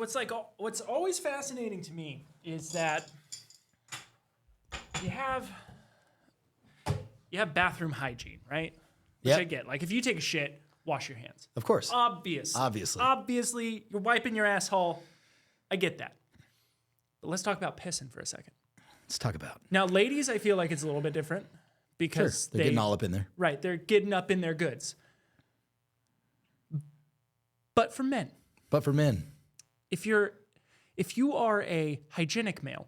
So what's always fascinating to me is that you have bathroom hygiene, right? Which I get. Like if you take a shit, wash your hands. Of course. Obviously, you're wiping your asshole. I get that. But let's talk about pissing for a second. Let's talk about. Now, ladies, I feel like it's a little bit different because they're getting all up in there. Right, they're getting up in their goods. But for men, if you are a hygienic male,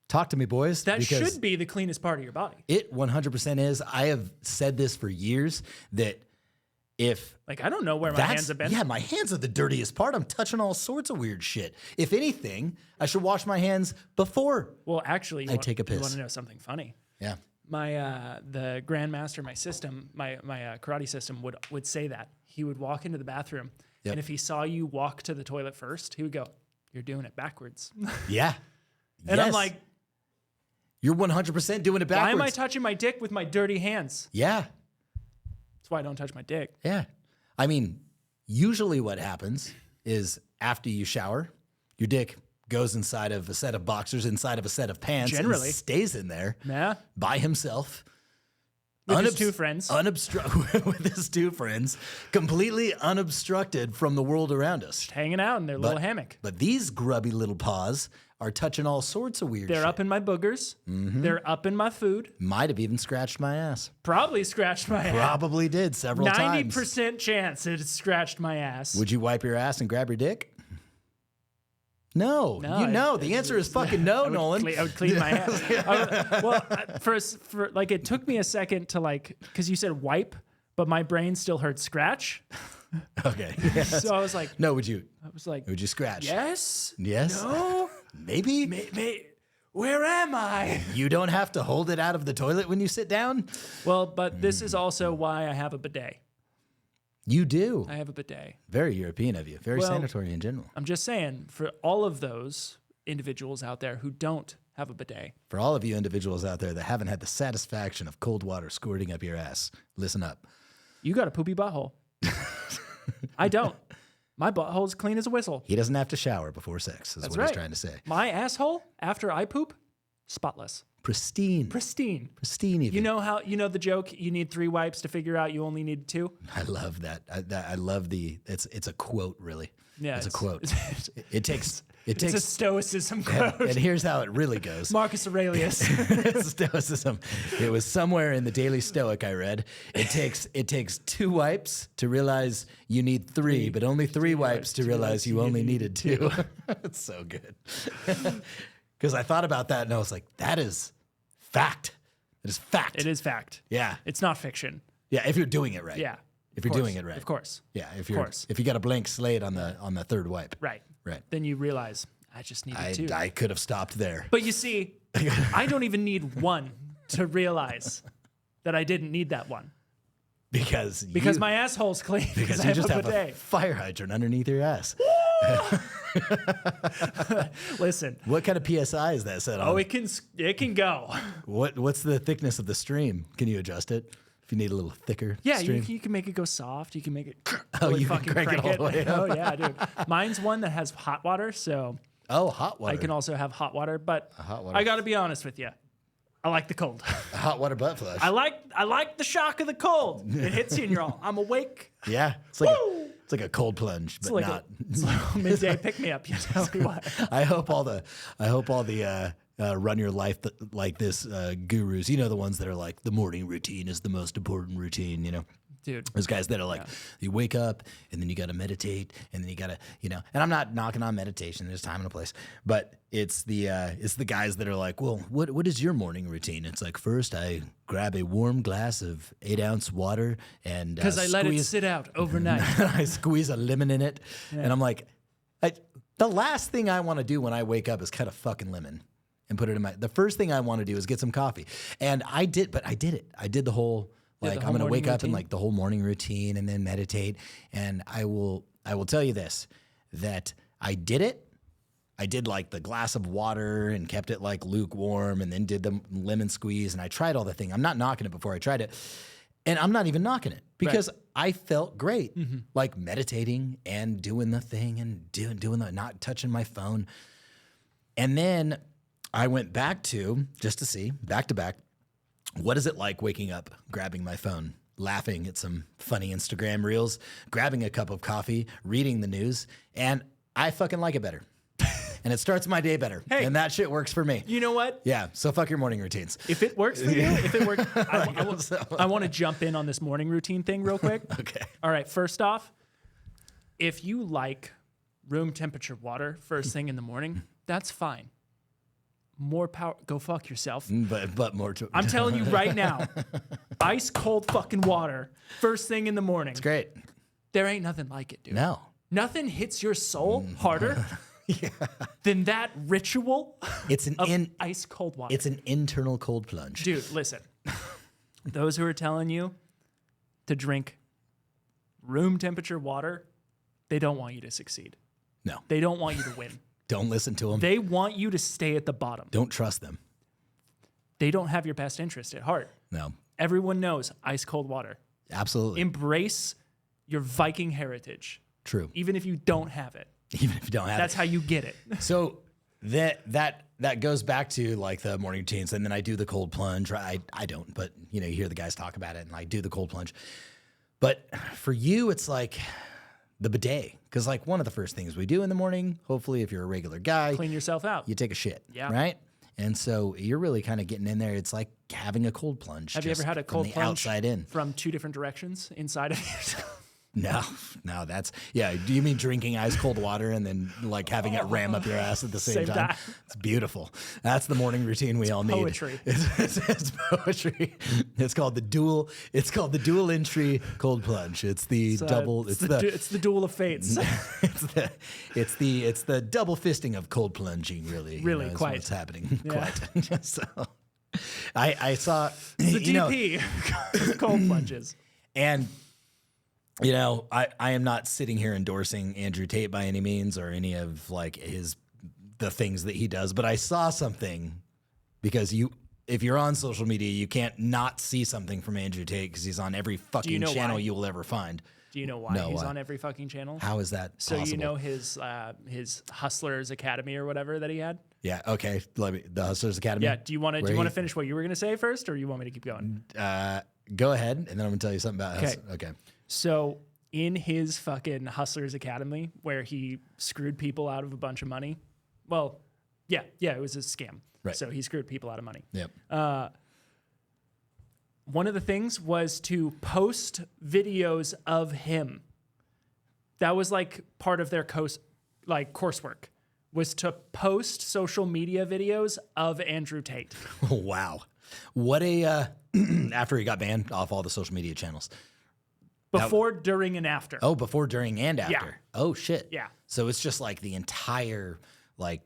talk to me, boys. That should be the cleanest part of your body. It 100% is. I have said this for years that if... Like, I don't know where my hands have been. Yeah, my hands are the dirtiest part. I'm touching all sorts of weird shit. If anything, I should wash my hands before I take a piss. You want to know something funny? Yeah. The grandmaster, my karate system would say that. He would walk into the bathroom, and if he saw you walk to the toilet first, he would go, "You're doing it backwards." Yeah. And I'm like, you're 100% doing it backwards. why am I touching my dick with my dirty hands? Yeah. That's why I don't touch my dick. Yeah. I mean, usually what happens is after you shower, your dick goes inside of a set of boxers, inside of a set of pants, Generally. and stays in there by himself. With his two friends. With his two friends, completely unobstructed from the world around us. Just hanging out in their little hammock. But these grubby little paws are touching all sorts of weird shit. They're up in my boogers. Mm-hmm. They're up in my food. Might have even scratched my ass. Probably scratched my ass. Probably did several times. 90% chance it scratched my ass. Would you wipe your ass and grab your dick? No, the answer is fucking no, Nolan. I would clean my ass. It took me a second to because you said wipe, but my brain still heard scratch. Okay. Yes. So I was like, no, would you scratch? Yes. Yes. No. Maybe. Where am I? You don't have to hold it out of the toilet when you sit down. Well, but this is also why I have a bidet. You do. I have a bidet. Very European of you. Very sanitary in general. I'm just saying, for all of those individuals out there who don't have a bidet. For all of you individuals out there that haven't had the satisfaction of cold water squirting up your ass, listen up. You got a poopy butthole. I don't. My butthole's clean as a whistle. He doesn't have to shower before sex, is what he's trying to say. My asshole, after I poop, spotless. Pristine. Even. You know the joke, you need 3 wipes to figure out you only need 2? I love that. I love it's a quote, really. Yeah. It's a quote. It takes it's a stoicism quote. And here's how it really goes. Marcus Aurelius. It's stoicism. It was somewhere in the Daily Stoic I read. It takes 2 wipes to realize you need 3, but only 3 wipes to realize you only needed 2. It's so good. Because I thought about that and I was like, that is fact. It is fact. It is fact. Yeah. It's not fiction. Yeah, if you're doing it right. Yeah. If you're doing it right. Of course. Yeah, if you got a blank slate on the 3rd wipe. Right. Right. Then you realize I just needed 2. I could have stopped there. But you see, I don't even need 1 to realize that I didn't need that 1. Because my asshole's clean. Because you just have a fire hydrant underneath your ass. Listen. What kind of PSI is that set on? Oh, it can go. What's the thickness of the stream? Can you adjust it? If you need a little thicker stream? You can make it go soft. You can make it you fucking crank it all the way up. Oh, yeah, dude. Mine's one that has hot water, so... Oh, hot water. I can also have hot water, but I got to be honest with you. I like the cold. A hot water butt flush. I like the shock of the cold. It hits you and you're all, I'm awake. Yeah. It's like a cold plunge, but not. It's like a midday pick me up, you know what? I hope all the run your life like this gurus, you know, the ones that are like the morning routine is the most important routine, you know. Dude. Those guys that are like, you wake up and then you got to meditate and then you got to, you know, and I'm not knocking on meditation. There's time and a place, but it's the guys that are like, well, what is your morning routine? It's like, first I grab a warm glass of 8-ounce water and because I let it sit out overnight. I squeeze a lemon in it. Yeah. And I'm like, the last thing I want to do when I wake up is cut a fucking lemon and put it in the first thing I want to do is get some coffee. And I did it. I did the whole, I'm going to wake up and like the whole morning routine and then meditate. And I will tell you this, that I did it. I did like the glass of water and kept it like lukewarm and then did the lemon squeeze and I tried all the thing. I'm not knocking it before I tried it. And I'm not even knocking it because I felt great, like meditating and doing the thing and doing the, not touching my phone. And then I went back to, just to see, back to back, what is it like waking up, grabbing my phone, laughing at some funny Instagram reels, grabbing a cup of coffee, reading the news, and I fucking like it better. And it starts my day better. Hey, and that shit works for me. You know what? Yeah, so fuck your morning routines. If it works for you, if it works, I want to jump in on this morning routine thing real quick. Okay. All right, first off, if you like room temperature water first thing in the morning, that's fine. More power. Go fuck yourself. But more to I'm telling you right now, ice cold fucking water first thing in the morning. It's great. There ain't nothing like it, dude. No. Nothing hits your soul harder than that ritual It's an ice cold water. It's an internal cold plunge. Dude, listen. Those who are telling you to drink room temperature water, they don't want you to succeed. No. They don't want you to win. Don't listen to them. They want you to stay at the bottom. Don't trust them. They don't have your best interest at heart. No. Everyone knows ice cold water. Absolutely. Embrace your Viking heritage. True. Even if you don't have it. Even if you don't have That's it. how you get it. So that goes back to like the morning routines, and then I do the cold plunge. I don't, but you hear the guys talk about it, and I do the cold plunge. But for you, it's like the bidet, because like one of the first things we do in the morning, hopefully if you're a regular guy, Clean yourself out. you take a shit, Yeah. right? And so you're really kind of getting in there. It's like having a cold plunge. Have you ever had a from cold the plunge outside in? from two different directions inside of yourself? No, that's, yeah. Do you mean drinking ice cold water and then like having it ram up your ass at the same time? that. It's beautiful. That's the morning routine we all need. Poetry. It's poetry. It's called the dual entry cold plunge. It's the double. It's the duel of fates. it's the double fisting of cold plunging. Really, Really, is quite. what's happening. Yeah. Quite. So, I saw The DP cold plunges. And I am not sitting here endorsing Andrew Tate by any means or any of like the things that he does, but I saw something because if you're on social media, you can't not see something from Andrew Tate because he's on every fucking channel you will ever find. Do you know why he's on every fucking channel? How is that So possible? you know his Hustlers Academy or whatever that he had? Yeah. Okay. The Hustlers Academy. Yeah. Do you want to finish what you were going to say first, or you want me to keep going? Go ahead, and then I'm going to tell you something about Okay. Okay. So in his fucking Hustlers Academy, where he screwed people out of a bunch of money, well, yeah, it was a scam. Right. So he screwed people out of money. Yep. One of the things was to post videos of him. That was like part of their coursework, was to post social media videos of Andrew Tate. Wow. What a after he got banned off all the social media channels. Before, during, and after. Oh, before, during, and after. Yeah. Oh shit. Yeah. So it's just like the entire like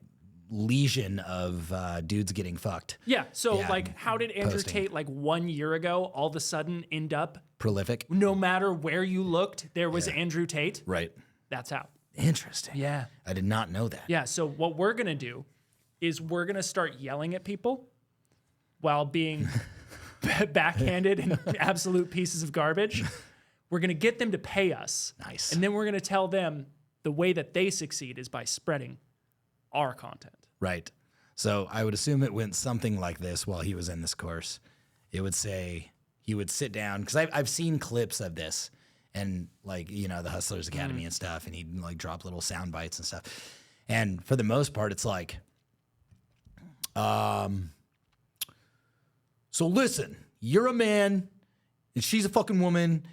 legion of dudes getting fucked. Yeah. So Yeah, like, how did Andrew posting. Tate like 1 year ago all of a sudden end up? Prolific. No matter where you looked, there was Andrew Tate. Right. That's how. Interesting. Yeah. I did not know that. Yeah. So what we're gonna do is we're gonna start yelling at people while being backhanded and absolute pieces of garbage. We're going to get them to pay us. Nice. And then we're going to tell them the way that they succeed is by spreading our content. Right. So I would assume it went something like this while he was in this course. It would say he would sit down, because I've seen clips of this and like, the Hustlers Academy and stuff, and he'd like drop little sound bites and stuff. And for the most part, it's like, so listen, you're a man and she's a fucking woman.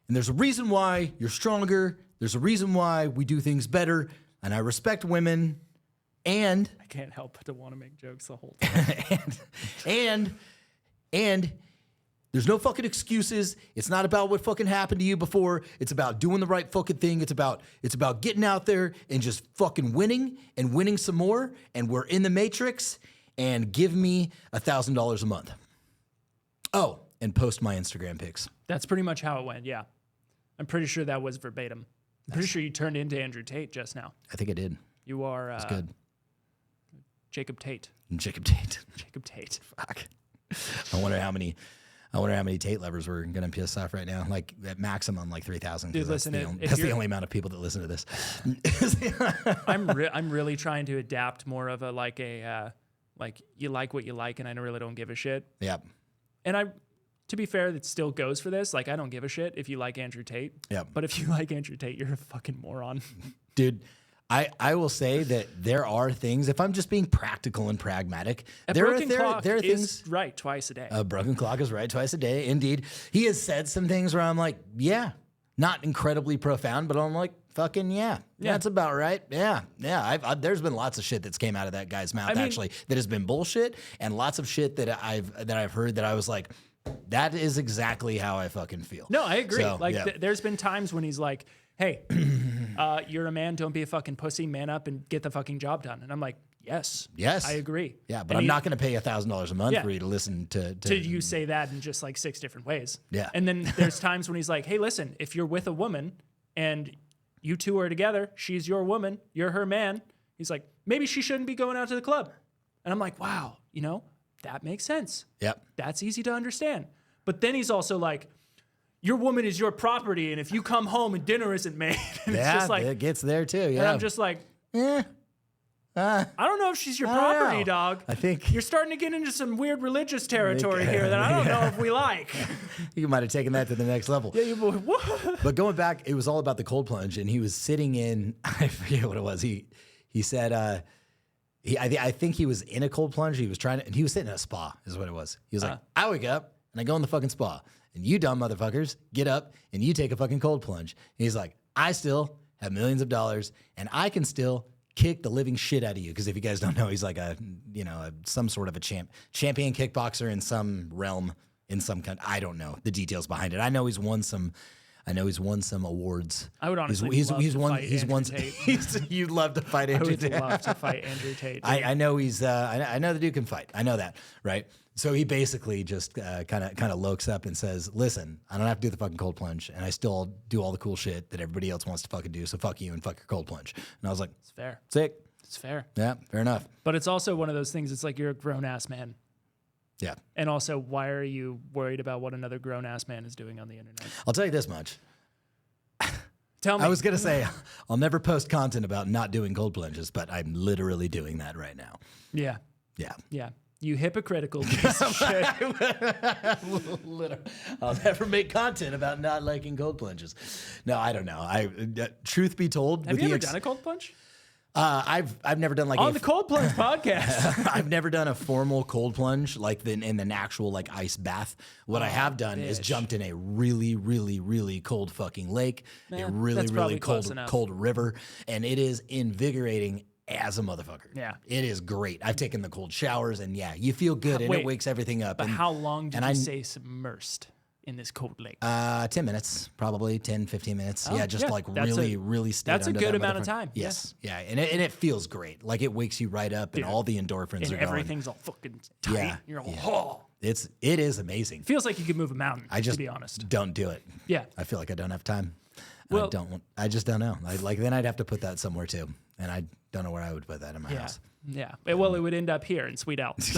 And there's a reason why you're stronger. There's a reason why we do things better. And I respect women. And I can't help but to want to make jokes the whole time. and there's no fucking excuses. It's not about what fucking happened to you before. It's about doing the right fucking thing. It's about getting out there and just fucking winning and winning some more. And we're in the Matrix. And give me $1,000 a month. Oh, and post my Instagram pics. That's pretty much how it went. Yeah. I'm pretty sure that was verbatim. I'm pretty sure you turned into Andrew Tate just now. I think I did. You are That's good. Jacob Tate. Jacob Tate. Jacob Tate. Fuck. I wonder how many I wonder how many Tate lovers were going to piss off right now. Like at maximum, like 3,000. Dude, That's, listen, that's the only amount of people that listen to this. I'm really trying to adapt more of a like you like what you like, and I really don't give a shit. Yeah. And to be fair, that still goes for this. Like, I don't give a shit if you like Andrew Tate. Yeah. But if you like Andrew Tate, you're a fucking moron. Dude, I will say that there are things, if I'm just being practical and pragmatic, there are things. Is right twice a day. A broken clock is right twice a day. Indeed. He has said some things where I'm like, yeah, not incredibly profound, but I'm like, fucking yeah. That's about right. Yeah. There's been lots of shit that's came out of that guy's mouth actually that has been bullshit, and lots of shit that I've heard that I was like, that is exactly how I fucking feel. No, I agree. So, there's been times when he's like, hey, you're a man, don't be a fucking pussy, man up and get the fucking job done. And I'm like, yes, I agree. Yeah, but I'm not going to pay $1,000 a month for you to listen to you say that in just like 6 different ways. Yeah. And then there's times when he's like, hey, listen, if you're with a woman and you two are together, she's your woman, you're her man. He's like, maybe she shouldn't be going out to the club. And I'm like, wow, that makes sense. Yep. That's easy to understand. But then he's also like, your woman is your property, and if you come home and dinner isn't made, and it's just like, it gets there too. Yeah. And I'm just like, I don't know if she's your property, dog. I think you're starting to get into some weird religious territory here that I don't know if we like. You might have taken that to the next level. Yeah, but going back, it was all about the cold plunge, and he was sitting in, I forget what it was. He said, I think he was in a cold plunge. He was he was sitting in a spa, is what it was. He was like, I wake up and I go in the fucking spa, and you dumb motherfuckers get up and you take a fucking cold plunge. And he's like, I still have millions of dollars, and I can still kick the living shit out of you. Because if you guys don't know, he's like some sort of a champion kickboxer in some realm, in some kind. I don't know the details behind it. I know he's won some awards. I would honestly You'd love to fight Andrew Tate. I would love to fight Andrew Tate. I know he's. I know the dude can fight. I know that, right? So he basically just kind of lokes up and says, "Listen, I don't have to do the fucking cold plunge, and I still do all the cool shit that everybody else wants to fucking do. So fuck you and fuck your cold plunge." And I was like, "It's fair. Sick. It's fair. Yeah, fair enough." But it's also one of those things. It's like you're a grown ass man. Yeah. And also, why are you worried about what another grown ass man is doing on the internet? I'll tell you this much. Tell me. I was going to say, I'll never post content about not doing cold plunges, but I'm literally doing that right now. Yeah. Yeah. Yeah. You hypocritical piece of shit. I'll never make content about not liking cold plunges. No, I don't know. Truth be told, have you ever done a cold plunge? I've never done like on the Cold Plunge podcast. I've never done a formal cold plunge like in an actual like ice bath. What I have done is jumped in a really, really, really cold fucking lake, a really, really cold river, and it is invigorating as a motherfucker. Yeah, it is great. I've taken the cold showers, and yeah, you feel good, and it wakes everything up. But how long did you say submersed in this cold lake? 10 minutes, probably 10, 15 minutes. Really stayed that's a under good that amount of time. Yes. Yeah. And it feels great. Like it wakes you right up, and all the endorphins are going. Everything's all fucking tight. Yeah. You're all, it is amazing. Feels like you could move a mountain, to be honest. Don't do it. Yeah. I feel like I don't have time. Well, I just don't know. Then I'd have to put that somewhere too. And I don't know where I would put that in my house. Yeah. Well, it would end up here in Sweet Alps.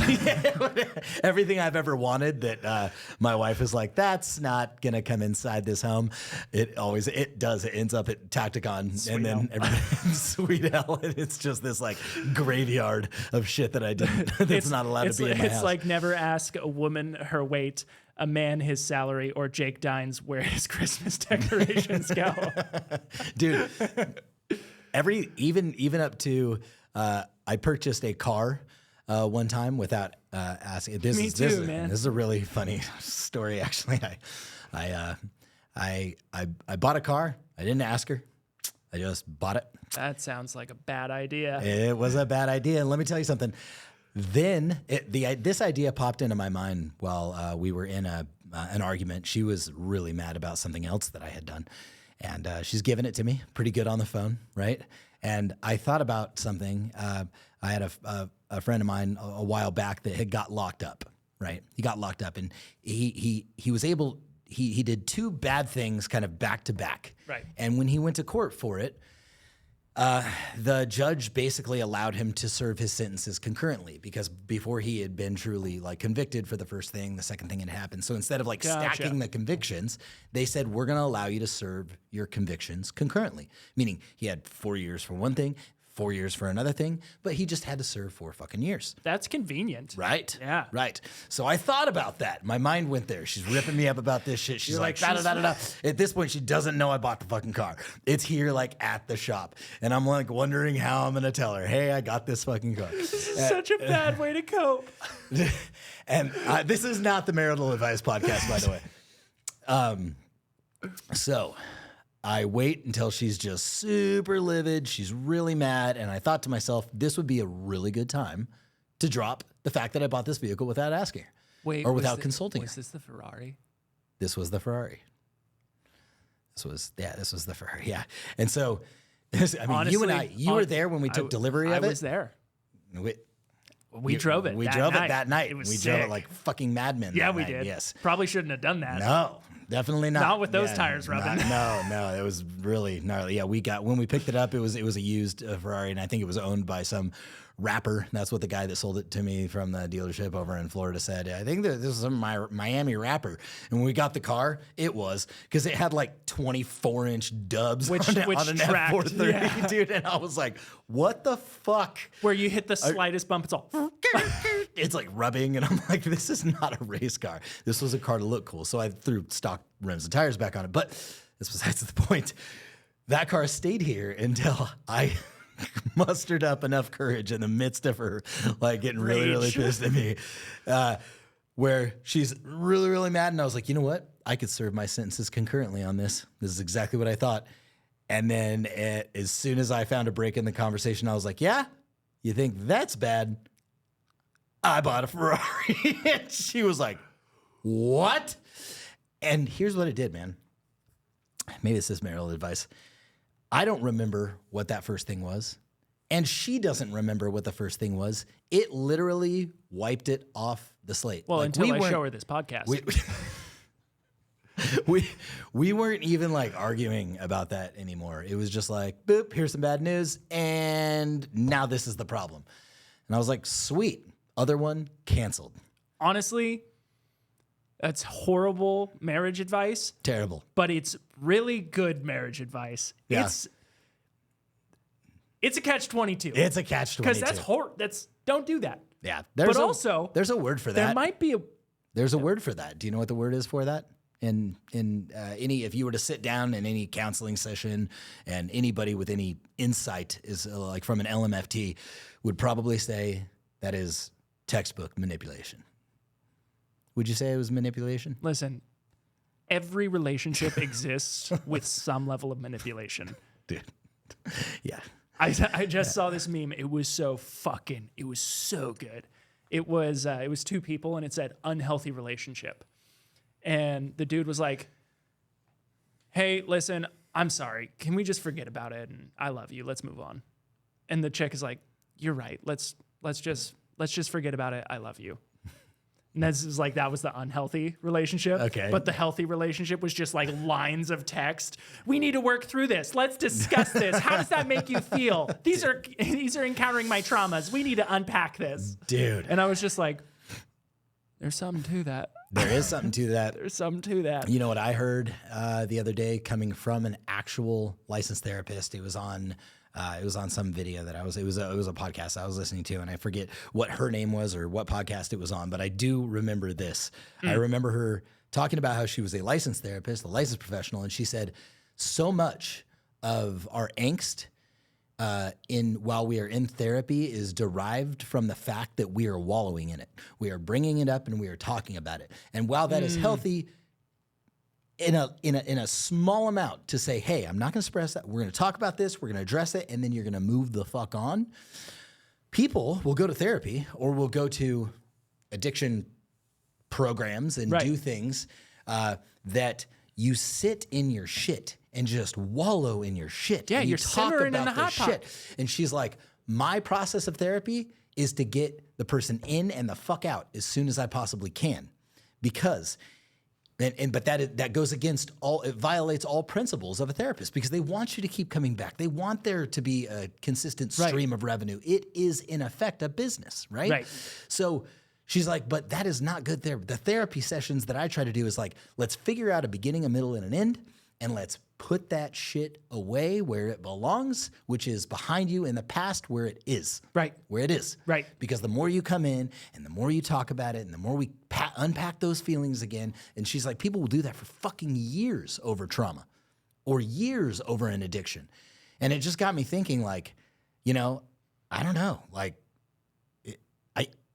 Everything I've ever wanted that my wife is like, that's not going to come inside this home. It does. It ends up at Tacticon. Sweet then Sweet Hell. And it's just this like graveyard of shit that I didn't, that's not allowed to be in my house. It's like never ask a woman her weight, a man his salary, or Jake Dines where his Christmas decorations go. Dude, even up to, I purchased a car one time without asking. Me too, man. This is a really funny story, actually. I bought a car. I didn't ask her. I just bought it. That sounds like a bad idea. It was a bad idea, and let me tell you something. Then this idea popped into my mind while we were in an argument. She was really mad about something else that I had done, and she's giving it to me pretty good on the phone, right? And I thought about something. I had a friend of mine a while back that had got locked up, right? He got locked up, and he was able. He did two bad things kind of back to back, right? And when he went to court for it, The judge basically allowed him to serve his sentences concurrently because before he had been truly like convicted for the first thing, the second thing had happened. So instead of like stacking the convictions, they said, we're going to allow you to serve your convictions concurrently, meaning he had 4 years for one thing, 4 years for another thing, but he just had to serve 4 fucking years. That's convenient. Right? Yeah. Right. So I thought about that. My mind went there. She's ripping me up about this shit. She's like, da-da-da-da-da. At this point, she doesn't know I bought the fucking car. It's here like at the shop. And I'm like wondering how I'm going to tell her, hey, I got this fucking car. Such a bad way to cope. And this is not the marital advice podcast, by the way. So I wait until she's just super livid. She's really mad. And I thought to myself, this would be a really good time to drop the fact that I bought this vehicle without asking her. Wait, or without consulting her. Was this the Ferrari? This was the Ferrari. This was the Ferrari. Yeah. And so, Honestly, you and I, you were there when we took delivery of it. I was there. We drove it. We that drove night. it that night. It was we sick. drove it like fucking madmen. Yeah, that we night. did. Yes. Probably shouldn't have done that. No, definitely not. Not with those tires rubbing. No, it was really gnarly. Yeah, when we picked it up, it was a used Ferrari, and I think it was owned by some rapper. That's what the guy that sold it to me from the dealership over in Florida said. I think that this is some Miami rapper. And when we got the car, it was because it had like 24-inch dubs which on an tracked, F430, dude. And I was like, what the fuck? Where you hit the slightest bump, it's all. It's like rubbing, and I'm like, this is not a race car. This was a car to look cool. So I threw stock rims and tires back on it. But this was besides the point. That car stayed here until I mustered up enough courage in the midst of her like getting really, really pissed at me, where she's really, really mad. And I was like, you know what? I could serve my sentences concurrently on this. This is exactly what I thought. And then as soon as I found a break in the conversation, I was like, yeah, you think that's bad? I bought a Ferrari. And she was like, what? And here's what it did, man. Maybe this is marital advice. I don't remember what that first thing was. And she doesn't remember what the first thing was. It literally wiped it off the slate. Well, like, until I show her this podcast. We weren't even like arguing about that anymore. It was just like, boop, here's some bad news. And now this is the problem. And I was like, sweet. Other one canceled. Honestly, that's horrible marriage advice. Terrible. But it's really good marriage advice. Yeah. It's a catch-22. It's a catch-22. Because that's don't do that. Yeah. There's a word for that. There might be There's a word for that. Do you know what the word is for that? In any, if you were to sit down in any counseling session, and anybody with any insight is like from an LMFT would probably say that is textbook manipulation. Would you say it was manipulation? Listen, every relationship exists with some level of manipulation. Dude. Yeah. I just saw this meme. It was so good. It was two people, and it said unhealthy relationship. And the dude was like, hey, listen, I'm sorry. Can we just forget about it? And I love you. Let's move on. And the chick is like, you're right. Let's just forget about it. I love you. And that was the unhealthy relationship. Okay. But the healthy relationship was just like lines of text. We need to work through this. Let's discuss this. How does that make you feel? These are encountering my traumas. We need to unpack this. Dude. And I was just like, there's something to that. There is something to that. There's something to that. You know what I heard the other day coming from an actual licensed therapist? It was on some video that it was a podcast I was listening to, and I forget what her name was or what podcast it was on, but I do remember this. I remember her talking about how she was a licensed therapist, a licensed professional, and she said so much of our angst while we are in therapy is derived from the fact that we are wallowing in it. We are bringing it up and we are talking about it. And while that is healthy, in a small amount to say, hey, I'm not going to suppress that. We're going to talk about this. We're going to address it. And then you're going to move the fuck on. People will go to therapy or will go to addiction programs and do things that you sit in your shit and just wallow in your shit. Yeah, and you're talk simmering in about the hot pot. And she's like, my process of therapy is to get the person in and the fuck out as soon as I possibly can. Because But that goes against it violates all principles of a therapist because they want you to keep coming back. They want there to be a consistent stream of revenue. It is in effect a business, right? Right. So she's like, but that is not good therapy. The therapy sessions that I try to do is like, let's figure out a beginning, a middle, and an end, and let's put that shit away where it belongs, which is behind you in the past where it is. Right. Where it is. Right. Because the more you come in and the more you talk about it and the more we unpack those feelings again, and she's like, people will do that for fucking years over trauma or years over an addiction. And it just got me thinking like, I don't know, like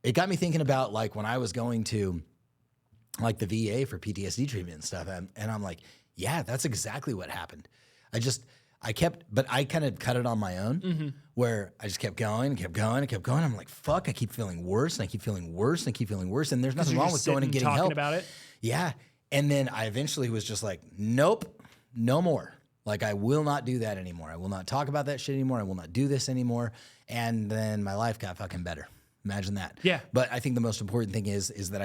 it got me thinking about like when I was going to like the VA for PTSD treatment and stuff. And I'm like, yeah, that's exactly what happened. I kind of cut it on my own where I just kept going and kept going and kept going. I'm like, fuck, I keep feeling worse and I keep feeling worse and I keep feeling worse. And there's nothing wrong with going and getting help. About it. Yeah. And then I eventually was just like, nope, no more. Like, I will not do that anymore. I will not talk about that shit anymore. I will not do this anymore. And then my life got fucking better. Imagine that. Yeah. But I think the most important thing is that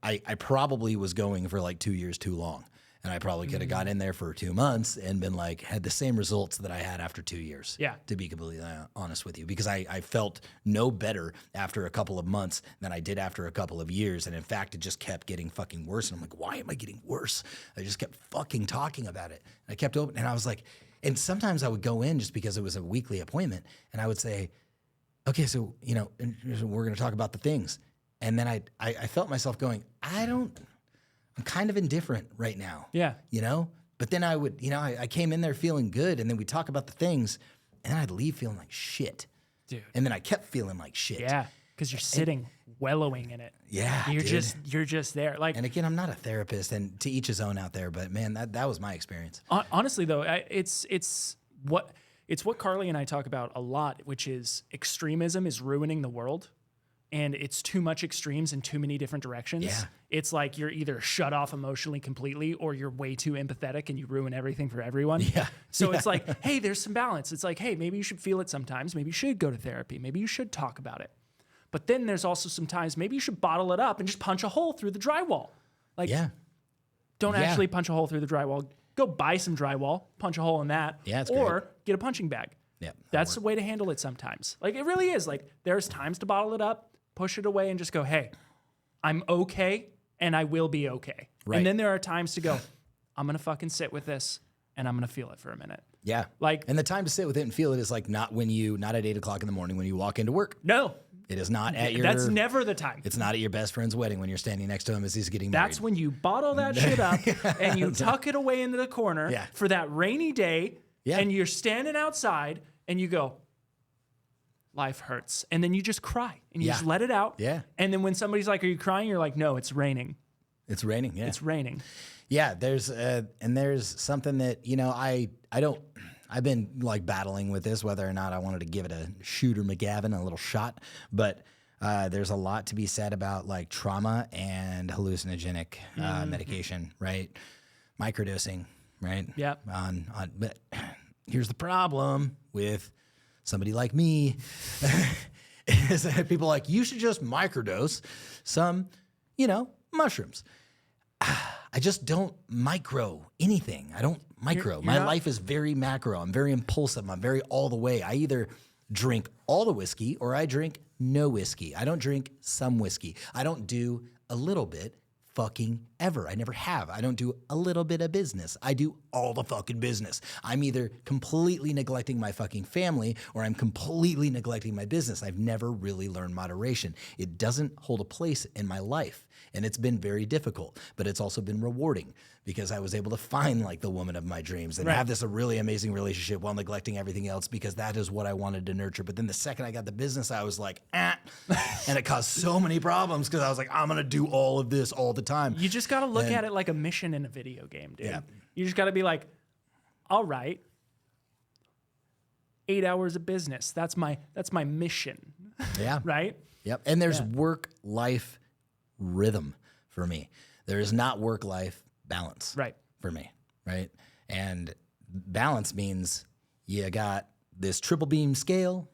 I probably was going for like 2 years too long. And I probably could have got in there for 2 months and been like, had the same results that I had after 2 years. Yeah. To be completely honest with you, because I felt no better after a couple of months than I did after a couple of years. And in fact, it just kept getting fucking worse. And I'm like, why am I getting worse? I just kept fucking talking about it. And I kept open. And I was like, and sometimes I would go in just because it was a weekly appointment. And I would say, okay, so, we're going to talk about the things. And then I felt myself going, I'm kind of indifferent right now. Yeah. But then I would, I came in there feeling good and then we'd talk about the things and then I'd leave feeling like shit. Dude. And then I kept feeling like shit. Yeah. Because you're sitting wellowing in it. Yeah. You're just there. Like, and again, I'm not a therapist and to each his own out there, but man, that was my experience. Honestly though, it's what Carly and I talk about a lot, which is extremism is ruining the world. And it's too much extremes in too many different directions. Yeah. It's like you're either shut off emotionally completely or you're way too empathetic and you ruin everything for everyone. Yeah. So it's like, hey, there's some balance. It's like, hey, maybe you should feel it sometimes. Maybe you should go to therapy. Maybe you should talk about it. But then there's also some times maybe you should bottle it up and just punch a hole through the drywall. Like, don't actually punch a hole through the drywall. Go buy some drywall, punch a hole in that. Yeah, or get a punching bag. Yeah, that's the way to handle it sometimes. Like, it really is. Like, there's times to bottle it up, push it away and just go, hey, I'm okay and I will be okay. Right. And then there are times to go, I'm going to fucking sit with this and I'm going to feel it for a minute. Yeah. Like, and the time to sit with it and feel it is like not at 8 o'clock in the morning when you walk into work. No. It is not at your... That's never the time. It's not at your best friend's wedding when you're standing next to him as he's getting married. That's when you bottle that shit up and you tuck it away into the corner for that rainy day and you're standing outside and you go, life hurts. And then you just cry and you just let it out. Yeah. And then when somebody's like, are you crying? You're like, no, it's raining. It's raining. Yeah. It's raining. Yeah. There's something that, I've been like battling with this, whether or not I wanted to give it a Shooter McGavin, a little shot, but there's a lot to be said about like trauma and hallucinogenic medication, right? Microdosing, right? Yeah. But here's the problem with somebody like me is that people are like, you should just microdose some, mushrooms. I just don't micro anything. I don't micro. My life is very macro. I'm very impulsive. I'm very all the way. I either drink all the whiskey or I drink no whiskey. I don't drink some whiskey. I don't do a little bit fucking ever. I never have. I don't do a little bit of business. I do all the fucking business. I'm either completely neglecting my fucking family or I'm completely neglecting my business. I've never really learned moderation. It doesn't hold a place in my life. And it's been very difficult, but it's also been rewarding because I was able to find like the woman of my dreams and have this a really amazing relationship while neglecting everything else because that is what I wanted to nurture. But then the second I got the business, I was like, and it caused so many problems because I was like, I'm going to do all of this all the time. You just got to look at it like a mission in a video game, dude. Yeah. You just got to be like, all right, 8 hours of business. That's my mission. Yeah. Right? Yep. And there's work-life rhythm for me. There is not work-life balance for me, right? And balance means you got this triple beam scale.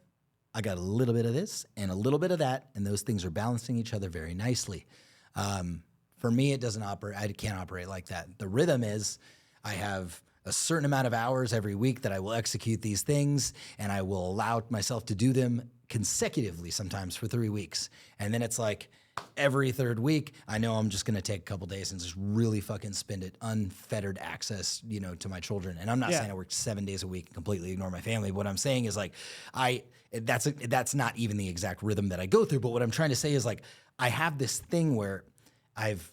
I got a little bit of this and a little bit of that, and those things are balancing each other very nicely. For me, it doesn't operate. I can't operate like that. The rhythm is I have a certain amount of hours every week that I will execute these things, and I will allow myself to do them consecutively sometimes for 3 weeks. And then it's like every third week, I know I'm just going to take a couple days and just really fucking spend it unfettered access, to my children. And I'm not saying I work 7 days a week and completely ignore my family. What I'm saying is like, that's not even the exact rhythm that I go through. But what I'm trying to say is like, I have this thing where I've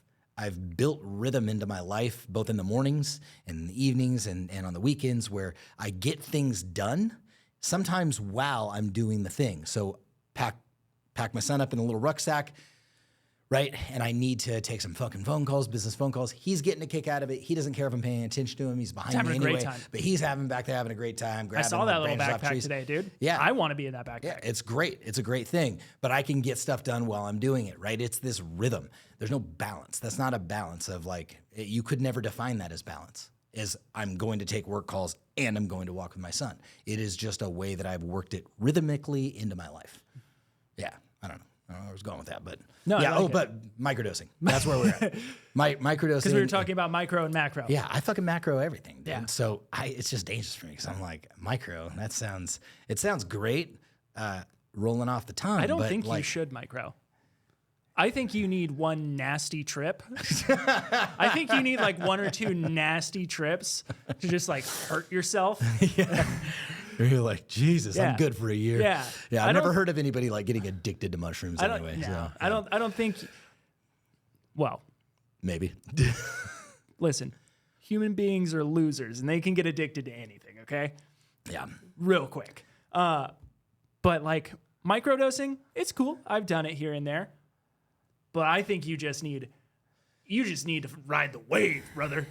built rhythm into my life, both in the mornings and in the evenings and on the weekends, where I get things done sometimes while I'm doing the thing. So pack my son up in a little rucksack, right? And I need to take some fucking phone calls, business phone calls. He's getting a kick out of it. He doesn't care if I'm paying attention to him. He's behind me anyway. Great time. But he's having a great time. I saw that little backpack today, dude. Yeah. I want to be in that backpack. Yeah, it's great. It's a great thing. But I can get stuff done while I'm doing it, right? It's this rhythm. There's no balance. That's not a balance of like, you could never define that as balance. Is I'm going to take work calls and I'm going to walk with my son. It is just a way that I've worked it rhythmically into my life. Yeah, I don't know where I was going with that, but no, yeah. Like but microdosing. That's where we're at. Microdosing. Because we were talking about micro and macro. Yeah, I fucking macro everything, dude. Yeah. So it's just dangerous for me because I'm like, micro, it sounds great, rolling off the tongue. I don't think you should micro. I think you need one nasty trip. I think you need like 1 or 2 nasty trips to just like hurt yourself. Yeah. You're like, Jesus, I'm good for a year. Yeah. Yeah. I've never heard of anybody like getting addicted to mushrooms anyway. No, so, yeah. I don't think, well. Maybe. Listen, human beings are losers and they can get addicted to anything, okay? Yeah. Real quick. But like microdosing, it's cool. I've done it here and there. But I think you just need to ride the wave, brother.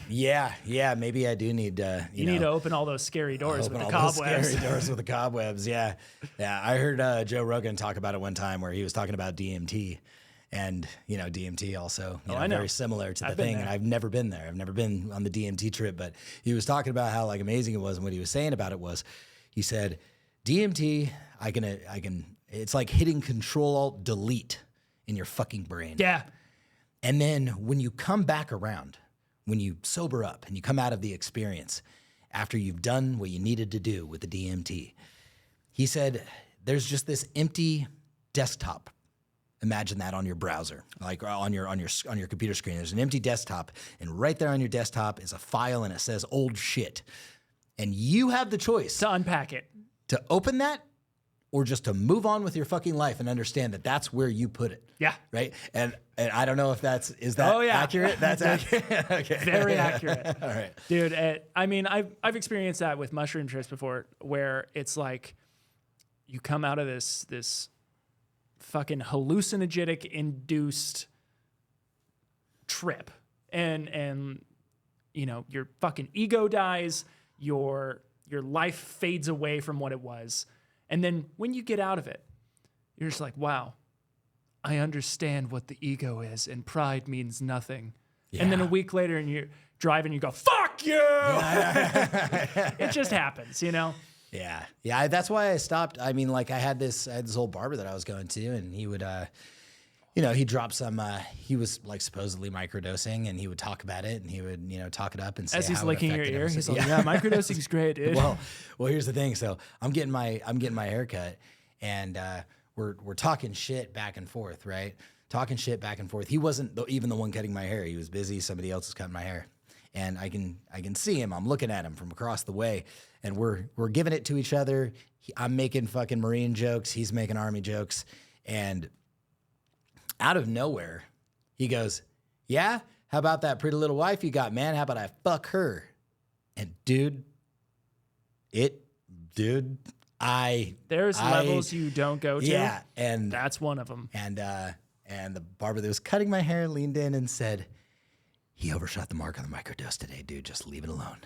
Yeah. Maybe I do need you need to open all those scary doors with the cobwebs. Scary doors with the cobwebs. Yeah. I heard Joe Rogan talk about it one time where he was talking about DMT, and DMT also very similar to the thing. And I've never been there. I've never been on the DMT trip, but he was talking about how like amazing it was, and what he was saying about it was, he said, DMT, I can. It's like hitting Control-Alt-Delete in your fucking brain. Yeah. And then when you come back around, when you sober up and you come out of the experience after you've done what you needed to do with the DMT, he said, there's just this empty desktop. Imagine that on your browser, like on your computer screen. There's an empty desktop, and right there on your desktop is a file, and it says old shit. And you have the choice to unpack it, to open that, or just to move on with your fucking life and understand that that's where you put it. Yeah. Right? And I don't know if is that accurate? That's accurate. Okay. Very accurate. All right. Dude, I mean, I've experienced that with mushroom trips before, where it's like you come out of this fucking hallucinogenic induced trip and your fucking ego dies, your life fades away from what it was. And then when you get out of it, you're just like, wow, I understand what the ego is, and pride means nothing. Yeah. And then a week later, and you're driving, you go, fuck you! It just happens, Yeah. That's why I stopped. I mean, like I had this old barber that I was going to, and he would, he dropped some, he was like supposedly microdosing, and he would talk about it, and he would, talk it up and say as he's how licking it your affected ear, him. he's like, yeah, microdosing's great, dude. Well, here's the thing. So I'm getting my hair cut, and we're talking shit back and forth, right? Talking shit back and forth. He wasn't even the one cutting my hair. He was busy. Somebody else was cutting my hair, and I can see him. I'm looking at him from across the way, and we're giving it to each other. I'm making fucking Marine jokes. He's making Army jokes, and out of nowhere, he goes, yeah, how about that pretty little wife you got, man? How about I fuck her? And there's levels you don't go to. Yeah, and that's one of them. And the barber that was cutting my hair leaned in and said, he overshot the mark on the microdose today, dude. Just leave it alone.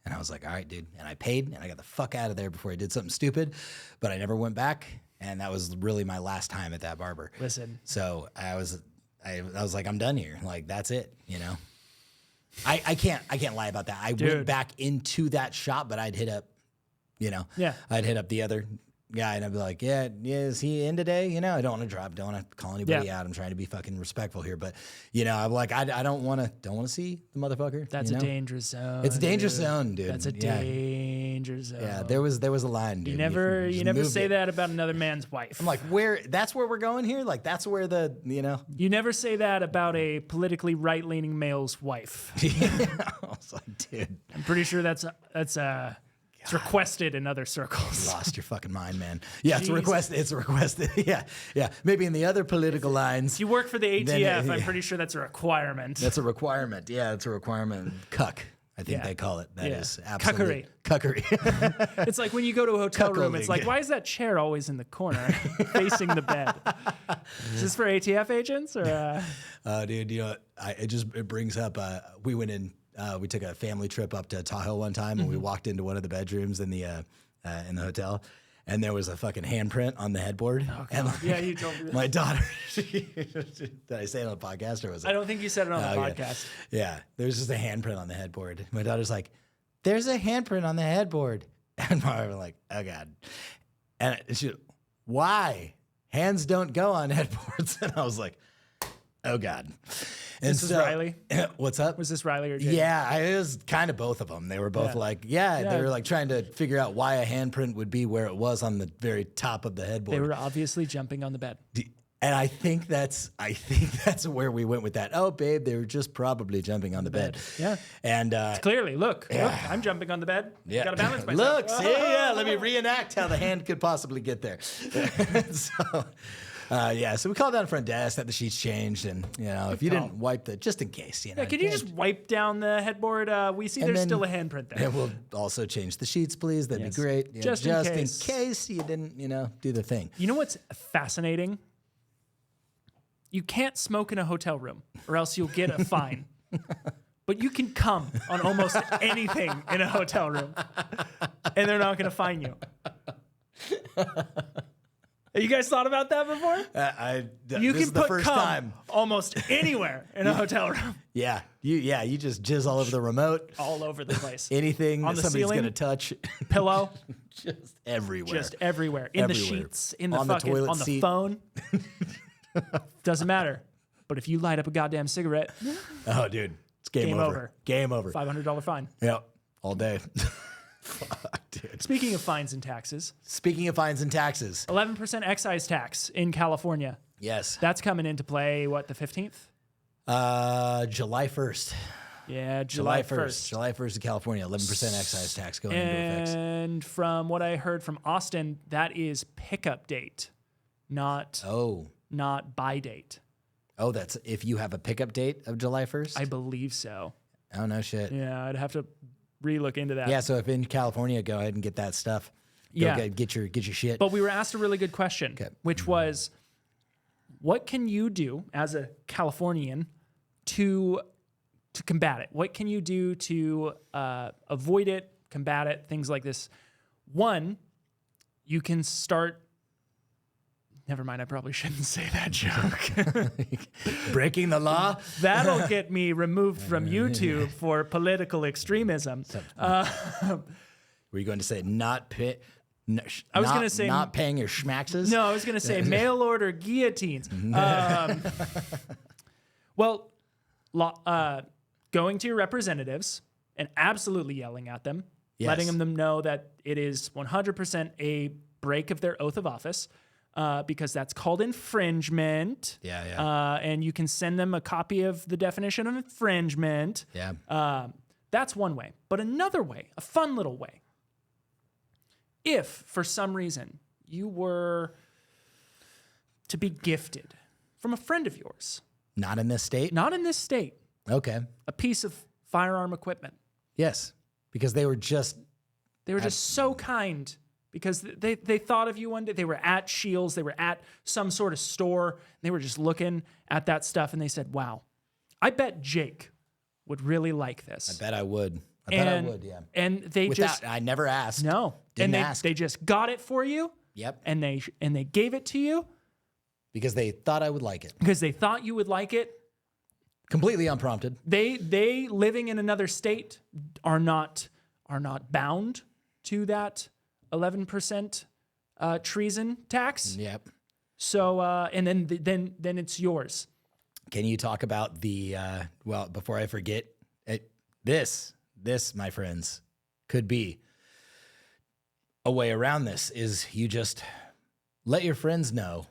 And I was like, all right, dude. And I paid, and I got the fuck out of there before I did something stupid. But I never went back, and that was really my last time at that barber. Listen. So I was like, I'm done here. Like, that's it, I can't lie about that. I went back into that shop, but I'd hit up, I'd hit up the other guy, and I'd be like, yeah, is he in today? You know, I don't want to don't want to call anybody out. I'm trying to be fucking respectful here, but you know, I'm like, I don't want to see the motherfucker. That's a dangerous zone. It's a dangerous zone, dude. That's a dangerous zone. Yeah, there was a line, dude. You never say that about another man's wife. I'm like, that's where we're going here? Like, that's where You never say that about a politically right-leaning male's wife. I was like, dude. I'm pretty sure that's it's requested in other circles. You lost your fucking mind, man. Yeah, it's requested. It's requested. Yeah. Maybe in the other political lines. If you work for the ATF, I'm pretty sure that's a requirement. That's a requirement. Yeah, it's a requirement. Cuck, I think they call it. That is absolutely cuckery. It's like when you go to a hotel room, it's like, why is that chair always in the corner facing the bed? Is this for ATF agents or? Dude, you know, it brings up. We went in. We took a family trip up to Tahoe one time, and we walked into one of the bedrooms in the hotel, and there was a fucking handprint on the headboard. Oh, and yeah, you told me that. My daughter, did I say it on the podcast, or was it? I don't think you said it on the podcast. Yeah, there's just a handprint on the headboard. My daughter's like, "There's a handprint on the headboard," and my wife was like, "Oh God," and she, "Why? Hands don't go on headboards," and I was like, "Oh God." And this is Riley. What's up? Was this Riley or Jay? Yeah, it was kind of both of them. They were both they were like trying to figure out why a handprint would be where it was on the very top of the headboard. They were obviously jumping on the bed. And I think that's where we went with that. Oh, babe, they were just probably jumping on the bed. Yeah. And clearly, look, I'm jumping on the bed. Yeah. Gotta balance myself. Look, see, let me reenact how the hand could possibly get there. So we called down front desk, had the sheets changed, and you know, if you didn't wipe just in case, you know. Yeah, can you just wipe down the headboard? We see there's still a handprint there. And we'll also change the sheets, please. That'd be great. Yeah, just in case you didn't, do the thing. You know what's fascinating? You can't smoke in a hotel room, or else you'll get a fine. But you can come on almost anything in a hotel room, and they're not going to fine you. Have you guys thought about that before? You can put cum almost anywhere in a hotel room. Yeah, you just jizz all over the remote, all over the place. Anything on that the somebody's ceiling, gonna touch, pillow, just everywhere. In the sheets, in the on fucking, the toilet on the seat. phone. Doesn't matter. But if you light up a goddamn cigarette, oh, dude, it's game over. Game over. $500 fine. Yep, all day. Fuck, dude. Speaking of fines and taxes. 11% excise tax in California. Yes. That's coming into play, what, the 15th? July 1st. Yeah, July 1st. July 1st in California, 11% excise tax going into effect. And from what I heard from Austin, that is pickup date, not buy date. Oh, that's if you have a pickup date of July 1st? I believe so. Oh, no shit. Yeah, I'd have to re-look into that. Yeah, so if in California, go ahead and get that stuff. Get your shit. But we were asked a really good question, which was, what can you do as a Californian to combat it? What can you do to avoid it, combat it, things like this? One, you can start. Never mind, I probably shouldn't say that joke. Breaking the law? That'll get me removed from YouTube for political extremism. Were you going to say not paying your schmaxes? No, I was going to say mail order guillotines. Well, going to your representatives and absolutely yelling at them, letting them know that it is 100% a break of their oath of office. Because that's called infringement. And you can send them a copy of the definition of infringement. That's one way. But another way, a fun little way, if for some reason you were to be gifted from a friend of yours. Not in this state? Not in this state. Okay. A piece of firearm equipment. Yes, because they were just so kind. Because they thought of you one day. They were at Shields. They were at some sort of store. They were just looking at that stuff, and they said, wow, I bet Jake would really like this. I bet I would. Yeah. And they I never asked. No. Didn't ask. They just got it for you. Yep. And they gave it to you. Because they thought I would like it. Because they thought you would like it. Completely unprompted. They living in another state are not bound to that 11% treason tax. Yep. So, and then it's yours. Can you talk about the, well, before I forget, this, my friends, could be a way around this is you just let your friends know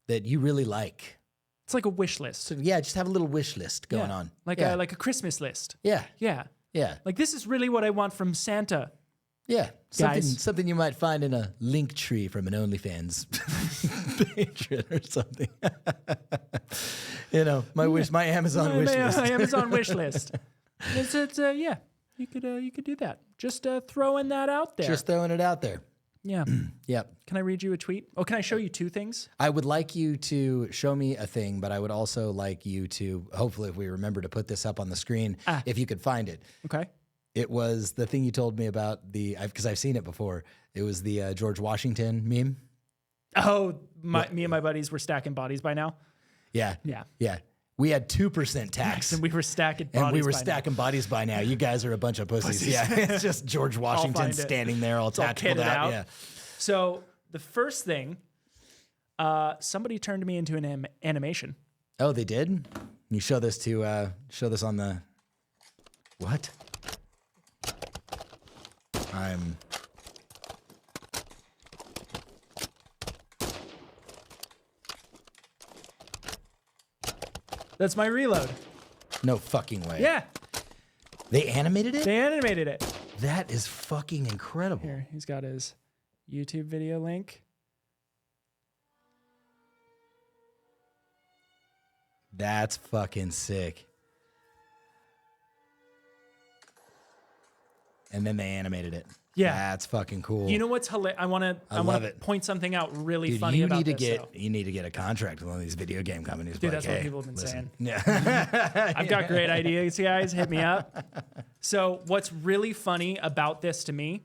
that you really like. It's like a wish list. So yeah, just have a little wish list going on. Like yeah. a Christmas list. Yeah. Yeah. Yeah. Like, this is really what I want from Santa. Yeah. Guys. Something you might find in a link tree from an OnlyFans patron or something. You know, my Amazon wish list. My Amazon wish list. It's yeah. You could do that. Just throwing that out there. Just throwing it out there. Yeah. Yep. Can I read you a tweet? Oh, can I show you two things? I would like you to show me a thing, but I would also like you to, hopefully if we remember to put this up on the screen, if you could find it. Okay. It was the thing you told me about because I've seen it before. It was the George Washington meme. Oh, me and my buddies were stacking bodies by now. Yeah. Yeah. Yeah. We had 2% tax. And we were stacking bodies. And we were stacking bodies by now. You guys are a bunch of pussies. Yeah. It's just George Washington standing there all tactical out. Yeah. So the first thing, somebody turned me into an animation. Oh, they did? You show this on the what? That's my reload. No fucking way. Yeah. They animated it? They animated it. That is fucking incredible. Here, he's got his YouTube video link. That's fucking sick. And then they animated it. Yeah. That's fucking cool. You know what's hilarious? I want to point something out really Dude, funny about this. You need to get a contract with one of these video game companies. Dude, that's what people have been saying. Yeah. I've got great ideas, guys. Hit me up. So what's really funny about this to me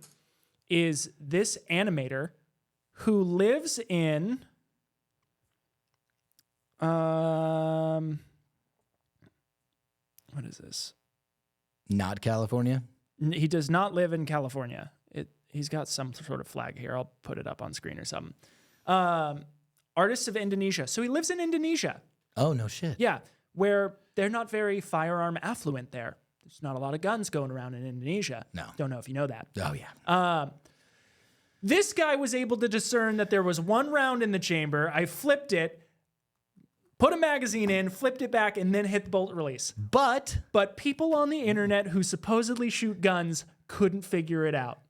is this animator who lives in what is this? Not California? He does not live in California. He's got some sort of flag here. I'll put it up on screen or something. Artists of Indonesia. So he lives in Indonesia. Oh, no shit. Yeah, where they're not very firearm affluent there. There's not a lot of guns going around in Indonesia. No. Don't know if you know that. Oh, yeah. This guy was able to discern that there was one round in the chamber. I flipped it, put a magazine in, flipped it back, and then hit the bolt release. But people on the internet who supposedly shoot guns couldn't figure it out.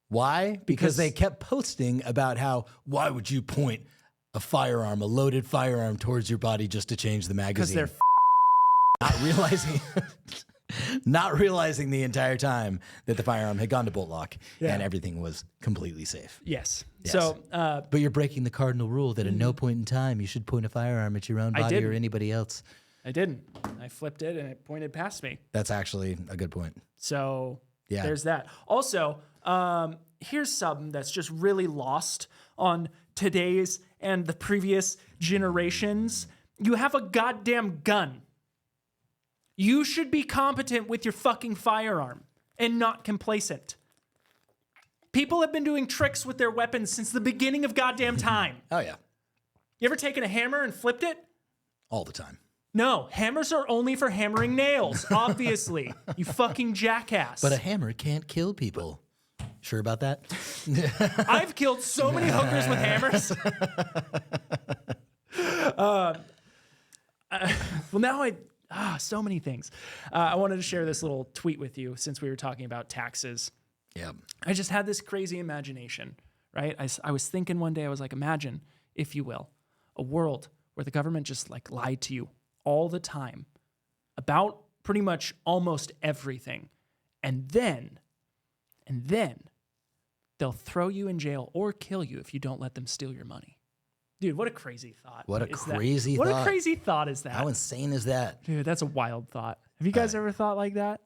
Why? Because they kept posting about why would you point a loaded firearm towards your body just to change the magazine? Because they're not realizing the entire time that the firearm had gone to bolt lock and everything was completely safe. Yes. So, but you're breaking the cardinal rule that at no point in time you should point a firearm at your own body or anybody else. I didn't. I flipped it and it pointed past me. That's actually a good point. So there's that. Also, here's something that's just really lost on today's and the previous generations. You have a goddamn gun. You should be competent with your fucking firearm and not complacent. People have been doing tricks with their weapons since the beginning of goddamn time. Oh, yeah. You ever taken a hammer and flipped it? All the time. No, hammers are only for hammering nails, obviously. You fucking jackass. But a hammer can't kill people. Sure about that? I've killed so many hookers with hammers. Well, now so many things. I wanted to share this little tweet with you since we were talking about taxes. Yeah. I just had this crazy imagination, right? I was thinking one day, I was like, imagine, if you will, a world where the government just like lied to you all the time about pretty much almost everything. And then they'll throw you in jail or kill you if you don't let them steal your money. Dude, what a crazy thought. What a crazy thought. What a crazy thought is that? How insane is that? Dude, that's a wild thought. Have you guys ever thought like that?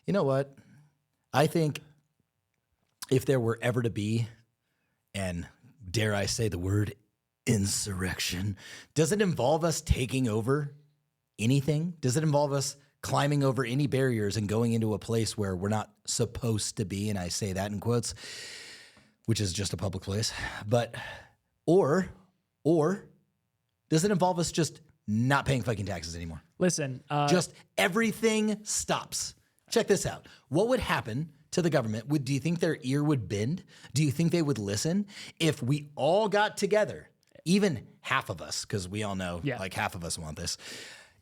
You know what? I think if there were ever to be, and dare I say the word, insurrection, does it involve us taking over anything? Does it involve us climbing over any barriers and going into a place where we're not supposed to be? And I say that in quotes. which is just a public place. But, or does it involve us just not paying fucking taxes anymore? Listen, Just everything stops. Check this out. What would happen to the government? Do you think their ear would bend? Do you think they would listen if we all got together, even half of us, because we all know like half of us want this.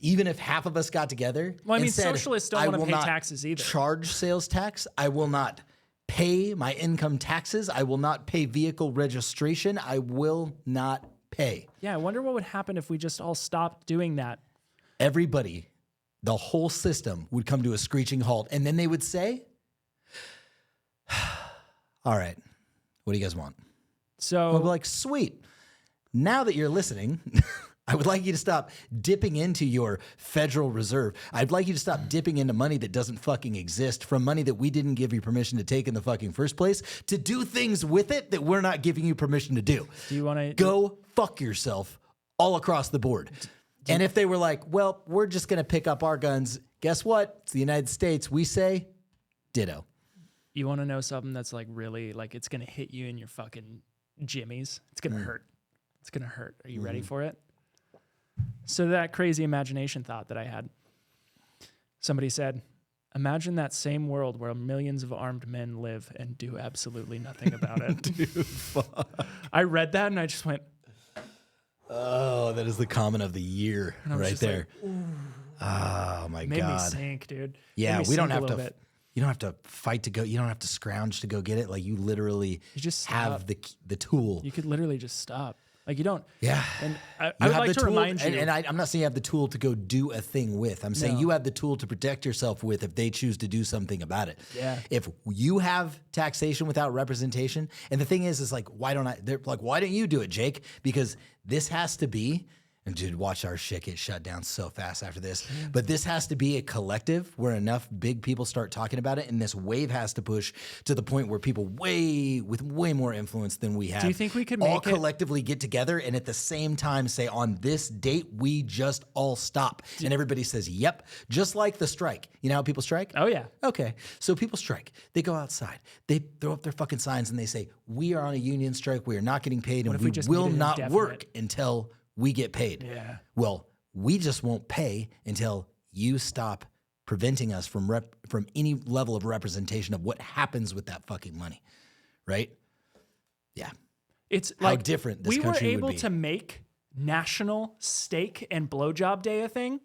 Even if half of us got together, well, I mean, and said, socialists don't want to pay not taxes either. Charge sales tax. I will not pay my income taxes. I will not pay vehicle registration. I will not pay. Yeah, I wonder what would happen if we just all stopped doing that. Everybody, the whole system would come to a screeching halt, and then they would say, all right, what do you guys want? So I'll be like, sweet. Now that you're listening, I would like you to stop dipping into your Federal Reserve. I'd like you to stop dipping into money that doesn't fucking exist, from money that we didn't give you permission to take in the fucking first place, to do things with it that we're not giving you permission to do. Do you want to go fuck yourself all across the board? And if they were like, well, we're just going to pick up our guns, guess what? It's the United States. We say ditto. You want to know something that's like really like it's going to hit you in your fucking jimmies? It's going to hurt. It's going to hurt. Are you ready for it? So that crazy imagination thought that I had, somebody said, imagine that same world where millions of armed men live and do absolutely nothing about it. Dude, fuck. I read that and I just went, oh, that is the comment of the year right there. Like, oh my made God. me sink, dude. Yeah, Made me we don't sink a have little to. bit. You don't have to fight to go. You don't have to scrounge to go get it. Like you literally just have the tool. You could literally just stop. Like you don't. Yeah. And I You would have like the to tool, remind you. and I'm not saying you have the tool to go do a thing with. I'm saying No. you have the tool to protect yourself with if they choose to do something about it. Yeah. If you have taxation without representation, and the thing is like, why don't I? They're like, why don't you do it, Jake? Because this has to be. And dude, watch our shit get shut down so fast after this. But this has to be a collective where enough big people start talking about it, and this wave has to push to the point where people with way more influence than we have. Do you think we could all make it- collectively get together and at the same time say, on this date, we just all stop? And everybody says, yep. Just like the strike. You know how people strike? Oh, yeah. Okay. So people strike. They go outside. They throw up their fucking signs and they say, we are on a union strike. We are not getting paid, and if we we just will made it not indefinite? work until we get paid. Yeah. Well, we just won't pay until you stop preventing us from any level of representation of what happens with that fucking money. Right? Yeah. It's How like different this we were country would able be. to make National Steak and Blowjob Day a thing.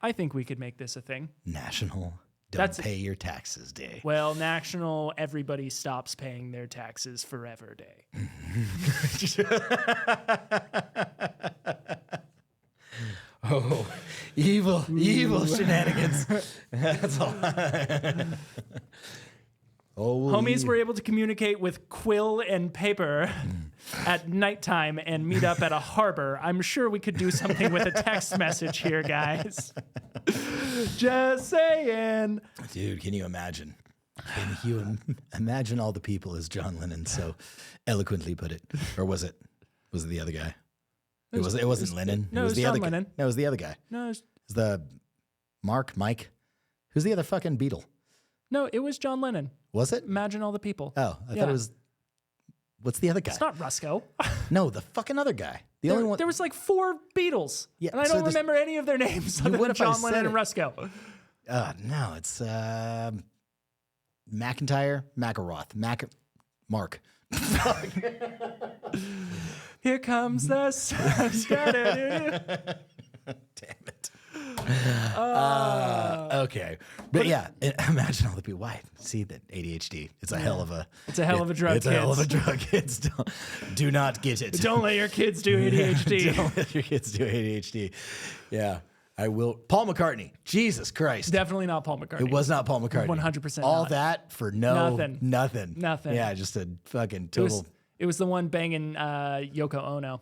I think we could make this a thing. National Don't That's- Pay Your Taxes Day. Well, National Everybody Stops Paying Their Taxes Forever Day. Oh, evil shenanigans. That's all. Homies were able to communicate with quill and paper at nighttime and meet up at a harbor. I'm sure we could do something with a text message here, guys. Just saying. Dude, can you imagine? Can you imagine all the people, as John Lennon so eloquently put it? Or was it the other guy? It wasn't Lennon. No, it was the John other Lennon. guy. No, it was the other guy. No, It was the Mike. Who's the other fucking Beatle? it was John Lennon. Was it? Imagine all the people. Oh, I thought it was. What's the other guy? It's not Rusco. No, the fucking other guy. The only one. There was like 4 Beatles. Yeah, and I so don't this- remember any of their names other what than if I John said Lennon and it? Rusco. No, it's McIntyre, McElroth, Mark. Here comes the sun. Damn it. Okay. But yeah, imagine all the people. Why? See that ADHD. It's a hell of a. It's a hell of a drug, It's a hell of a kids. drug. Kids do not get it. Don't let your kids do ADHD. Don't let your kids do ADHD. Yeah, I will. Paul McCartney. Jesus Christ. Definitely not Paul McCartney. It was not Paul McCartney. 100% All not. that for Nothing. Nothing. Yeah, just a fucking It was, total. it was the one banging Yoko Ono,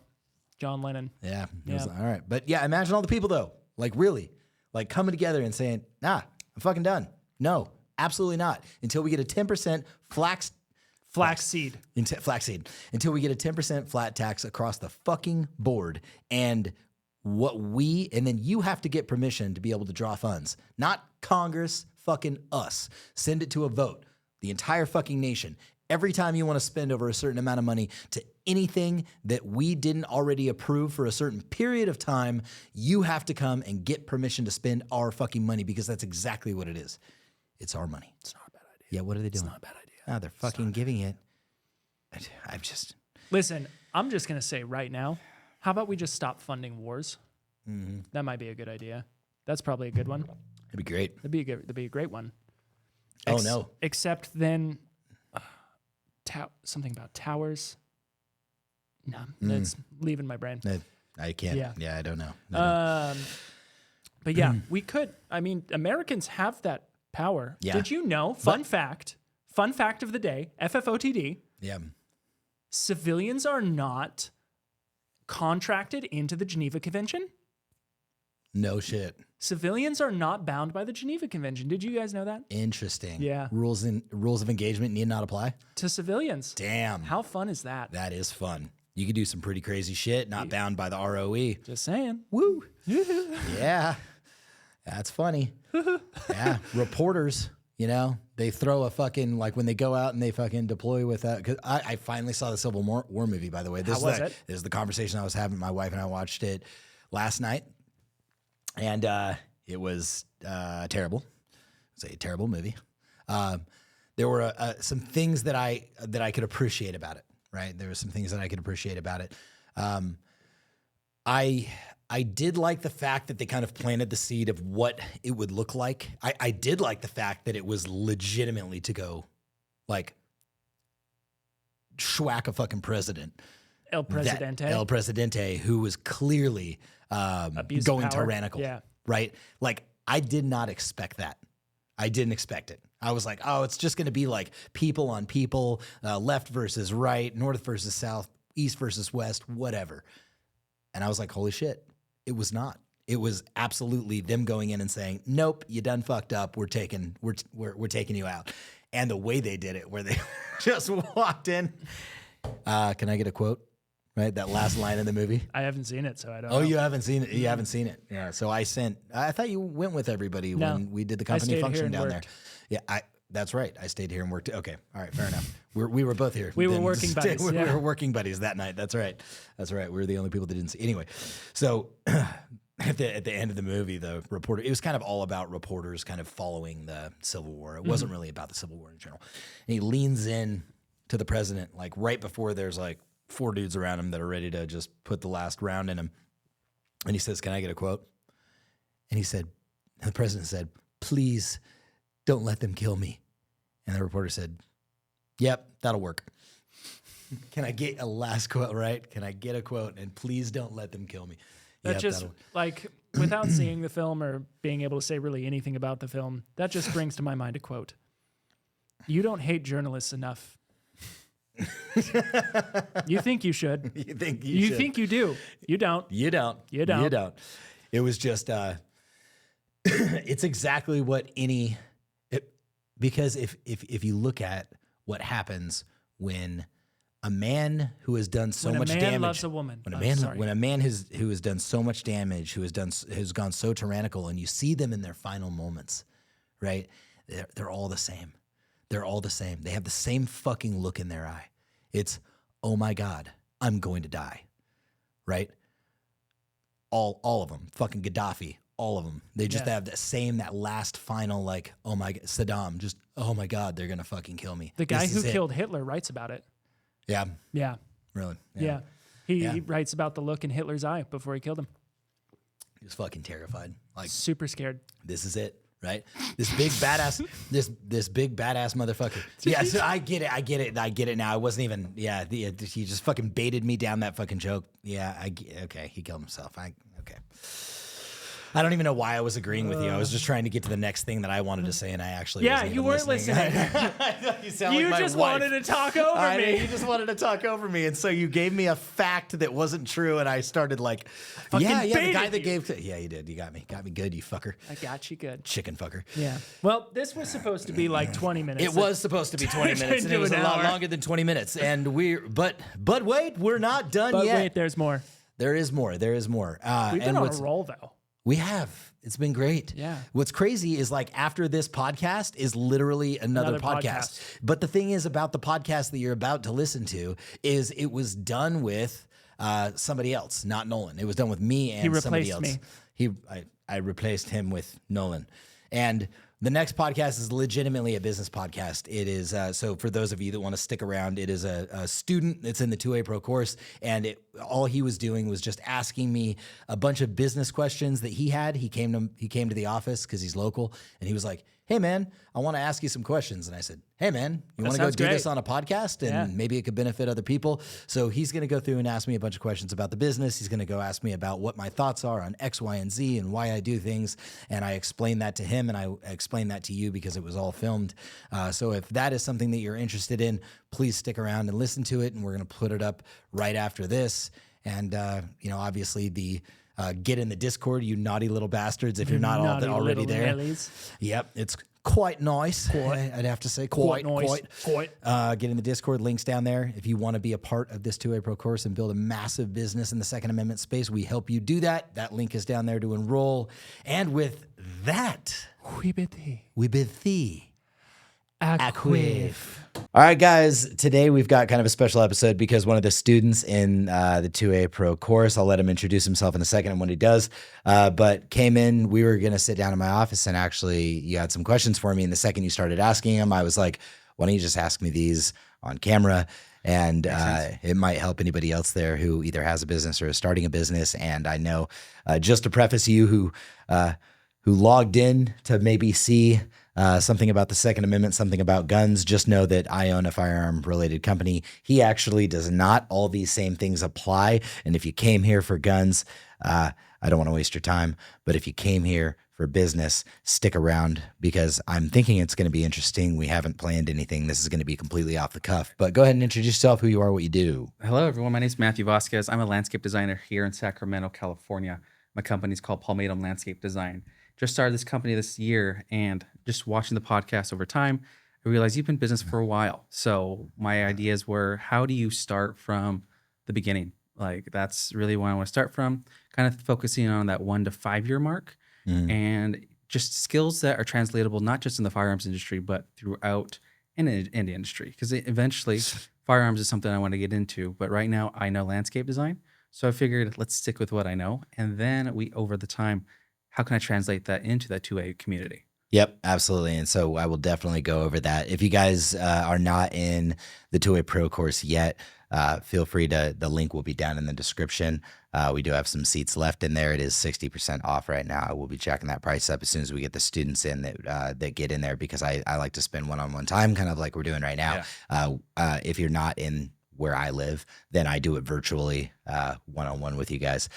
John Lennon. Yeah. Yeah. All right. But yeah, imagine all the people though, like really, like coming together and saying, nah, I'm fucking done. No, absolutely not. Until we get a 10% Flaxseed. flaxseed. Until we get a 10% flat tax across the fucking board. And then you have to get permission to be able to draw funds. Not Congress, fucking us. Send it to a vote. The entire fucking nation. Every time you want to spend over a certain amount of money to anything that we didn't already approve for a certain period of time, you have to come and get permission to spend our fucking money because that's exactly what it is. It's our money. It's not a bad idea. Yeah, what are they doing? It's not a bad idea. Oh, they're fucking giving it. I've just... Listen, I'm just going to say right now, how about we just stop funding wars? Mm-hmm. That might be a good idea. That's probably a good one. It'd be great. That'd be a great one. Oh, no. Except then... something about towers. No, that's leaving my brain. I can't. Yeah, I don't know. But yeah, we could. I mean, Americans have that power. Yeah. Did you know? Fun fact of the day, FFOTD. Yeah. Civilians are not contracted into the Geneva Convention. No shit. Civilians are not bound by the Geneva Convention. Did you guys know that? Interesting. Yeah. Rules of engagement need not apply To civilians. Damn. How fun is that? That is fun. You could do some pretty crazy shit, not bound by the ROE. Just saying. Woo. Yeah. That's funny. Yeah. Reporters, you know, they throw a fucking, like when they go out and they fucking deploy with that. Cause I finally saw the Civil War movie, by the way. How was it? This is the conversation I was having. My wife and I watched it last night. And it was terrible. It's a terrible movie. There were some things that I could appreciate about it. Right, there were some things that I could appreciate about it. I did like the fact that they kind of planted the seed of what it would look like. I did like the fact that it was legitimately to go, like, schwack a fucking president. El Presidente. El Presidente, who was clearly going tyrannical. Yeah. Right? Like, I did not expect that. I didn't expect it. I was like, oh, it's just going to be like people on people, left versus right, north versus south, east versus west, whatever. And I was like, holy shit. It was not. It was absolutely them going in and saying, nope, you done fucked up. We're taking you out. And the way they did it, where they just walked in. Can I get a quote? Right, that last line in the movie. I haven't seen it, so I don't know. Oh, you haven't seen it? You haven't seen it? Yeah. So I thought you went with everybody when we did the company function down there. Yeah, that's right. I stayed here and worked. Okay. All right. Fair enough. We were both here. We were working buddies. We were working buddies that night. That's right. That's right. We were the only people that didn't see. Anyway, so at the end of the movie, the reporter, it was kind of all about reporters kind of following the Civil War. It wasn't really about the Civil War in general. And he leans in to the president, like right before there's like 4 dudes around him that are ready to just put the last round in him. And he says, can I get a quote? And the president said, please don't let them kill me. And the reporter said, yep, that'll work. Can I get a last quote, right? Can I get a quote? And please don't let them kill me. That just, like, without seeing the film or being able to say really anything about the film, that just brings to my mind a quote. You don't hate journalists enough. You think you should. You think you do. You don't. You don't. It was just, it's exactly what because if you look at what happens when a man who has done so much damage, when a man loves a woman, when a man who has done so much damage, who's gone so tyrannical, and you see them in their final moments, right? They're all the same. They're all the same. They have the same fucking look in their eye. It's, oh my God, I'm going to die, right? All of them, fucking Gaddafi, all of them. They just have that last final, like, oh my, Saddam, just, oh my God, they're going to fucking kill me. The guy who killed Hitler writes about it. Yeah. Yeah. Really? Yeah. He writes about the look in Hitler's eye before he killed him. He was fucking terrified. Like, super scared. This is it. Right? This big badass, this big badass motherfucker. Yeah, so I get it now. I wasn't even, he just fucking baited me down that fucking joke. Yeah, okay, he killed himself. Okay. I don't even know why I was agreeing with you. I was just trying to get to the next thing that I wanted to say, and I actually wasn't you even weren't listening. You sound like my just wife. wanted to talk over me. You just wanted to talk over me, and so you gave me a fact that wasn't true, and I started like, the guy that gave, you did, you got me good, you fucker. I got you good, chicken fucker. Yeah. Well, this was supposed to be like 20 minutes. It was supposed to be 20 minutes, and it was a lot longer than 20 minutes, and but wait, we're not done yet. But wait, there's more. There is more. We've been on a roll though. We have. It's been great. Yeah. What's crazy is like after this podcast is literally another podcast. But the thing is about the podcast that you're about to listen to is it was done with somebody else, not Nolan. It was done with me and somebody else. I replaced him with Nolan. And the next podcast is legitimately a business podcast. It is, so for those of you that want to stick around, it is a student that's in the 2A Pro course, and all he was doing was just asking me a bunch of business questions that he had. He came to the office because he's local, and he was like, hey, man, I want to ask you some questions. And I said, hey, man, you want to go do this on a podcast? And maybe it could benefit other people. So he's going to go through and ask me a bunch of questions about the business. He's going to go ask me about what my thoughts are on X, Y, and Z and why I do things. And I explained that to him, and I explained that to you because it was all filmed. So if that is something that you're interested in, please stick around and listen to it. And we're going to put it up right after this. And, obviously get in the Discord, you naughty little bastards, if you're not already there. Nellies. Yep, it's quite nice. I'd have to say quite. Get in the Discord, links down there. If you want to be a part of this 2A Pro course and build a massive business in the Second Amendment space, we help you do that. That link is down there to enroll. And with that, we bid thee. Acquiv. All right, guys, today we've got kind of a special episode because one of the students in the 2A Pro course, I'll let him introduce himself in a second and when he does, but came in. We were going to sit down in my office, and actually you had some questions for me. And the second you started asking him, I was like, why don't you just ask me these on camera? And it might help anybody else there who either has a business or is starting a business. And I know, just to preface you who logged in to maybe see something about the Second Amendment, something about guns, just know that I own a firearm-related company. He actually does not. All these same things apply. And if you came here for guns, I don't want to waste your time, but if you came here for business, stick around because I'm thinking it's going to be interesting. We haven't planned anything. This is going to be completely off the cuff. But go ahead and introduce yourself, who you are, what you do. Hello, everyone. My name is Matthew Vasquez. I'm a landscape designer here in Sacramento, California. My company is called Palmatum Landscape Design. Just started this company this year, and just watching the podcast over time, I realized you've been in business for a while. So my ideas were, how do you start from the beginning? Like, that's really what I want to start from, kind of focusing on that 1 to 5 year mark and just skills that are translatable, not just in the firearms industry, but throughout in the industry. Because eventually firearms is something I want to get into. But right now I know landscape design. So I figured let's stick with what I know. And then over the time, how can I translate that into that 2A community? Yep, absolutely. And so I will definitely go over that. If you guys are not in the 2A Pro course yet, feel free the link will be down in the description. We do have some seats left in there. It is 60% off right now. I will be checking that price up as soon as we get the students in that get in there, because I like to spend one-on-one time, kind of like we're doing right now. Yeah. If you're not in where I live, then I do it virtually, one-on-one with you guys.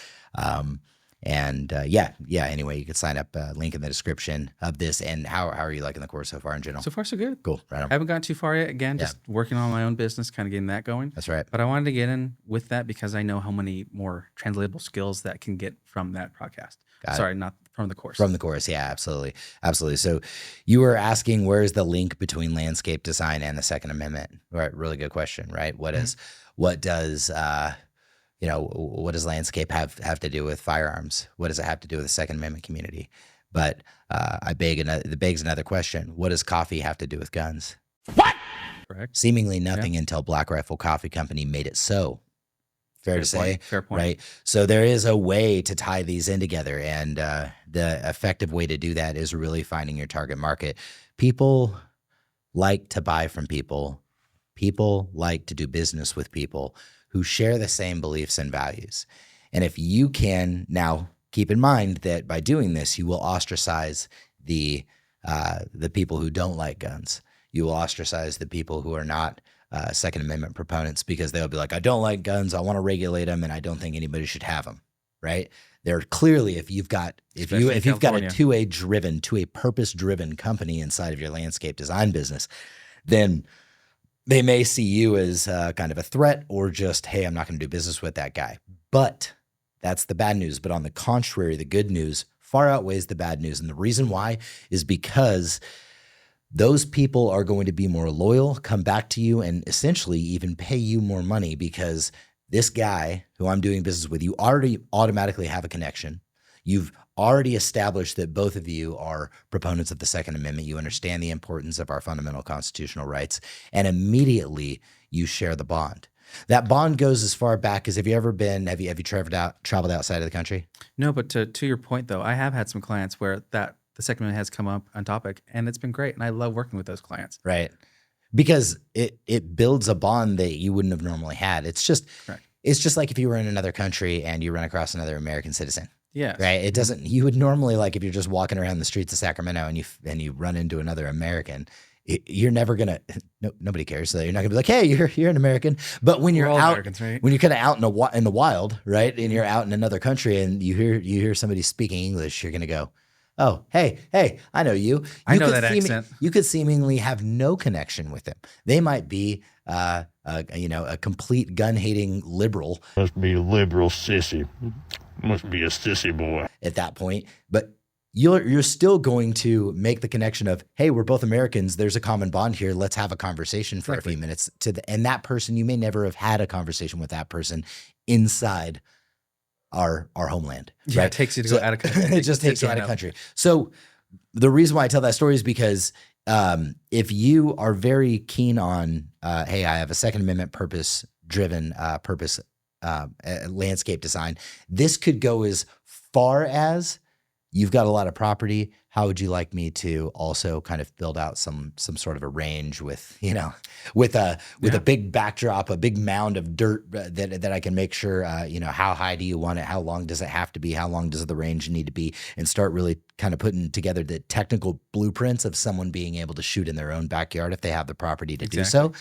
Anyway, you can sign up, link in the description of this. And how are you liking the course so far in general? So far, so good. Cool. Right on. I haven't gotten too far yet. Again, just working on my own business, kind of getting that going. That's right. But I wanted to get in with that because I know how many more translatable skills that can get from that podcast. Sorry, not from the course. From the course. Yeah, absolutely. Absolutely. So you were asking, where's the link between landscape design and the Second Amendment? Right. Really good question, right? What does landscape have to do with firearms? What does it have to do with the Second Amendment community? But it begs another question. What does coffee have to do with guns? What? Correct. Seemingly nothing until Black Rifle Coffee Company made it so. Fair to say, fair point. Right? So there is a way to tie these in together, and the effective way to do that is really finding your target market. People like to buy from people. People like to do business with people who share the same beliefs and values. And if you can, now keep in mind that by doing this, you will ostracize the people who don't like guns. You will ostracize the people who are not Second Amendment proponents, because they'll be like, I don't like guns, I want to regulate them, and I don't think anybody should have them, right? They're clearly, if you've got a 2A purpose-driven company inside of your landscape design business, then they may see you as kind of a threat, or just, hey, I'm not going to do business with that guy. But that's the bad news. But on the contrary, the good news far outweighs the bad news. And the reason why is because those people are going to be more loyal, come back to you, and essentially even pay you more money, because this guy who I'm doing business with, you already automatically have a connection. You've already established that both of you are proponents of the Second Amendment. You understand the importance of our fundamental constitutional rights, and immediately you share the bond. That bond goes as far back as, have you traveled outside of the country? No, but to your point though, I have had some clients where the Second Amendment has come up on topic, and it's been great, and I love working with those clients. Right. Because it builds a bond that you wouldn't have normally had. It's just like if you were in another country and you run across another American citizen. Yeah. Right. It doesn't, you would normally, like if you're just walking around the streets of Sacramento and you run into another American, you're never going to, nobody cares. So you're not gonna be like, hey, you're an American. But when you're out, right? when you're kind of out in the wild, right. And you're out in another country and you hear somebody speaking English, you're going to go, oh, hey, I know you. I know that accent. You could seemingly have no connection with them. They might be, a complete gun-hating liberal. Must be a liberal sissy. Must be a sissy boy. At that point, but you're still going to make the connection of, hey, we're both Americans. There's a common bond here. Let's have a conversation for a few minutes. And that person, you may never have had a conversation with that person inside our homeland. Yeah, right? it takes you to go out of country. It just takes you out of country. So the reason why I tell that story is because if you are very keen on, hey, I have a Second Amendment purpose-driven landscape design, this could go as far as, you've got a lot of property. How would you like me to also kind of build out some sort of a range with a big backdrop, a big mound of dirt that I can make sure, how high do you want it? How long does it have to be? How long does the range need to be? And start really kind of putting together the technical blueprints of someone being able to shoot in their own backyard if they have the property to do so.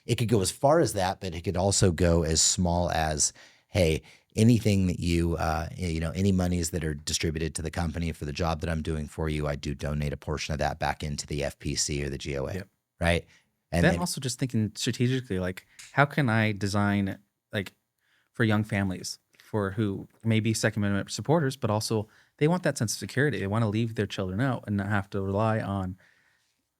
It could go as far as that, but it could also go as small as, hey, anything that you, any monies that are distributed to the company for the job that I'm doing for you, I do donate a portion of that back into the FPC or the GOA, right? And then also just thinking strategically, like, how can I design, like, for young families for who may be Second Amendment supporters, but also they want that sense of security. They want to leave their children out and not have to rely on,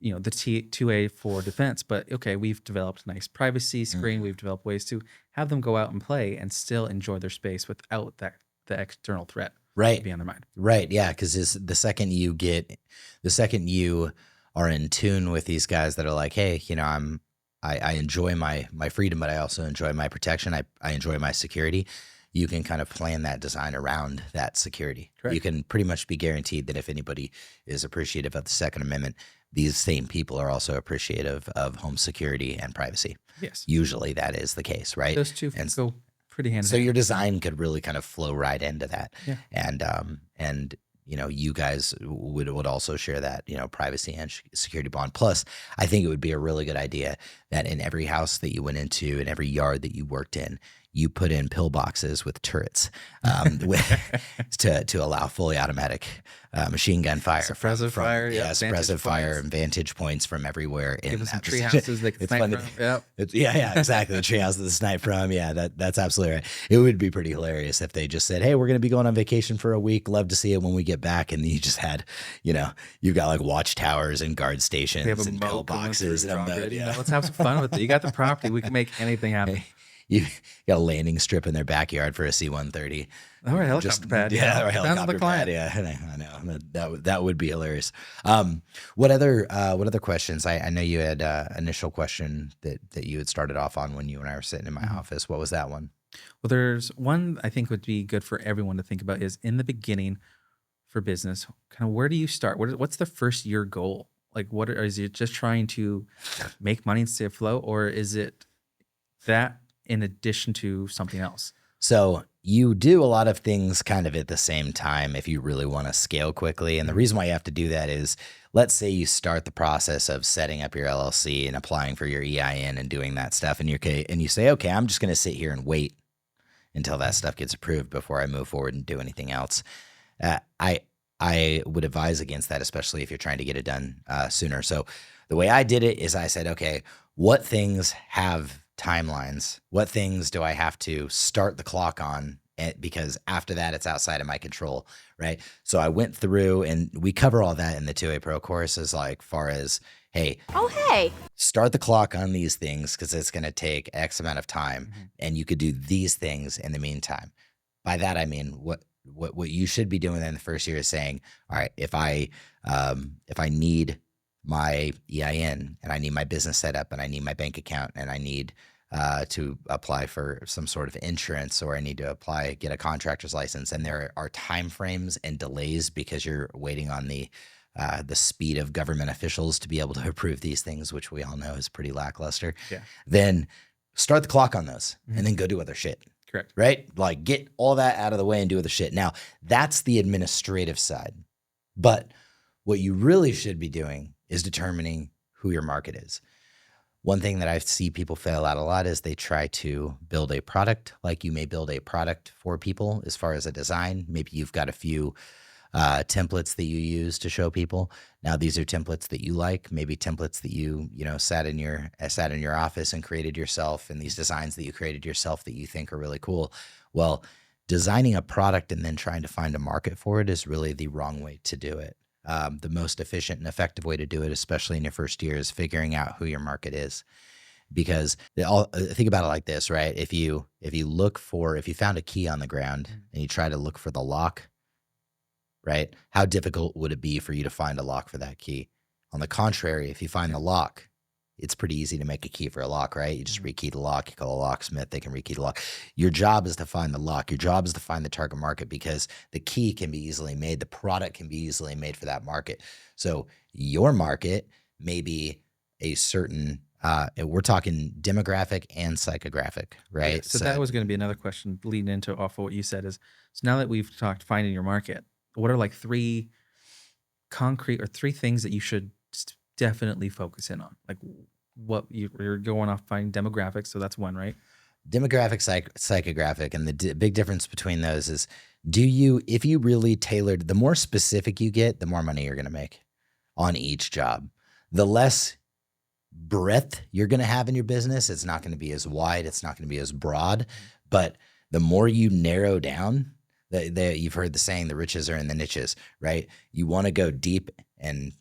the 2A for defense. But okay, we've developed a nice privacy screen. We've developed ways to have them go out and play and still enjoy their space without the external threat be on their mind. Right. Yeah. Because the second you are in tune with these guys that are like, hey, I enjoy my freedom, but I also enjoy my protection. I enjoy my security. You can kind of plan that design around that security. Correct. You can pretty much be guaranteed that if anybody is appreciative of the Second Amendment, these same people are also appreciative of home security and privacy. Yes. Usually that is the case, right? Those two go pretty hand in hand. So your design could really kind of flow right into that. Yeah. And you guys would also share that, privacy and security bond. Plus, I think it would be a really good idea that in every house that you went into, in every yard that you worked in, you put in pillboxes with turrets to allow fully automatic machine gun fire. Suppressive fire. Suppressive fire and vantage points from everywhere. Give them some tree houses they can snipe from. Yep. Exactly. The tree house that they snipe from. Yeah, that's absolutely right. It would be pretty hilarious if they just said, hey, we're going to be going on vacation for a week. Love to see it when we get back. And you just had, you've got like watchtowers and guard stations and pillboxes. Let's have some fun with it. You got the property. We can make anything happen. You got a landing strip in their backyard for a C-130. Or a helicopter pad. Yeah, or a helicopter pad. Yeah, I know. That would be hilarious. What other questions? I know you had an initial question that you had started off on when you and I were sitting in my office. What was that one? Well, there's one I think would be good for everyone to think about is in the beginning for business, kind of where do you start? What's the first year goal? Like, is it just trying to make money and stay afloat, or is it that in addition to something else? So you do a lot of things kind of at the same time if you really want to scale quickly. And the reason why you have to do that is, let's say you start the process of setting up your LLC and applying for your EIN and doing that stuff. And you say, okay, I'm just going to sit here and wait until that stuff gets approved before I move forward and do anything else. I would advise against that, especially if you're trying to get it done sooner. So the way I did it is I said, okay, what things have timelines? What things do I have to start the clock on? Because after that, it's outside of my control, right? So I went through, and we cover all that in the 2A Pro course, as like far as, hey, start the clock on these things because it's going to take X amount of time, and you could do these things in the meantime. By that, I mean, what you should be doing in the first year is saying, all right, if I need my EIN and I need my business set up and I need my bank account and I need to apply for some sort of insurance, or I need to get a contractor's license, and there are timeframes and delays because you're waiting on the speed of government officials to be able to approve these things, which we all know is pretty lackluster. Yeah. Then start the clock on those and then go do other shit. Correct. Right? Like get all that out of the way and do other shit. Now, that's the administrative side. But what you really should be doing is determining who your market is. One thing that I see people fail at a lot is they try to build a product. Like you may build a product for people as far as a design. Maybe you've got a few templates that you use to show people. Now these are templates that you like, maybe templates that you sat in your office and created yourself, and these designs that you created yourself that you think are really cool. Well, designing a product and then trying to find a market for it is really the wrong way to do it. The most efficient and effective way to do it, especially in your first year, is figuring out who your market is. Because think about it like this, right? If you found a key on the ground and you try to look for the lock, right? How difficult would it be for you to find a lock for that key? On the contrary, if you find the lock, it's pretty easy to make a key for a lock, right? You just rekey the lock, you call a locksmith, they can rekey the lock. Your job is to find the lock. Your job is to find the target market, because the key can be easily made. The product can be easily made for that market. So your market may be a certain, we're talking demographic and psychographic, right? Yeah, so that was going to be another question leading into off of what you said is, so now that we've talked finding your market, what are like three things that you should definitely focus in on? Like what you're going off finding demographics. So that's one, right? Demographic, psychographic. And the big difference between those is if you really tailored, the more specific you get, the more money you're going to make on each job. The less breadth you're going to have in your business, it's not going to be as wide. It's not going to be as broad, but the more you narrow down, you've heard the saying, the riches are in the niches, right? You want to go deep and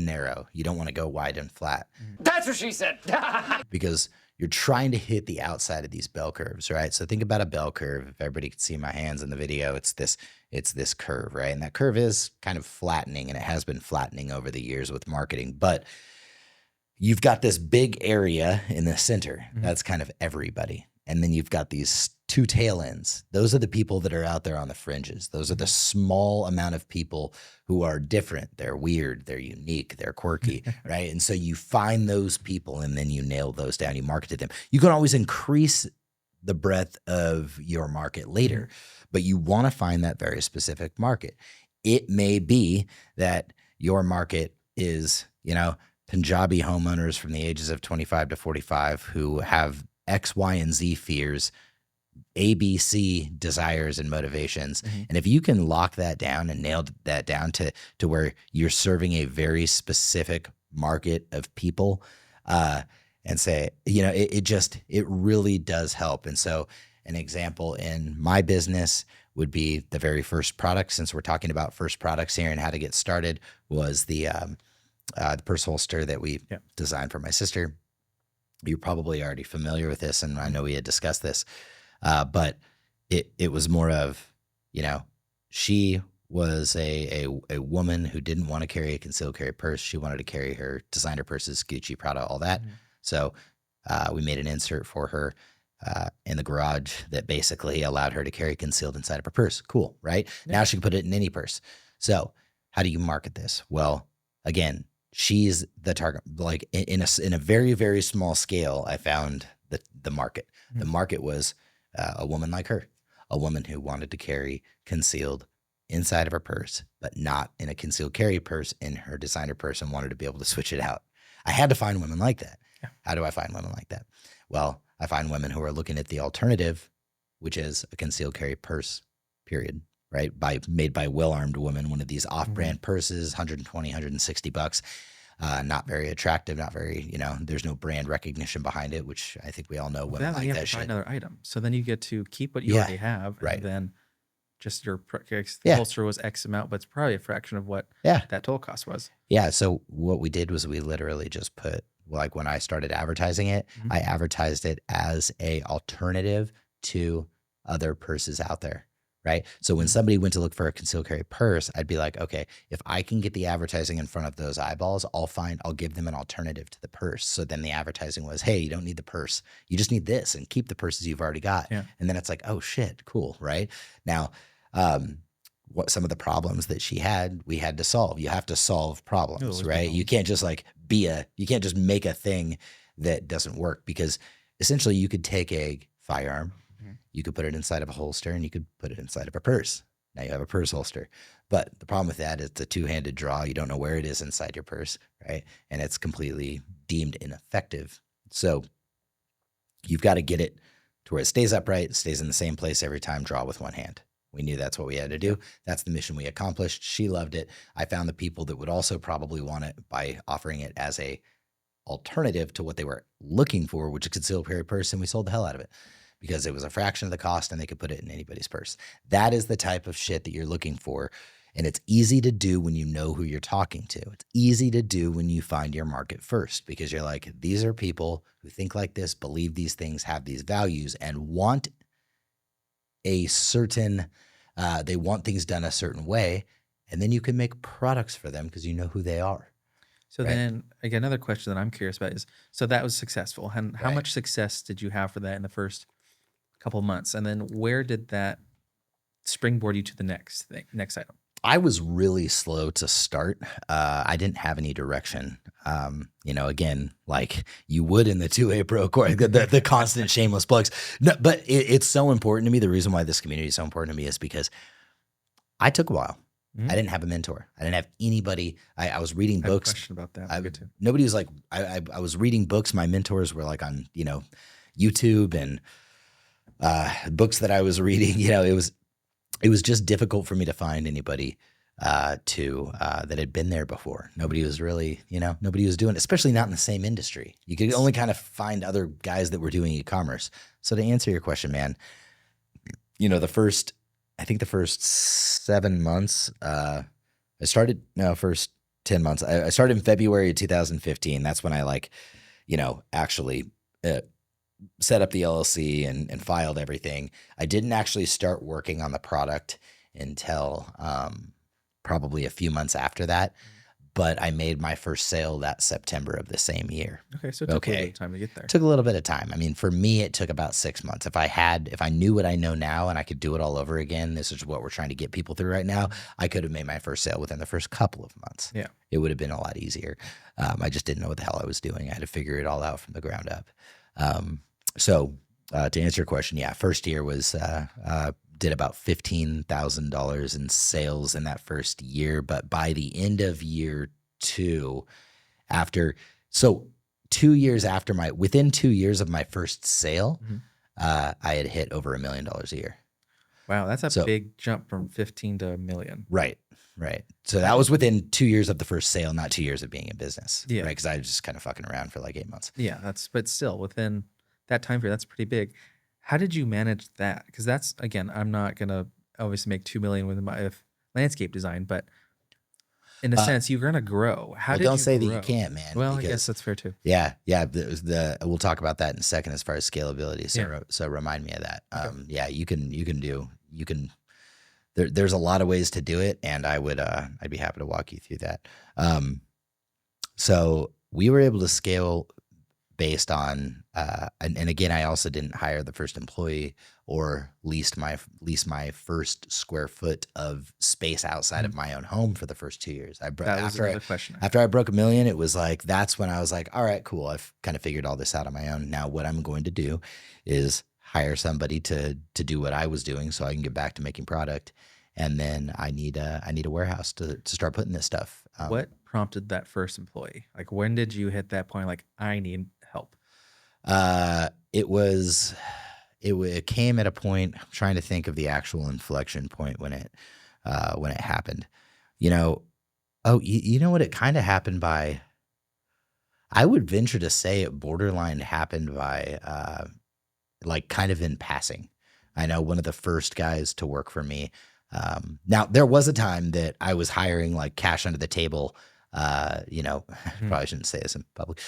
narrow. You don't want to go wide and flat. That's what she said. Because you're trying to hit the outside of these bell curves, right? So think about a bell curve. If everybody could see my hands in the video, it's this curve, right? And that curve is kind of flattening, and it has been flattening over the years with marketing. But you've got this big area in the center. That's kind of everybody. And then you've got these two tail ends. Those are the people that are out there on the fringes. Those are the small amount of people who are different. They're weird. They're unique. They're quirky, right? And so you find those people and then you nail those down. You market to them. You can always increase the breadth of your market later, but you want to find that very specific market. It may be that your market is, Punjabi homeowners from the ages of 25 to 45 who have X, Y, and Z fears, ABC desires and motivations. And if you can lock that down and nail that down to where you're serving a very specific market of people, and say, it really does help. And so an example in my business would be the very first product, since we're talking about first products here and how to get started, was the purse holster that we designed for my sister. You're probably already familiar with this, and I know we had discussed this, but it was more of, she was a woman who didn't want to carry a concealed carry purse. She wanted to carry her designer purses, Gucci, Prada, all that. So we made an insert for her in the garage that basically allowed her to carry concealed inside of her purse. Cool, right? Now she can put it in any purse. So how do you market this? Well, again, she's the target. Like in a very, very small scale, I found the market. The market was a woman like her, a woman who wanted to carry concealed inside of her purse, but not in a concealed carry purse in her designer purse, and wanted to be able to switch it out. I had to find women like that. Yeah. How do I find women like that? Well, I find women who are looking at the alternative, which is a concealed carry purse, period. Right? Made by well-armed women, one of these off-brand purses, $120, $160. Not very attractive, not very, there's no brand recognition behind it, which I think we all know women like that shit. Find another item. So then you get to keep what you already have, right? And then just your holster was X amount, but it's probably a fraction of what that total cost was. Yeah. So what we did was we literally just put, like when I started advertising it, I advertised it as a alternative to other purses out there. right? So when somebody went to look for a concealed carry purse, I'd be like, okay, if I can get the advertising in front of those eyeballs, I'll give them an alternative to the purse. So then the advertising was, hey, you don't need the purse. You just need this, and keep the purses you've already got. Yeah. And then it's like, oh shit, cool, right? Now, what some of the problems that she had, we had to solve. You have to solve problems, right? You can't just like you can't just make a thing that doesn't work, because essentially you could take a firearm, you could put it inside of a holster, and you could put it inside of a purse. Now you have a purse holster. But the problem with that is it's a two-handed draw. You don't know where it is inside your purse, right? And it's completely deemed ineffective. So you've got to get it to where it stays upright, stays in the same place every time, draw with one hand. We knew that's what we had to do. That's the mission we accomplished. She loved it. I found the people that would also probably want it by offering it as a alternative to what they were looking for, which is a concealed carry purse, and we sold the hell out of it because it was a fraction of the cost and they could put it in anybody's purse. That is the type of shit that you're looking for. And it's easy to do when you know who you're talking to. It's easy to do when you find your market first, because you're like, these are people who think like this, believe these things, have these values, and want a certain, they want things done a certain way. And then you can make products for them because you know who they are. So then, again, another question that I'm curious about is, so that was successful. And how much success did you have for that in the first couple of months? And then where did that springboard you to the next item? I was really slow to start. I didn't have any direction. Again, like you would in the 2A Pro course, the constant shameless plugs. No, but it's so important to me. The reason why this community is so important to me is because I took a while. I didn't have a mentor. I didn't have anybody. I was reading books. I have a question about that. Nobody was like, I was reading books. My mentors were like on, YouTube and books that I was reading. It was just difficult for me to find anybody that had been there before. Nobody was really, nobody was doing it, especially not in the same industry. You could only kind of find other guys that were doing e-commerce. So to answer your question, man, the first 7 months, first 10 months. I started in February of 2015. That's when I actually set up the LLC and filed everything. I didn't actually start working on the product until probably a few months after that. But I made my first sale that September of the same year. Okay, so it took a little bit of time to get there. It took a little bit of time. I mean, for me, it took about 6 months. If I knew what I know now and I could do it all over again, this is what we're trying to get people through right now, I could have made my first sale within the first couple of months. Yeah. It would have been a lot easier. I just didn't know what the hell I was doing. I had to figure it all out from the ground up. So to answer your question, first year was did about $15,000 in sales in that first year. But by the end of year 2, within 2 years of my first sale, I had hit over $1 million a year. Wow, that's a big jump from 15 to $1 million. Right. So that was within 2 years of the first sale, not 2 years of being in business. Yeah. Right. Because I was just kind of fucking around for like 8 months. Yeah, but still within that time period, that's pretty big. How did you manage that? Because that's, again, I'm not gonna obviously make $2 million with my landscape design, but in a sense, you're gonna grow. Don't say that you can't, man. Well, I guess that's fair too. Yeah. We'll talk about that in a second as far as scalability. So remind me of that. Okay. You can. There's a lot of ways to do it, and I'd be happy to walk you through that. So we were able to scale based on, and again, I also didn't hire the first employee or lease my first square foot of space outside of my own home for the first 2 years. After I broke $1 million, it was like, that's when I was like, all right, cool. I've kind of figured all this out on my own. Now what I'm going to do is hire somebody to do what I was doing so I can get back to making product. And then I need a warehouse to start putting this stuff. What prompted that first employee? Like, when did you hit that point? Like, I need help. It came at a point. I'm trying to think of the actual inflection point when it happened. You know what it kind of happened by. I would venture to say it borderline happened by, like kind of in passing. I know one of the first guys to work for me. Now there was a time that I was hiring like cash under the table. Probably shouldn't say this in public.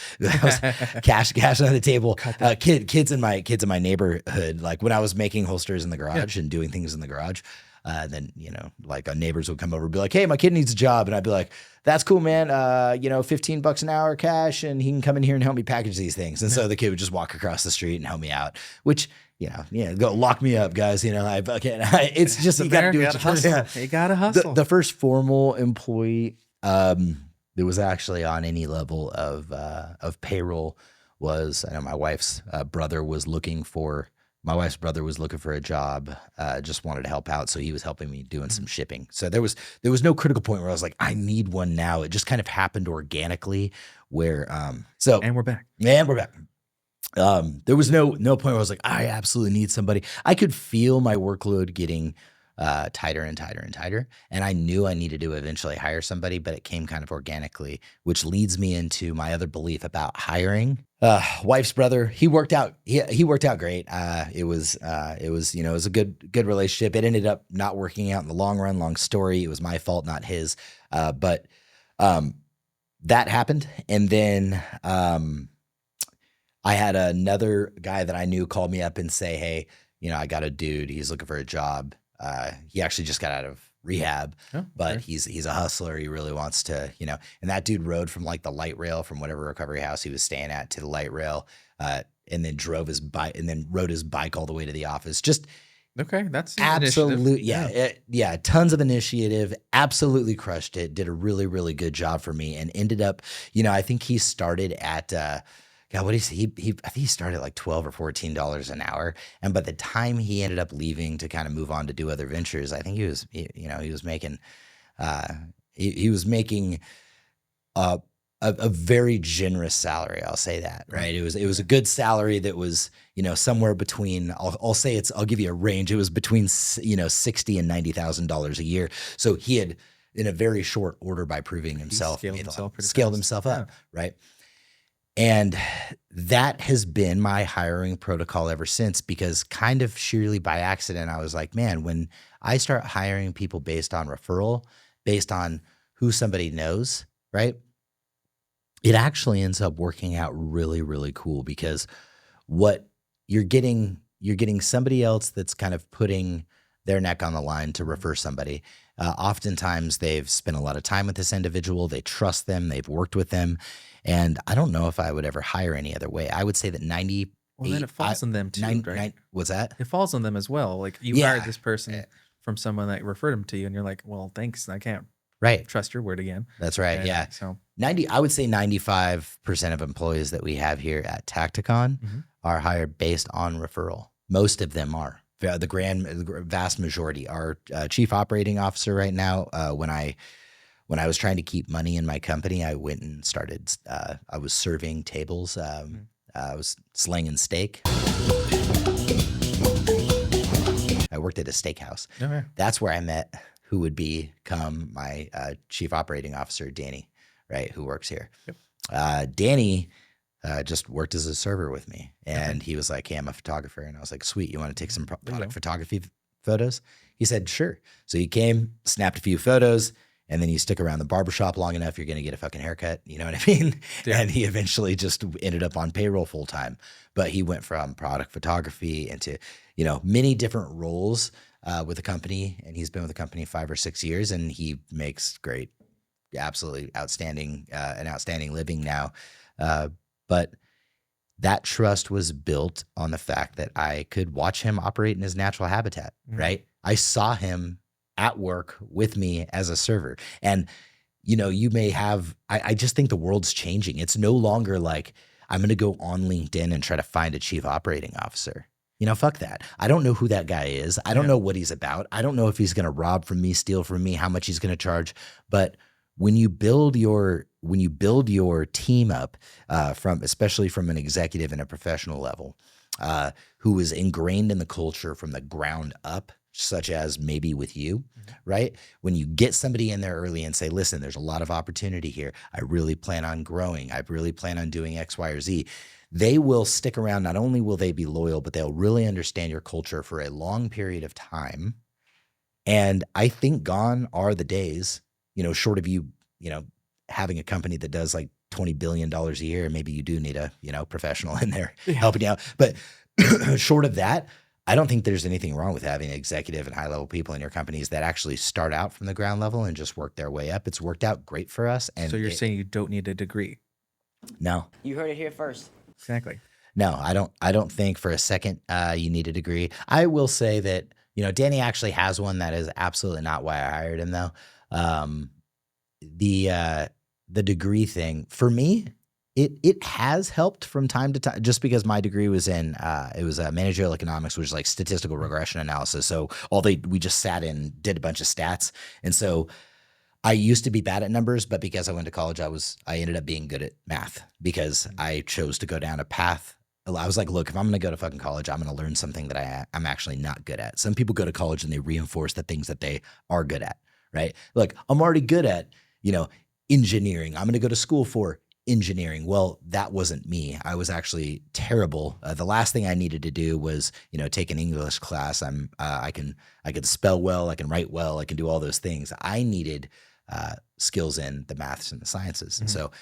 cash under the table. Kids in my neighborhood. Like when I was making holsters in the garage and doing things in the garage, Then, like neighbors would come over and be like, hey, my kid needs a job. And I'd be like, that's cool, man. $15 an hour cash and he can come in here and help me package these things. And so the kid would just walk across the street and help me out, which, go lock me up, guys. It's just, you got to do it. You got to hustle. The first formal employee that was actually on any level of payroll was, I know my wife's brother was looking for a job, just wanted to help out. So he was helping me doing some shipping. So there was no critical point where I was like, I need one now. It just kind of happened organically where, and we're back. There was no point where I was like, I absolutely need somebody. I could feel my workload getting tighter and tighter and tighter. And I knew I needed to eventually hire somebody, but it came kind of organically, which leads me into my other belief about hiring. Wife's brother, he worked out great. It was a good relationship. It ended up not working out in the long run. Long story. It was my fault, not his. But that happened. And then I had another guy that I knew call me up and say, hey, I got a dude, he's looking for a job. He actually just got out of rehab, but he's a hustler. He really wants to, and that dude rode from like the light rail from whatever recovery house he was staying at to the light rail, and then drove his bike and then rode his bike all the way to the office. Just that's absolute. Yeah. Tons of initiative, absolutely crushed it. Did a really, really good job for me and ended up, I think he started at, God, what is he? I think he started at like $12 or $14 an hour, and by the time he ended up leaving to kind of move on to do other ventures, I think he was making, he was making a very generous salary. I'll say that, right? It was a good salary that was somewhere between. I'll give you a range. It was between $60,000 and $90,000 a year. So he had, in a very short order, by proving himself, scaled himself up, right? And that has been my hiring protocol ever since, because kind of sheerly by accident, I was like, man, when I start hiring people based on referral, based on who somebody knows, right? It actually ends up working out really, really cool, because what you're getting somebody else that's kind of putting their neck on the line to refer somebody. Oftentimes they've spent a lot of time with this individual. They trust them. They've worked with them. And I don't know if I would ever hire any other way. I would say that 90. Well, then it falls on them too, right? What's that? It falls on them as well. Like you hired this person from someone that referred him to you, and you're like, well, thanks. I can't trust your word again. That's right. And so I would say 95% of employees that we have here at Tacticon are hired based on referral. Most of them are. The vast majority. Our chief operating officer right now, when I was trying to keep money in my company, I went and started, I was serving tables. I was slinging steak. I worked at a steakhouse. Okay. That's where I met who would become my chief operating officer, Danny, right, who works here. Yep. Danny just worked as a server with me, and he was like, hey, I'm a photographer. And I was like, sweet, you want to take some product photography photos? He said, sure. So he came, snapped a few photos, and then you stick around the barbershop long enough, you're going to get a fucking haircut. You know what I mean? Yeah. And he eventually just ended up on payroll full time. But he went from product photography into, many different roles with the company. And he's been with the company 5 or 6 years, and he makes great, absolutely outstanding, an outstanding living now. But that trust was built on the fact that I could watch him operate in his natural habitat, right? I saw him at work with me as a server. And, you may have, I just think the world's changing. It's no longer like, I'm going to go on LinkedIn and try to find a chief operating officer. Fuck that. I don't know who that guy is. I don't know what he's about. I don't know if he's going to rob from me, steal from me, how much he's going to charge. But when you build your team up especially from an executive and a professional level, who is ingrained in the culture from the ground up, such as maybe with you, right? When you get somebody in there early and say, listen, there's a lot of opportunity here. I really plan on growing. I really plan on doing X, Y, or Z. They will stick around. Not only will they be loyal, but they'll really understand your culture for a long period of time. And I think gone are the days, short of you, having a company that does like $20 billion a year, maybe you do need a, professional in there helping you out. But short of that, I don't think there's anything wrong with having executive and high level people in your companies that actually start out from the ground level and just work their way up. It's worked out great for us. And So you're saying you don't need a degree? No. You heard it here first. Exactly. No, I don't think for a second you need a degree. I will say that, Danny actually has one. That is absolutely not why I hired him though. The degree thing for me, it has helped from time to time, just because my degree was in it was managerial economics, which is like statistical regression analysis. So we just sat in, did a bunch of stats, and so I used to be bad at numbers, but because I went to college, I ended up being good at math because I chose to go down a path. I was like, look, if I'm going to go to fucking college, I'm going to learn something that I'm actually not good at. Some people go to college and they reinforce the things that they are good at, right? Look, I'm already good at, engineering. I'm going to go to school for engineering. Well, that wasn't me. I was actually terrible. The last thing I needed to do was, take an English class. I can spell well, I can write well, I can do all those things. I needed skills in the maths and the sciences. And so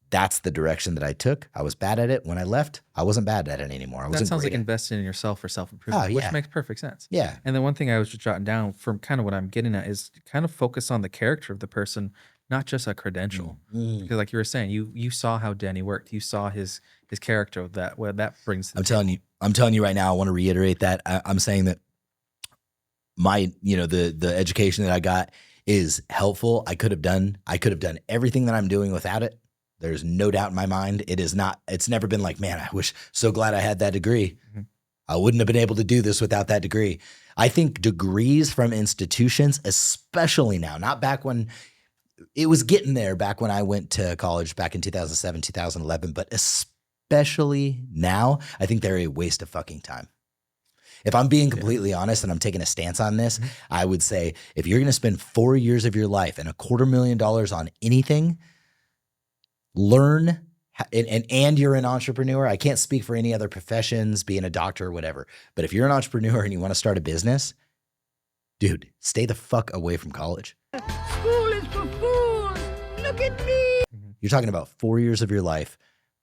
that's the direction that I took. I was bad at it. When I left, I wasn't bad at it anymore. That sounds like investing in yourself for self-improvement, which makes perfect sense. Yeah. And the one thing I was just jotting down from kind of what I'm getting at is kind of focus on the character of the person, not just a credential. Because like you were saying, you saw how Danny worked. You saw his character, that brings. I'm telling you right now, I want to reiterate that. I'm saying that my, the education that I got is helpful. I could have done everything that I'm doing without it. There's no doubt in my mind. It's never been like, man, so glad I had that degree. I wouldn't have been able to do this without that degree. I think degrees from institutions, especially now, not back when it was getting there, back when I went to college back in 2007, 2011, but especially now, I think they're a waste of fucking time. If I'm being completely honest and I'm taking a stance on this, I would say if you're going to spend 4 years of your life and $250,000 on anything, learn, and you're an entrepreneur. I can't speak for any other professions, being a doctor or whatever, but if you're an entrepreneur and you want to start a business, dude, stay the fuck away from college. School is for fools. Look at me. You're talking about 4 years of your life,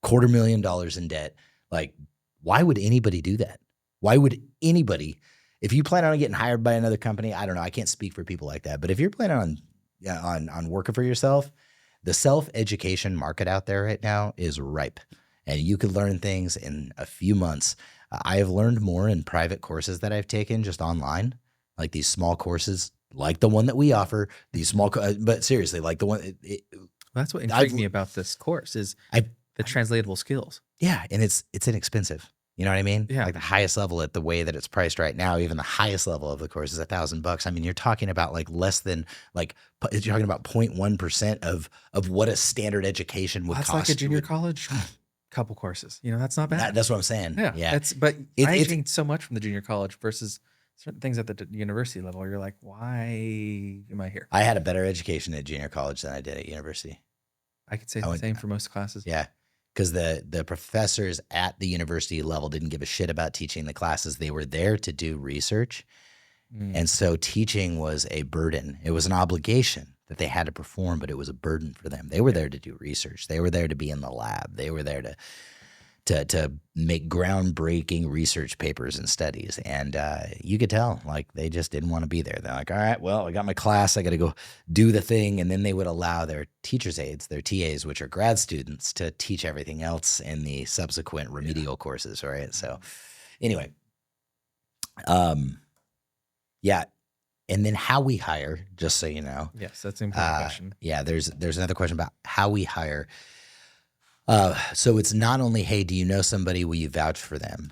$250,000 in debt. Like, why would anybody do that? Why would anybody, if you plan on getting hired by another company, I don't know, I can't speak for people like that, but if you're planning on working for yourself, the self-education market out there right now is ripe, and you could learn things in a few months. I have learned more in private courses that I've taken just online, like these small courses, like the one that we offer, these small, but seriously, like the one. That's what intrigued me about this course is the translatable skills. Yeah, and it's inexpensive. You know what I mean? Yeah. Like the highest level at the way that it's priced right now, even the highest level of the course is $1,000. I mean, you're talking about like less than you're talking about 0.1% of what a standard education would cost. That's like a junior college couple courses. That's not bad. That's what I'm saying. Yeah. I gained so much from the junior college versus certain things at the university level. You're like, why am I here? I had a better education at junior college than I did at university. I could say the same for most classes. Yeah. Because the professors at the university level didn't give a shit about teaching the classes. They were there to do research. And so teaching was a burden. It was an obligation that they had to perform, but it was a burden for them. They were there to do research. They were there to be in the lab. They were there to make groundbreaking research papers and studies. And you could tell, like, they just didn't want to be there. They're like, all right, well, I got my class. I got to go do the thing. And then they would allow their teacher's aides, their TAs, which are grad students, to teach everything else in the subsequent remedial courses, right? So anyway, yeah. And then how we hire, just so you know. Yes, that's an important question. Yeah, there's another question about how we hire. So it's not only, hey, do you know somebody? Will you vouch for them?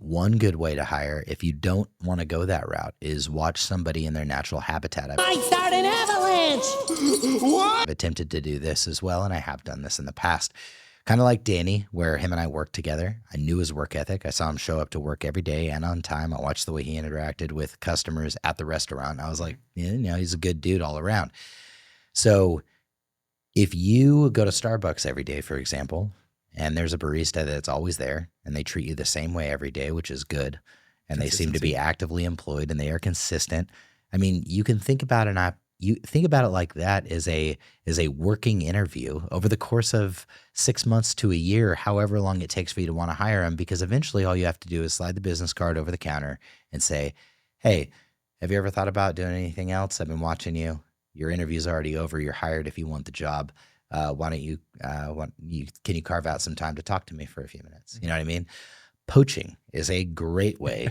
One good way to hire, if you don't want to go that route, is watch somebody in their natural habitat. Might start an avalanche. What? I've attempted to do this as well, and I have done this in the past. Kind of like Danny, where him and I worked together. I knew his work ethic. I saw him show up to work every day and on time. I watched the way he interacted with customers at the restaurant. I was like, he's a good dude all around. So if you go to Starbucks every day, for example, and there's a barista that's always there and they treat you the same way every day, which is good, and they seem to be actively employed and they are consistent. I mean, you can think about an you think about it like that as a working interview over the course of 6 months to a year, however long it takes for you to want to hire them, because eventually all you have to do is slide the business card over the counter and say, hey, have you ever thought about doing anything else? I've been watching you. Your interview's already over. You're hired if you want the job. Why don't you, can you carve out some time to talk to me for a few minutes? You know what I mean? Poaching is a great way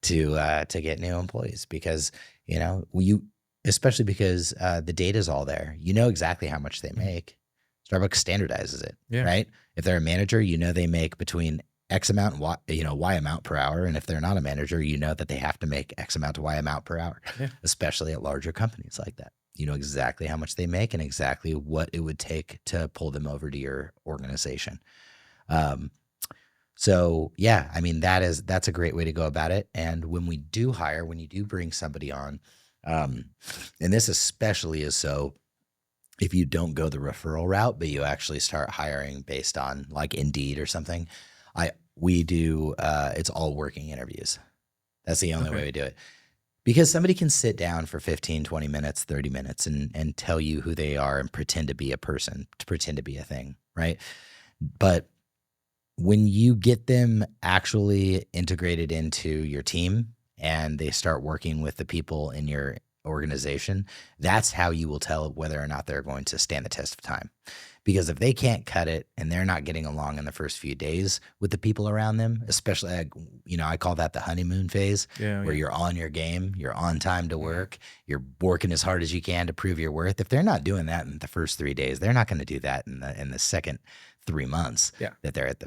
to get new employees, because, especially because the data's all there. You know exactly how much they make. Starbucks standardizes it, right? If they're a manager, they make between X amount, Y amount per hour. And if they're not a manager, that they have to make X amount to Y amount per hour, especially at larger companies like that. You know exactly how much they make and exactly what it would take to pull them over to your organization. So yeah, I mean, that's a great way to go about it. And when we do hire, when you do bring somebody on, and this especially is so if you don't go the referral route, but you actually start hiring based on like Indeed or something, we do, it's all working interviews. That's the only way we do it. Because somebody can sit down for 15, 20 minutes, 30 minutes and tell you who they are and pretend to be a person, to pretend to be a thing, right? But when you get them actually integrated into your team and they start working with the people in your organization, that's how you will tell whether or not they're going to stand the test of time. Because if they can't cut it and they're not getting along in the first few days with the people around them, especially, I call that the honeymoon phase, where you're on your game, you're on time to work, you're working as hard as you can to prove your worth. If they're not doing that in the first 3 days, they're not going to do that in the second 3 months that they're at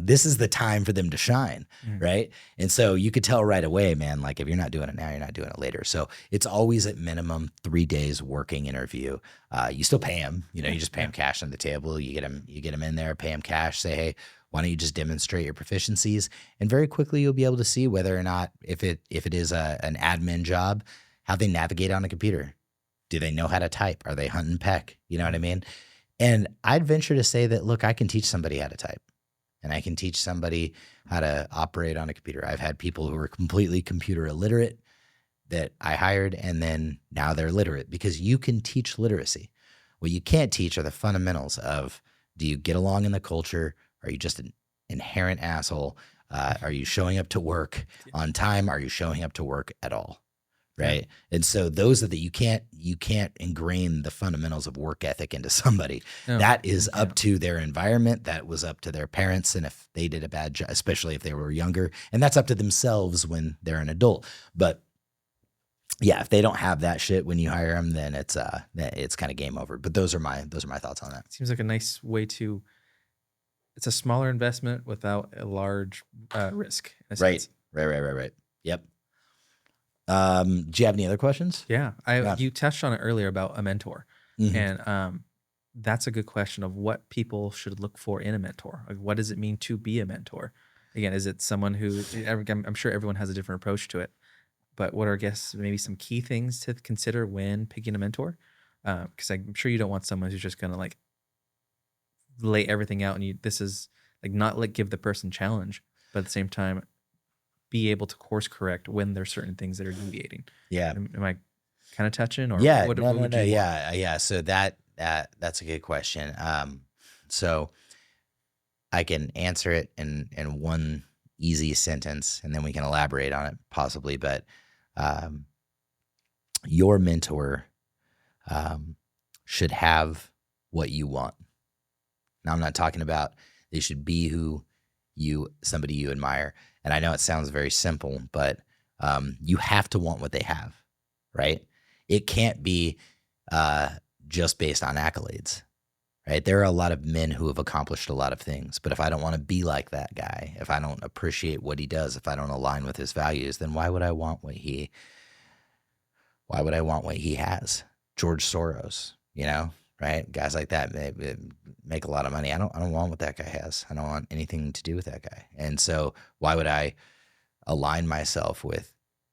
this is the time for them to shine, right? And so you could tell right away, man, like if you're not doing it now, you're not doing it later. So it's always at minimum 3 days working interview. You still pay them, you just pay them cash on the table. You get them in there, pay them cash, say, hey, why don't you just demonstrate your proficiencies? And very quickly you'll be able to see whether or not, if it is an admin job, how they navigate on a computer. Do they know how to type? Are they hunt and peck? You know what I mean? And I'd venture to say that, look, I can teach somebody how to type and I can teach somebody how to operate on a computer. I've had people who are completely computer illiterate that I hired, and then now they're literate, because you can teach literacy. What you can't teach are the fundamentals of, do you get along in the culture? Are you just an inherent asshole? Are you showing up to work on time? Are you showing up to work at all? Right. And so those are you can't ingrain the fundamentals of work ethic into somebody. No. That is up to their environment. That was up to their parents. And if they did a bad job, especially if they were younger, and that's up to themselves when they're an adult. But yeah, if they don't have that shit when you hire them, then it's kind of game over. But those are my thoughts on that. Seems like a nice way to, it's a smaller investment without a large risk. Right. Yep. Do you have any other questions? Yeah. You touched on it earlier about a mentor. And that's a good question of what people should look for in a mentor. Like, what does it mean to be a mentor? Again, is it someone who, I'm sure everyone has a different approach to it, but what are, I guess, maybe some key things to consider when picking a mentor? Because I'm sure you don't want someone who's just going to like lay everything out and this is like not like give the person challenge, but at the same time, be able to course correct when there's certain things that are deviating. Yeah. Am I kind of touching or yeah, what no. Want? Yeah. So that's a good question. So I can answer it in one easy sentence and then we can elaborate on it possibly, but your mentor should have what you want. Now I'm not talking about they should be somebody you admire. And I know it sounds very simple, but you have to want what they have, right? It can't be just based on accolades, right? There are a lot of men who have accomplished a lot of things, but if I don't want to be like that guy, if I don't appreciate what he does, if I don't align with his values, then why would I want what he has? George Soros, right? Guys like that make a lot of money. I don't want what that guy has. I don't want anything to do with that guy. And so why would I align myself with,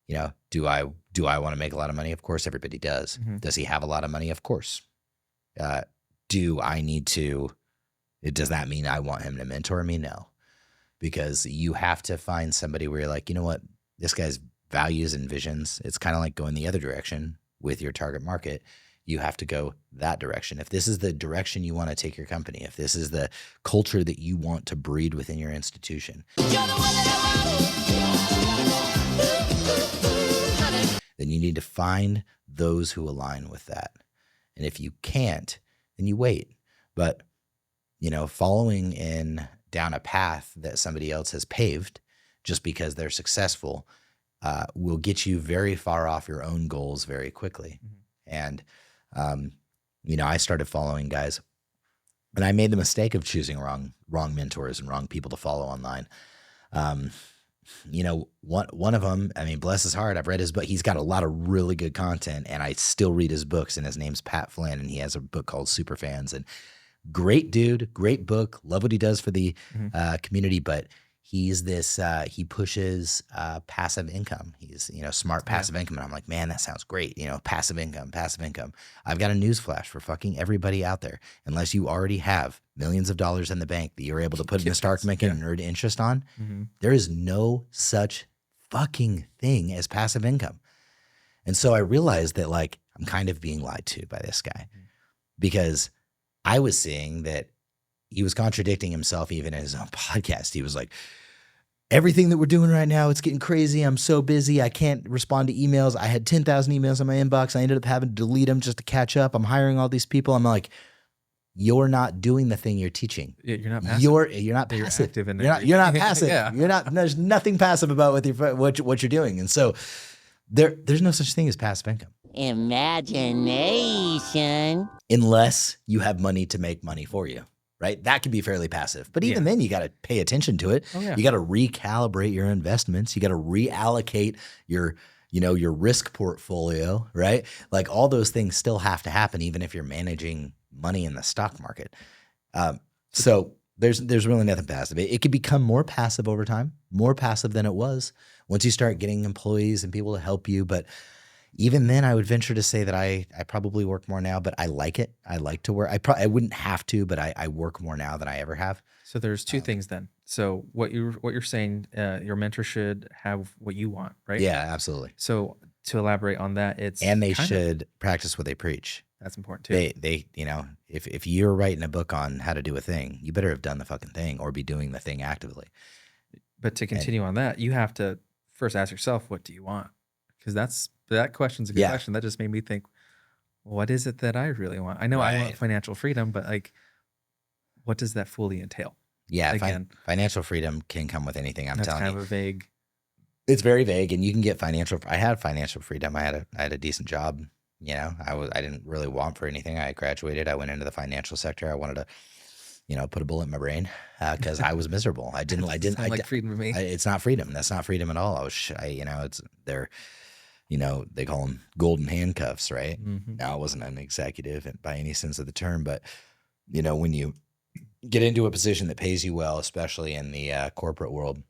do I want to make a lot of money? Of course, everybody does. Mm-hmm. Does he have a lot of money? Of course. Do I need to, does that mean I want him to mentor me? No, because you have to find somebody where you're like, you know what, this guy's values and visions, it's kind of like going the other direction. with your target market, you have to go that direction. If this is the direction you want to take your company, if this is the culture that you want to breed within your institution, then you need to find those who align with that. And if you can't, then you wait. But, following down a path that somebody else has paved just because they're successful will get you very far off your own goals very quickly. And, I started following guys, and I made the mistake of choosing wrong mentors and wrong people to follow online. One of them, bless his heart, I've read his book. He's got a lot of really good content, and I still read his books, and his name's Pat Flynn, and he has a book called Superfans, and great dude, great book. Love what he does for the community, but he's he pushes passive income. He's, smart passive income. And I'm like, man, that sounds great. Passive income. I've got a news flash for fucking everybody out there. Unless you already have millions of dollars in the bank that you're able to put in the stock market and earn interest on, there is no such fucking thing as passive income. And so I realized that I'm kind of being lied to by this guy because I was seeing that he was contradicting himself even in his own podcast. He was like, everything that we're doing right now, it's getting crazy. I'm so busy. I can't respond to emails. I had 10,000 emails in my inbox. I ended up having to delete them just to catch up. I'm hiring all these people. I'm like, you're not doing the thing you're teaching. You're not passive. You're not passive. You're active in You're not passive. Yeah. You're not. There's nothing passive about what you're doing. And so there's no such thing as passive income. Imagination. Unless you have money to make money for you. Right? That can be fairly passive. But even then, you got to pay attention to it. Oh, yeah. You got to recalibrate your investments. You got to reallocate your risk portfolio, right? All those things still have to happen, even if you're managing money in the stock market. So there's really nothing passive. It could become more passive over time, more passive than it was once you start getting employees and people to help you. But even then, I would venture to say that I probably work more now, but I like it. I like to work. I wouldn't have to, but I work more now than I ever have. So there's two things then. So what you're saying, your mentor should have what you want, right? Yeah, absolutely. So to elaborate on that, they should practice what they preach. That's important too. They if you're writing a book on how to do a thing, you better have done the fucking thing or be doing the thing actively. But to continue on that, you have to first ask yourself, what do you want? Because that question's a good question. That just made me think, what is it that I really want? I know I want financial freedom, but what does that fully entail? Yeah, again, financial freedom can come with anything. I'm telling you. That's kind of a vague. It's very vague, and you can get I had financial freedom. I had a decent job. I didn't really want for anything. I graduated. I went into the financial sector. I wanted to, put a bullet in my brain because I was miserable. I didn't like freedom to me. It's not freedom. That's not freedom at all. They call them golden handcuffs, right? Mm-hmm. Now, I wasn't an executive by any sense of the term, but when you get into a position that pays you well, especially in the corporate world,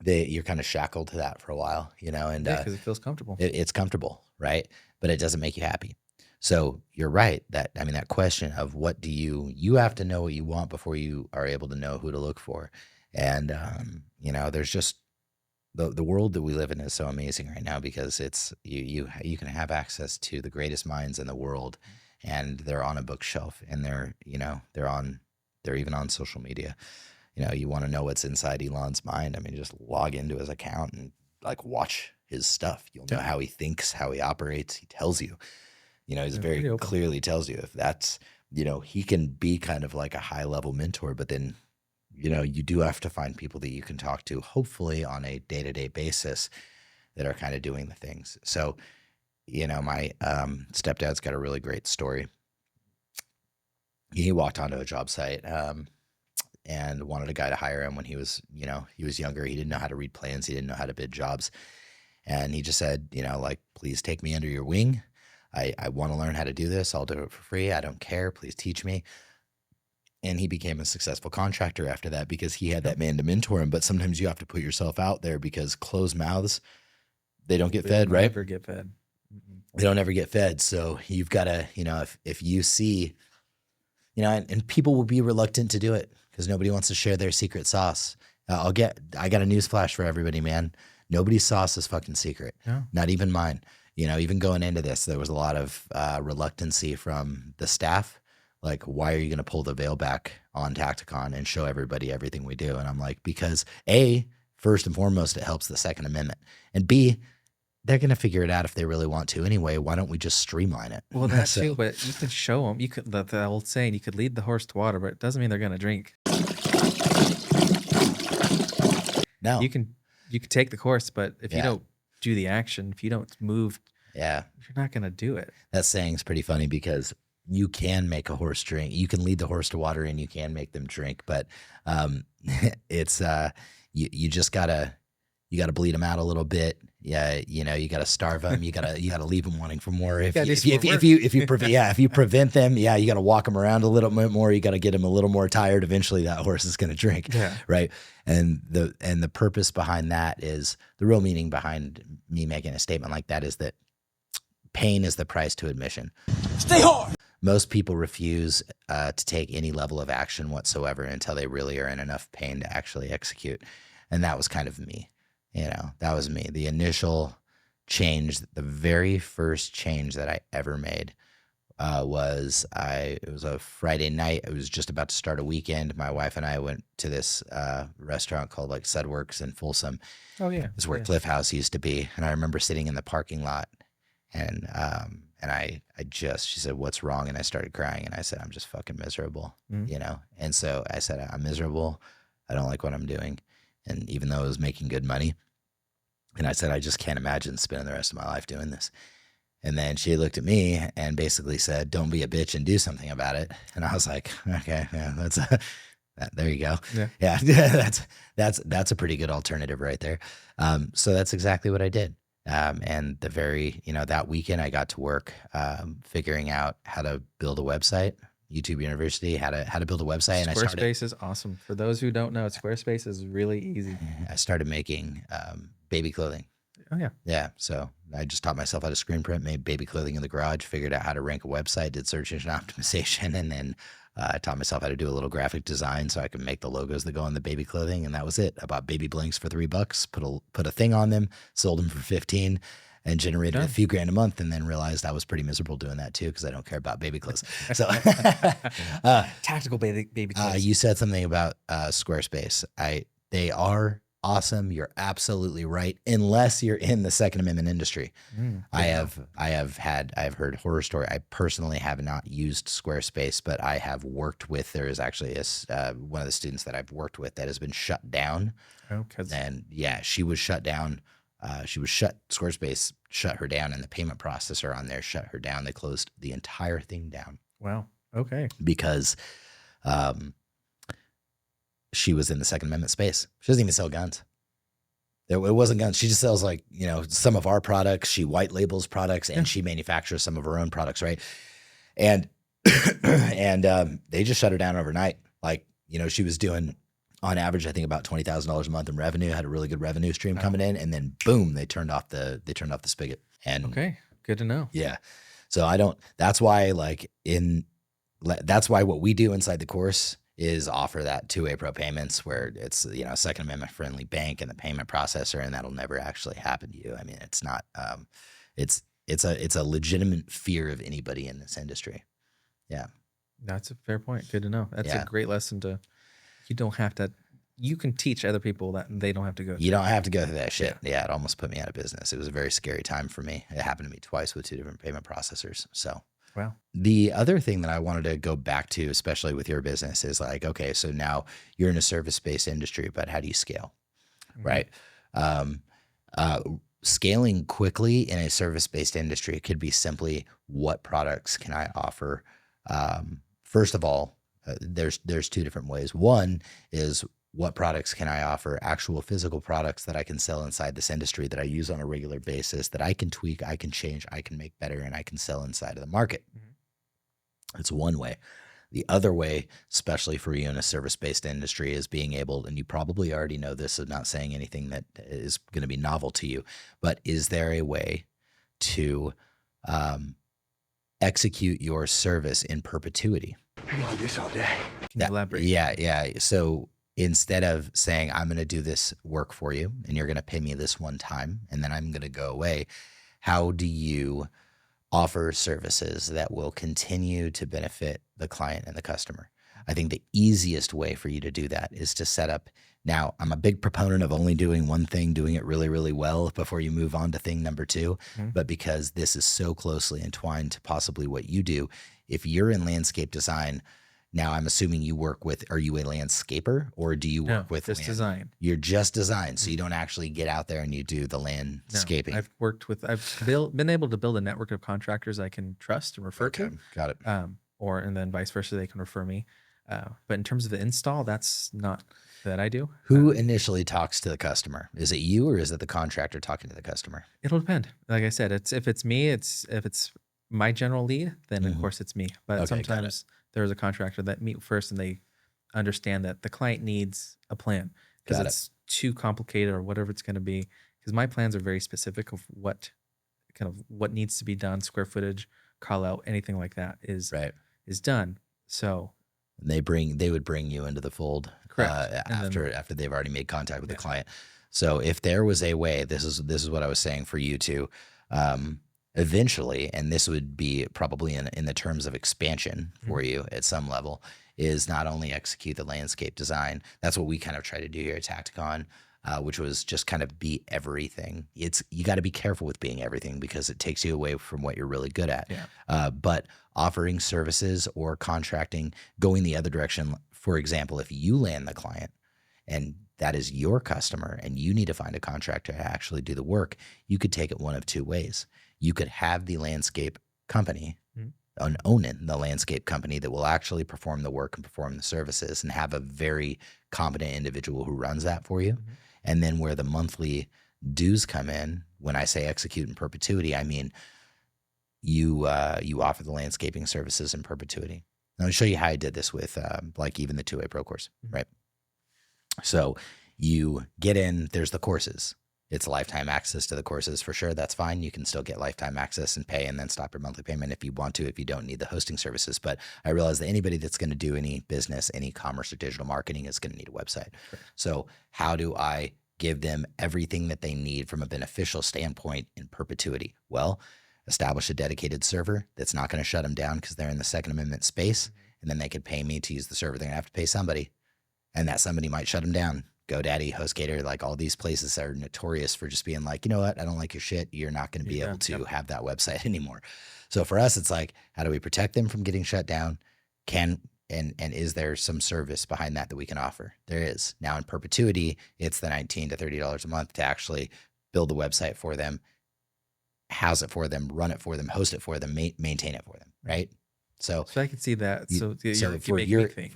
you're kind of shackled to that for a while, and because it feels comfortable. It's comfortable, right? But it doesn't make you happy. So you're right that question of what do you have to know what you want before you are able to know who to look for. And, there's just the world that we live in is so amazing right now because it's you can have access to the greatest minds in the world, and they're on a bookshelf, and they're even on social media. You want to know what's inside Elon's mind. Just log into his account and watch his stuff. You'll know how he thinks, how he operates. He tells you, he's very clearly tells you if that's, he can be kind of like a high level mentor, but then, you do have to find people that you can talk to, hopefully on a day-to-day basis, that are kind of doing the things. So, my stepdad's got a really great story. He walked onto a job site and wanted a guy to hire him when he was younger. He didn't know how to read plans. He didn't know how to bid jobs. And he just said, please take me under your wing. I want to learn how to do this. I'll do it for free. I don't care. Please teach me. And he became a successful contractor after that because he had that man to mentor him. But sometimes you have to put yourself out there because closed mouths, they don't get fed, right? Never get fed. Mm-hmm. They don't ever get fed. So you've got to, if you see, and people will be reluctant to do it because nobody wants to share their secret sauce. I got a news flash for everybody, man. Nobody's sauce is fucking secret. Yeah. Not even mine. You know, even going into this, there was a lot of reluctancy from the staff. Like, why are you going to pull the veil back on Tacticon and show everybody everything we do? And I'm like, because A, first and foremost, it helps the Second Amendment. And B, they're going to figure it out if they really want to anyway. Why don't we just streamline it? Well, that's too, but you can show them. You could, the old saying, you could lead the horse to water, but it doesn't mean they're going to drink. No. You can take the course, but if you Yeah. don't do the action, if you don't move, Yeah. you're not going to do it. That saying's pretty funny because you can make a horse drink. You can lead the horse to water and you can make them drink, but it's you just gotta bleed them out a little bit. Yeah, you know, you gotta starve them. You gotta leave them wanting for more. If you prevent them, yeah, you gotta walk them around a little bit more. You gotta get them a little more tired. Eventually, that horse is gonna drink. Yeah. Right. And the purpose behind that is the real meaning behind me making a statement like that is that pain is the price to admission. Stay hard. Most people refuse to take any level of action whatsoever until they really are in enough pain to actually execute. And that was kind of me. You know, that was me. The initial change, the very first change that I ever made it was a Friday night. I was just about to start a weekend. My wife and I went to this restaurant called like Sudworks in Folsom. Oh, yeah. It's where Cliff House used to be. And I remember sitting in the parking lot and she said, "What's wrong?" And I started crying and I said, "I'm just fucking miserable," you know? And so I said, "I'm miserable. I don't like what I'm doing." And even though I was making good money, and I said, "I just can't imagine spending the rest of my life doing this." And then she looked at me and basically said, "Don't be a bitch and do something about it." And I was like, okay, yeah, there you go. Yeah. That's a pretty good alternative right there. So that's exactly what I did. And that weekend I got to work figuring out how to build a website. YouTube University, how to build a website. And Squarespace is awesome. For those who don't know, Squarespace is really easy. I started making baby clothing. Oh, yeah. Yeah. So I just taught myself how to screen print, made baby clothing in the garage, figured out how to rank a website, did search engine optimization, and then I taught myself how to do a little graphic design so I could make the logos that go on the baby clothing. And that was it. I bought baby blanks for $3, put a thing on them, sold them for 15, and generated a few grand a month, and then realized I was pretty miserable doing that too because I don't care about baby clothes. So Tactical baby clothes. you said something about Squarespace. They are awesome. You're absolutely right, unless you're in the Second Amendment industry. I have heard horror story. I personally have not used Squarespace, but I have worked with. There is actually one of the students that I've worked with that has been shut down. And yeah, she was shut down. Squarespace shut her down, and the payment processor on there shut her down. They closed the entire thing down. Wow. Okay. Because she was in the Second Amendment space. She doesn't even sell guns. It wasn't guns. She just sells like, you know, some of our products. She white labels products and she manufactures some of her own products, right? And they just shut her down overnight. Like, you know, she was doing on average, I think about $20,000 a month in revenue, had a really good revenue stream coming in, and then boom, they turned off the spigot. And okay, good to know. Yeah. So that's why what we do inside the course is offer that two-way pro payments where it's, you know, Second Amendment friendly bank and the payment processor, and that'll never actually happen to you. I mean, it's not, it's a legitimate fear of anybody in this industry. Yeah. That's a fair point. Good to know. That's a great lesson you can teach other people that they don't have to go through. You don't have to go through that shit. Yeah, it almost put me out of business. It was a very scary time for me. It happened to me twice with two different payment processors. So, wow. The other thing that I wanted to go back to, especially with your business, is like, okay, so now you're in a service-based industry, but how do you scale? Right? Scaling quickly in a service-based industry could be simply, what products can I offer? First of all, there's two different ways. One is, what products can I offer? Actual physical products that I can sell inside this industry that I use on a regular basis, that I can tweak, I can change, I can make better, and I can sell inside of the market. That's one way. The other way, especially for you in a service-based industry, is being able, and you probably already know this, so not saying anything that is going to be novel to you, but is there a way to execute your service in perpetuity? I can do this all day. Can you elaborate? Yeah. So instead of saying, I'm going to do this work for you and you're going to pay me this one time and then I'm going to go away, how do you offer services that will continue to benefit the client and the customer? I think the easiest way for you to do that is to set up. Now, I'm a big proponent of only doing one thing, doing it really, really well before you move on to thing number two. But because this is so closely entwined to possibly what you do, if you're in landscape design, now I'm assuming you work with, are you a landscaper or do you work with just design? You're just design. So you don't actually get out there and you do the landscaping. No, I've been able to build a network of contractors I can trust and refer to. Got it. And then vice versa, they can refer me. But in terms of the install, that's not that I do. Who initially talks to the customer? Is it you or is it the contractor talking to the customer? It'll depend. Like I said, if it's me, if it's my general lead, then of course it's me. But sometimes there's a contractor that meet first and they understand that the client needs a plan because it's too complicated or whatever it's going to be. Because my plans are very specific of what needs to be done, square footage, call out, anything like that is done. So they would bring you into the fold after they've already made contact with the client. So if there was a way, this is what I was saying for you to eventually, and this would be probably in the terms of expansion for you at some level, is not only execute the landscape design. That's what we kind of try to do here at Tacticon, which was just kind of be everything. You got to be careful with being everything because it takes you away from what you're really good at. But offering services or contracting, going the other direction. For example, if you land the client and that is your customer and you need to find a contractor to actually do the work, you could take it one of two ways. You could have the landscape company own it, the landscape company that will actually perform the work and perform the services and have a very competent individual who runs that for you. And then where the monthly dues come in, when I say execute in perpetuity, I mean you offer the landscaping services in perpetuity. Let me show you how I did this with like even the 2A Pro course, right? So you get in, there's the courses. It's lifetime access to the courses for sure. That's fine. You can still get lifetime access and pay and then stop your monthly payment if you want to, if you don't need the hosting services. But I realize that anybody that's going to do any business, any commerce or digital marketing is going to need a website. Sure. So how do I give them everything that they need from a beneficial standpoint in perpetuity? Well, establish a dedicated server that's not going to shut them down because they're in the Second Amendment space. And then they could pay me to use the server. They're going to have to pay somebody. And that somebody might shut them down. GoDaddy, HostGator, like all these places are notorious for just being like, you know what, I don't like your shit. You're not going to be able to have that website anymore. So for us, it's like, how do we protect them from getting shut down? And is there some service behind that we can offer? There is. Now in perpetuity, it's the $19 to $30 a month to actually build the website for them, house it for them, run it for them, host it for them, maintain it for them, right? So I can see that. So for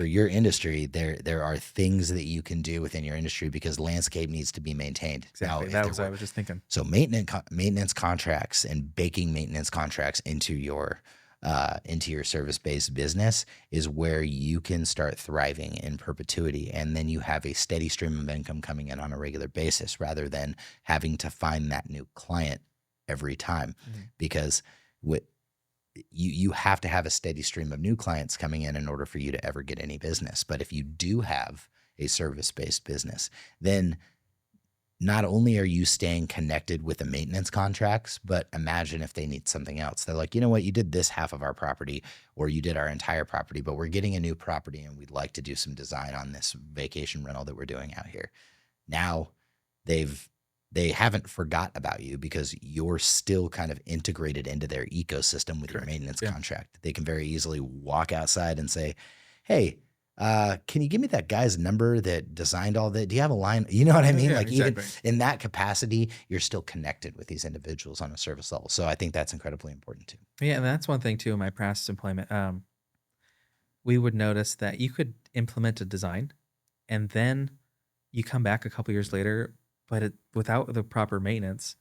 your industry, there are things that you can do within your industry because landscape needs to be maintained. Exactly. That was what I was just thinking. So maintenance contracts and baking maintenance contracts into your service-based business is where you can start thriving in perpetuity. And then you have a steady stream of income coming in on a regular basis rather than having to find that new client every time because you have to have a steady stream of new clients coming in order for you to ever get any business. But if you do have a service-based business, then not only are you staying connected with the maintenance contracts, but imagine if they need something else. They're like, you know what, you did this half of our property or you did our entire property, but we're getting a new property and we'd like to do some design on this vacation rental that we're doing out here. Now they haven't forgot about you because you're still kind of integrated into their ecosystem with your maintenance contract. They can very easily walk outside and say, hey, can you give me that guy's number that designed all that? Do you have a line? You know what I mean? Even in that capacity, you're still connected with these individuals on a service level. So I think that's incredibly important too. Yeah. And that's one thing too, in my past employment, we would notice that you could implement a design and then you come back a couple years later, but without the proper maintenance,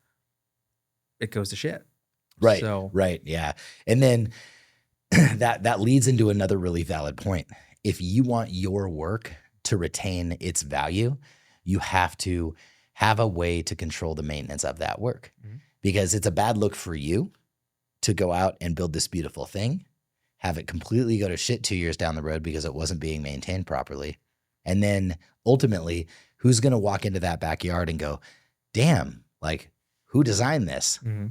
it goes to shit. Right. So, right. Yeah. And then that leads into another really valid point. If you want your work to retain its value, you have to have a way to control the maintenance of that work because it's a bad look for you to go out and build this beautiful thing, have it completely go to shit 2 years down the road because it wasn't being maintained properly. And then ultimately, who's going to walk into that backyard and go, damn, like who designed this? Mm-hmm.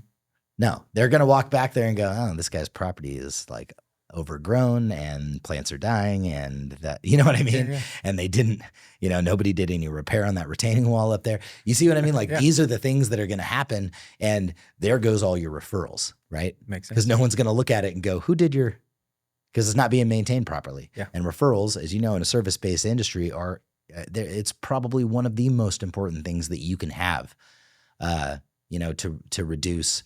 No, they're going to walk back there and go, oh, this guy's property is like overgrown and plants are dying and that, you know what I mean? Yeah. And they didn't, nobody did any repair on that retaining wall up there. You see what I mean? Like Yeah. these are the things that are going to happen. And there goes all your referrals, right? Makes sense. Because no one's going to look at it and go, who did your, because it's not being maintained properly. Yeah. And referrals, as you know, in a service-based industry are, it's probably one of the most important things that you can have, to reduce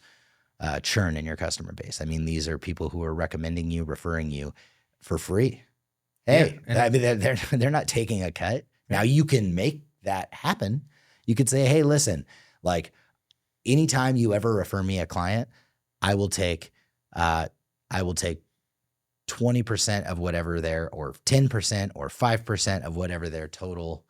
churn in your customer base. I mean, these are people who are recommending you, referring you for free. Hey, Yeah, I mean, they're not taking a cut. Now you can make that happen. You could say, hey, listen, like anytime you ever refer me a client, I will take 20% of whatever their, or 10% or 5% of whatever their total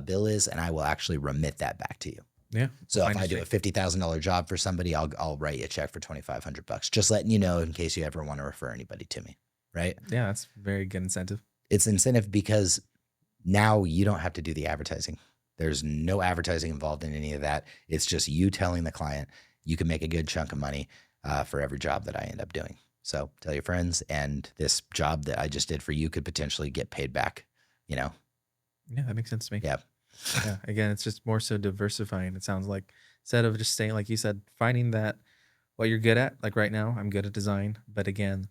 bill is, and I will actually remit that back to you. Yeah. So if I do a $50,000 job for somebody, I'll write you a check for $2,500. Just letting you know in case you ever want to refer anybody to me, right? Yeah, that's very good incentive. It's incentive because now you don't have to do the advertising. There's no advertising involved in any of that. It's just you telling the client you can make a good chunk of money for every job that I end up doing. So tell your friends, and this job that I just did for you could potentially get paid back, Yeah, that makes sense to me. Yeah. Yeah. Again, it's just more so diversifying. It sounds like instead of just staying, like you said, finding that what you're good at. Like right now, I'm good at design, but again,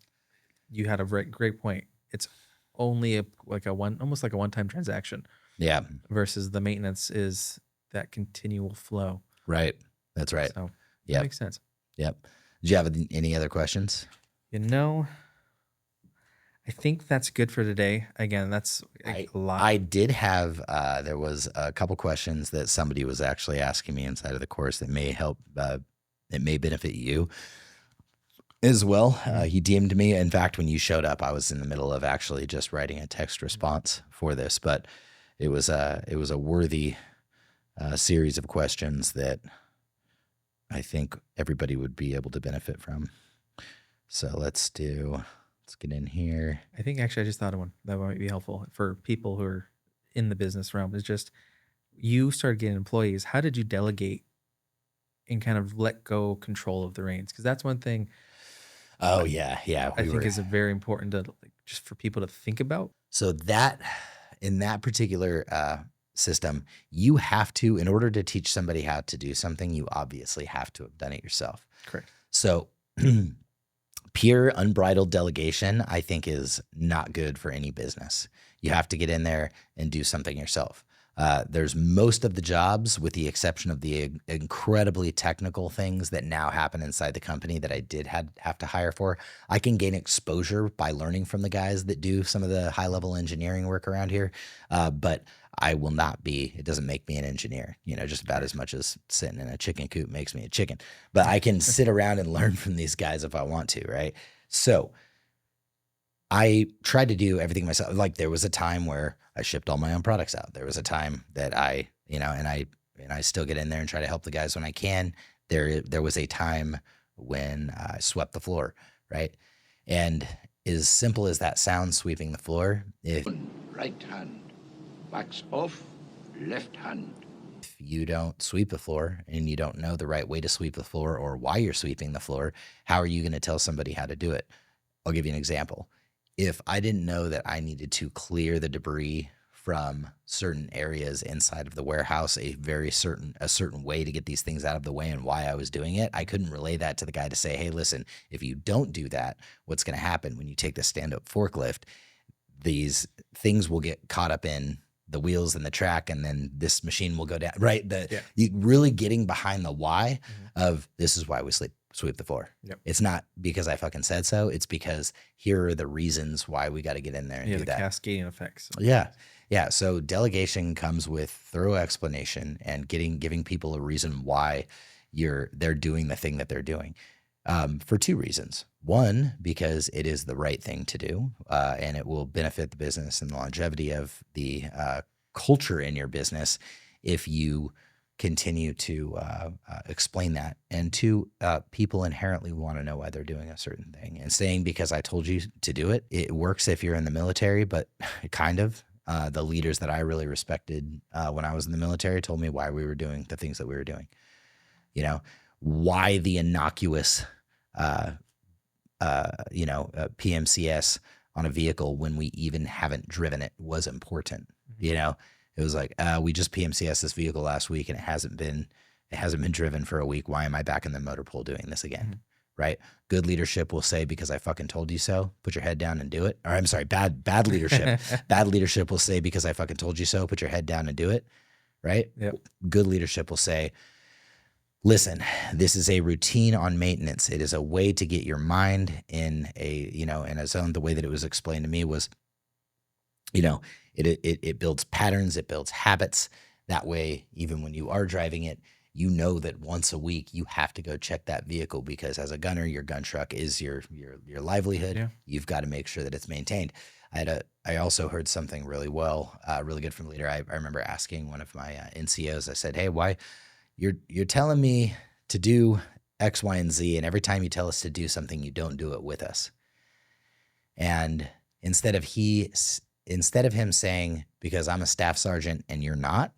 you had a great point. It's only almost like a one-time transaction. Yeah. Versus the maintenance is that continual flow. Right. That's right. So Yeah. that makes sense. Yep. Did you have any other questions? I think that's good for today. Again, that's a lot. I did have, there was a couple questions that somebody was actually asking me inside of the course that may help, it may benefit you as well. He DM'd me. In fact, when you showed up, I was in the middle of actually just writing a text response for this, but it was a worthy series of questions that I think everybody would be able to benefit from. So let's get in here. I think actually I just thought of one that might be helpful for people who are in the business realm. Is just you started getting employees. How did you delegate and kind of let go control of the reins? Because that's one thing. Oh yeah. I think is very important to just for people to think about. So that in that particular system, you have to, in order to teach somebody how to do something, you obviously have to have done it yourself. Correct. So pure unbridled delegation, I think, is not good for any business. You have to get in there and do something yourself. There's most of the jobs, with the exception of the incredibly technical things that now happen inside the company that I did have to hire for. I can gain exposure by learning from the guys that do some of the high-level engineering work around here, but I will not be, it doesn't make me an engineer, just about as much as sitting in a chicken coop makes me a chicken. But I can sit around and learn from these guys if I want to, right? So I tried to do everything myself. Like there was a time where I shipped all my own products out. There was a time that I still get in there and try to help the guys when I can. There was a time when I swept the floor, right? And as simple as that sounds, sweeping the floor, if Right hand. Wax off, left hand. you don't sweep the floor and you don't know the right way to sweep the floor or why you're sweeping the floor, how are you going to tell somebody how to do it? I'll give you an example. If I didn't know that I needed to clear the debris from certain areas inside of the warehouse, a certain way to get these things out of the way and why I was doing it, I couldn't relay that to the guy to say, hey, listen, if you don't do that, what's going to happen when you take the stand-up forklift, these things will get caught up in the wheels and the track, and then this machine will go down, right? You really getting behind the why of this is why we sweep the floor. Yep. It's not because I fucking said so. It's because here are the reasons why we got to get in there and do the that. cascading effects. Yeah. So delegation comes with thorough explanation and giving people a reason why they're doing the thing that they're doing. For two reasons. One, because it is the right thing to do, and it will benefit the business and the longevity of the culture in your business if you continue to explain that. And two, people inherently want to know why they're doing a certain thing. And saying because I told you to do it, it works if you're in the military, but kind of, the leaders that I really respected when I was in the military told me why we were doing the things that we were doing. You know, why the innocuous, PMCS on a vehicle when we even haven't driven it was important. You know, it was like, we just PMCS this vehicle last week and it hasn't been driven for a week. Why am I back in the motor pool doing this again? Right? Good leadership will say, because I fucking told you so, put your head down and do it. Or I'm sorry, bad leadership. Bad leadership will say, because I fucking told you so, put your head down and do it. Right? Yep. Good leadership will say, listen, this is a routine on maintenance. It is a way to get your mind in a zone. The way that it was explained to me was, it builds patterns, it builds habits. That way, even when you are driving it, you know that once a week you have to go check that vehicle, because as a gunner, your gun truck is your livelihood. Yeah. You've got to make sure that it's maintained. I also heard something really good from a leader. I remember asking one of my NCOs, I said, hey, why you're telling me to do X, Y, and Z, and every time you tell us to do something, you don't do it with us. And instead of him saying, because I'm a staff sergeant and you're not,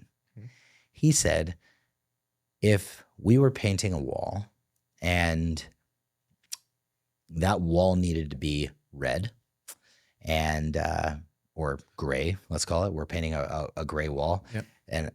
he said, if we were painting a wall and that wall needed to be red and or gray, let's call it, we're painting a gray wall, yep. and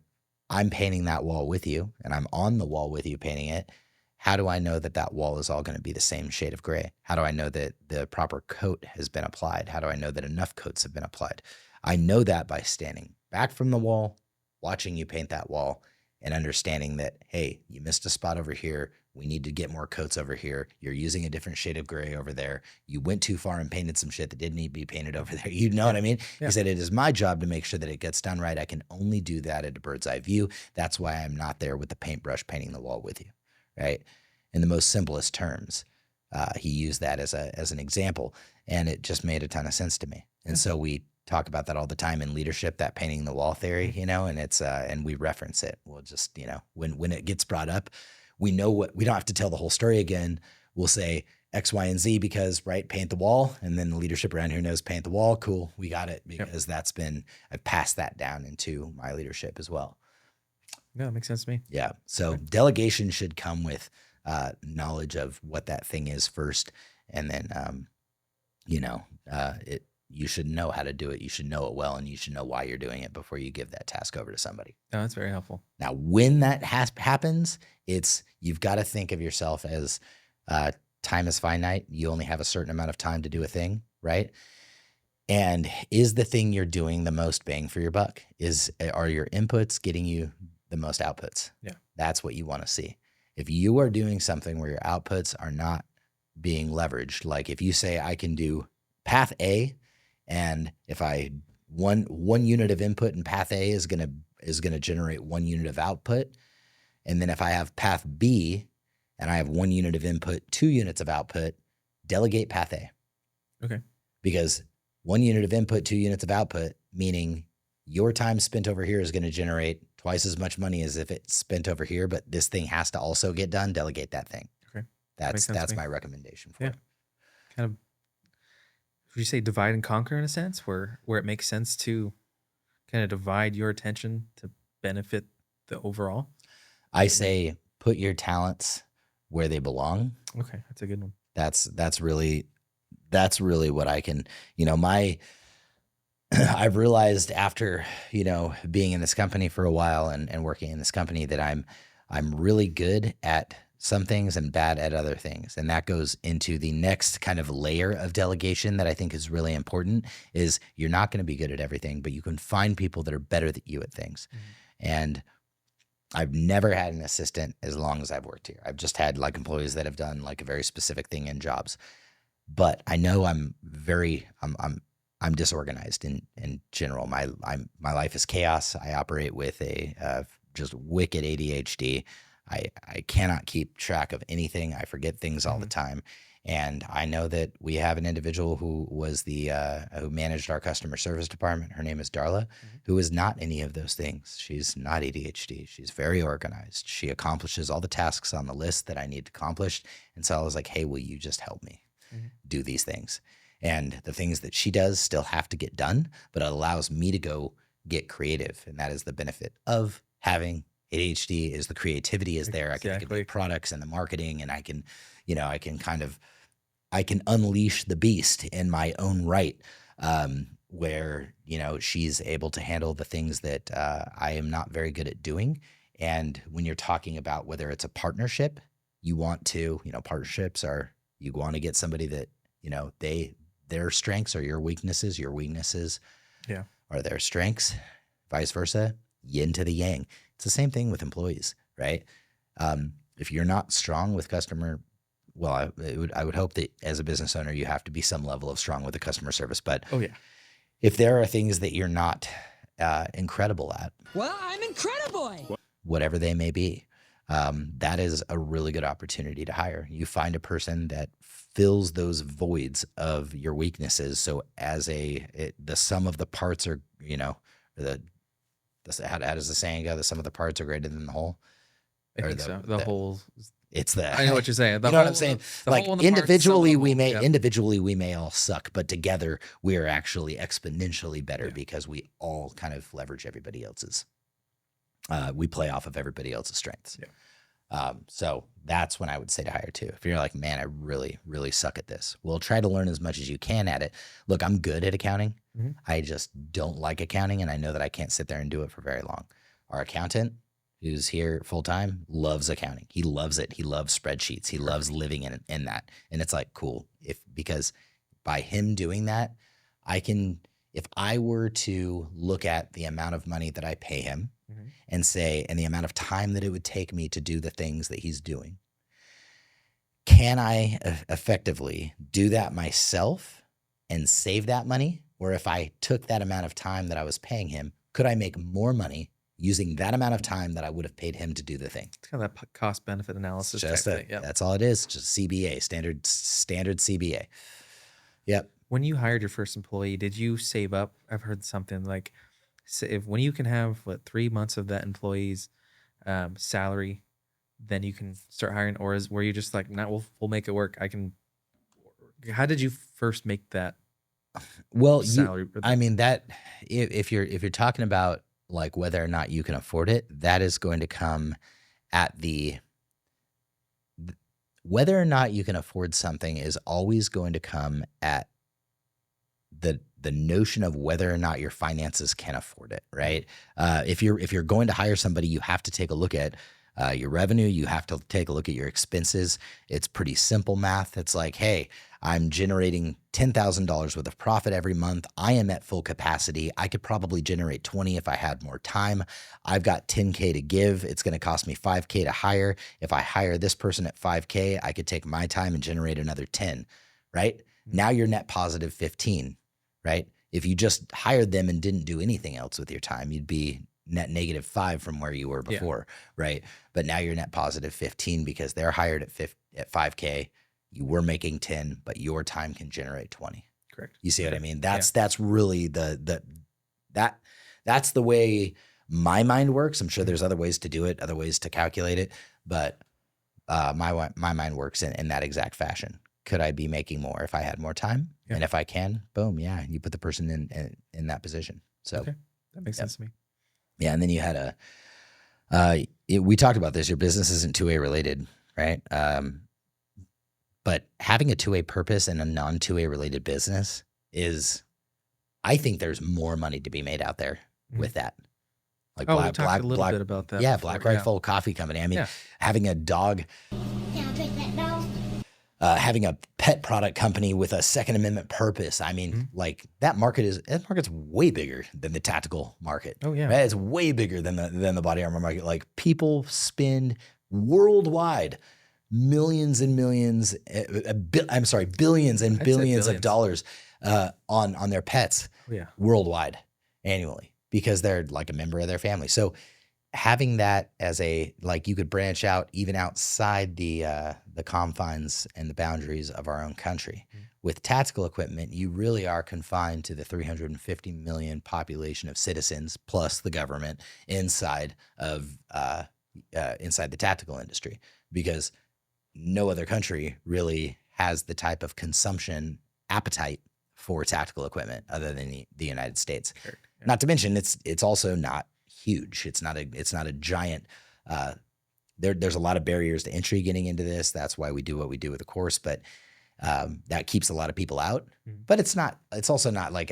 I'm painting that wall with you and I'm on the wall with you painting it, how do I know that wall is all going to be the same shade of gray? How do I know that the proper coat has been applied? How do I know that enough coats have been applied? I know that by standing back from the wall, watching you paint that wall, and understanding that, hey, you missed a spot over here. We need to get more coats over here. You're using a different shade of gray over there. You went too far and painted some shit that didn't need to be painted over there. You know what I mean? Yeah. He said, it is my job to make sure that it gets done right. I can only do that at a bird's eye view. That's why I'm not there with the paintbrush painting the wall with you, right? In the most simplest terms, he used that as an example, and it just made a ton of sense to me. And so we talk about that all the time in leadership, that painting the wall theory, and it's and we reference it. We'll just, when it gets brought up, we know we don't have to tell the whole story again. We'll say X, Y, and Z because, right, paint the wall. And then the leadership around here knows paint the wall. Cool. We got it, because I've passed that down into my leadership as well. Yeah, that makes sense to me. Yeah. So delegation should come with knowledge of what that thing is first. And then, you should know how to do it. You should know it well, and you should know why you're doing it before you give that task over to somebody. Oh, that's very helpful. Now, when that happens, you've got to think of yourself as time is finite. You only have a certain amount of time to do a thing, right? And is the thing you're doing the most bang for your buck? Are your inputs getting you the most outputs? Yeah. That's what you want to see. If you are doing something where your outputs are not being leveraged, like if you say I can do path A, and if one unit of input in path A is gonna generate 1 unit of output, and then if I have path B and I have 1 unit of input, 2 units of output, delegate path A. Okay. Because 1 unit of input, 2 units of output, meaning your time spent over here is going to generate twice as much money as if it's spent over here, but this thing has to also get done. Delegate that thing. Okay. That's my recommendation for it. Kind of, would you say divide and conquer in a sense, where it makes sense to kind of divide your attention to benefit the overall? I say put your talents where they belong. Okay, that's a good one. That's really what I can, I've realized after, being in this company for a while and working in this company that I'm really good at some things and bad at other things. And that goes into the next kind of layer of delegation that I think is really important, is you're not going to be good at everything, but you can find people that are better than you at things. Mm-hmm. And I've never had an assistant as long as I've worked here. I've just had like employees that have done like a very specific thing in jobs. But I know I'm disorganized in general. My life is chaos. I operate with a just wicked ADHD. I cannot keep track of anything. I forget things all the time. And I know that we have an individual who was who managed our customer service department. Her name is Darla, who is not any of those things. She's not ADHD. She's very organized. She accomplishes all the tasks on the list that I need to accomplish. And so I was like, hey, will you just help me do these things? And the things that she does still have to get done, but it allows me to go get creative. And that is the benefit of having ADHD, is the creativity is there. I can think of the products and the marketing, and I can unleash the beast in my own right, where, she's able to handle the things that I am not very good at doing. And when you're talking about whether it's a partnership, you want to, partnerships are, you want to get somebody that, their strengths are your weaknesses are their strengths, vice versa, yin to the yang. It's the same thing with employees, right? If you're not strong with customer, well, I would hope that as a business owner, you have to be some level of strong with the customer service. But if there are things that you're not incredible at, Well, I'm incredible. Whatever they may be, that is a really good opportunity to hire. You find a person that fills those voids of your weaknesses. So as the sum of the parts are, how does the saying go? The sum of the parts are greater than the whole. I think so. The whole. It's the. I know what you're saying. You know what I'm saying? Like individually, we may all suck, but together we are actually exponentially better because we all kind of leverage everybody else's. We play off of everybody else's strengths. Yeah. So that's when I would say to hire too. If you're like, man, I really, really suck at this. Well, try to learn as much as you can at it. Look, I'm good at accounting. Mm-hmm. I just don't like accounting, and I know that I can't sit there and do it for very long. Our accountant, who's here full time, loves accounting. He loves it. He loves spreadsheets. He loves living in that. And it's like, cool. Because by him doing that, if I were to look at the amount of money that I pay him, and the amount of time that it would take me to do the things that he's doing, can I effectively do that myself and save that money? Or if I took that amount of time that I was paying him, could I make more money using that amount of time that I would have paid him to do the thing? It's kind of that cost benefit analysis. That's all it is. Just CBA, standard CBA. Yep. When you hired your first employee, did you save up? I've heard something like, when you can have 3 months of that employee's salary, then you can start hiring, or were you just like, no, we'll make it work? How did you first make that? Well, salary? that if you're talking about like whether or not you can afford it, that is going to come at whether or not you can afford something is always going to come at the notion of whether or not your finances can afford it, right? If you're going to hire somebody, you have to take a look at your revenue. You have to take a look at your expenses. It's pretty simple math. It's like, hey, I'm generating $10,000 worth of profit every month. I am at full capacity. I could probably generate 20 if I had more time. I've got 10K to give. It's going to cost me 5K to hire. If I hire this person at 5K, I could take my time and generate another 10, right? Mm-hmm. Now you're net positive 15. Right? If you just hired them and didn't do anything else with your time, you'd be net negative 5 from where you were before, right? But now you're net positive 15 because they're hired at 5K. You were making 10, but your time can generate 20. Correct. You see what I mean? That's really that's the way my mind works. I'm sure there's other ways to do it, other ways to calculate it, but my mind works in that exact fashion. Could I be making more if I had more time? Yeah. And if I can, boom, you put the person in that position. So okay. That makes sense to me. Yeah, and then you had we talked about this. Your business isn't 2A related, right? But having a 2A purpose and a non-2A related business I think there's more money to be made out there with that. Like we talked a little bit about that. Yeah, before. Black Rifle Coffee Company. I mean, having a dog. Can I take that dog? Having a pet product company with a Second Amendment purpose. I mean, like that market's way bigger than the tactical market. Oh yeah, right? It's way bigger than the body armor market. Like people spend worldwide billions and billions of dollars on their pets worldwide annually because they're like a member of their family. So having that as you could branch out even outside the confines and the boundaries of our own country. Mm-hmm. With tactical equipment, you really are confined to the 350 million population of citizens plus the government inside the tactical industry, because no other country really has the type of consumption appetite for tactical equipment other than the United States. Sure. Yeah. Not to mention it's also not huge. It's not a giant. There's a lot of barriers to entry getting into this. That's why we do what we do with the course, but that keeps a lot of people out. Mm-hmm. But it's also not like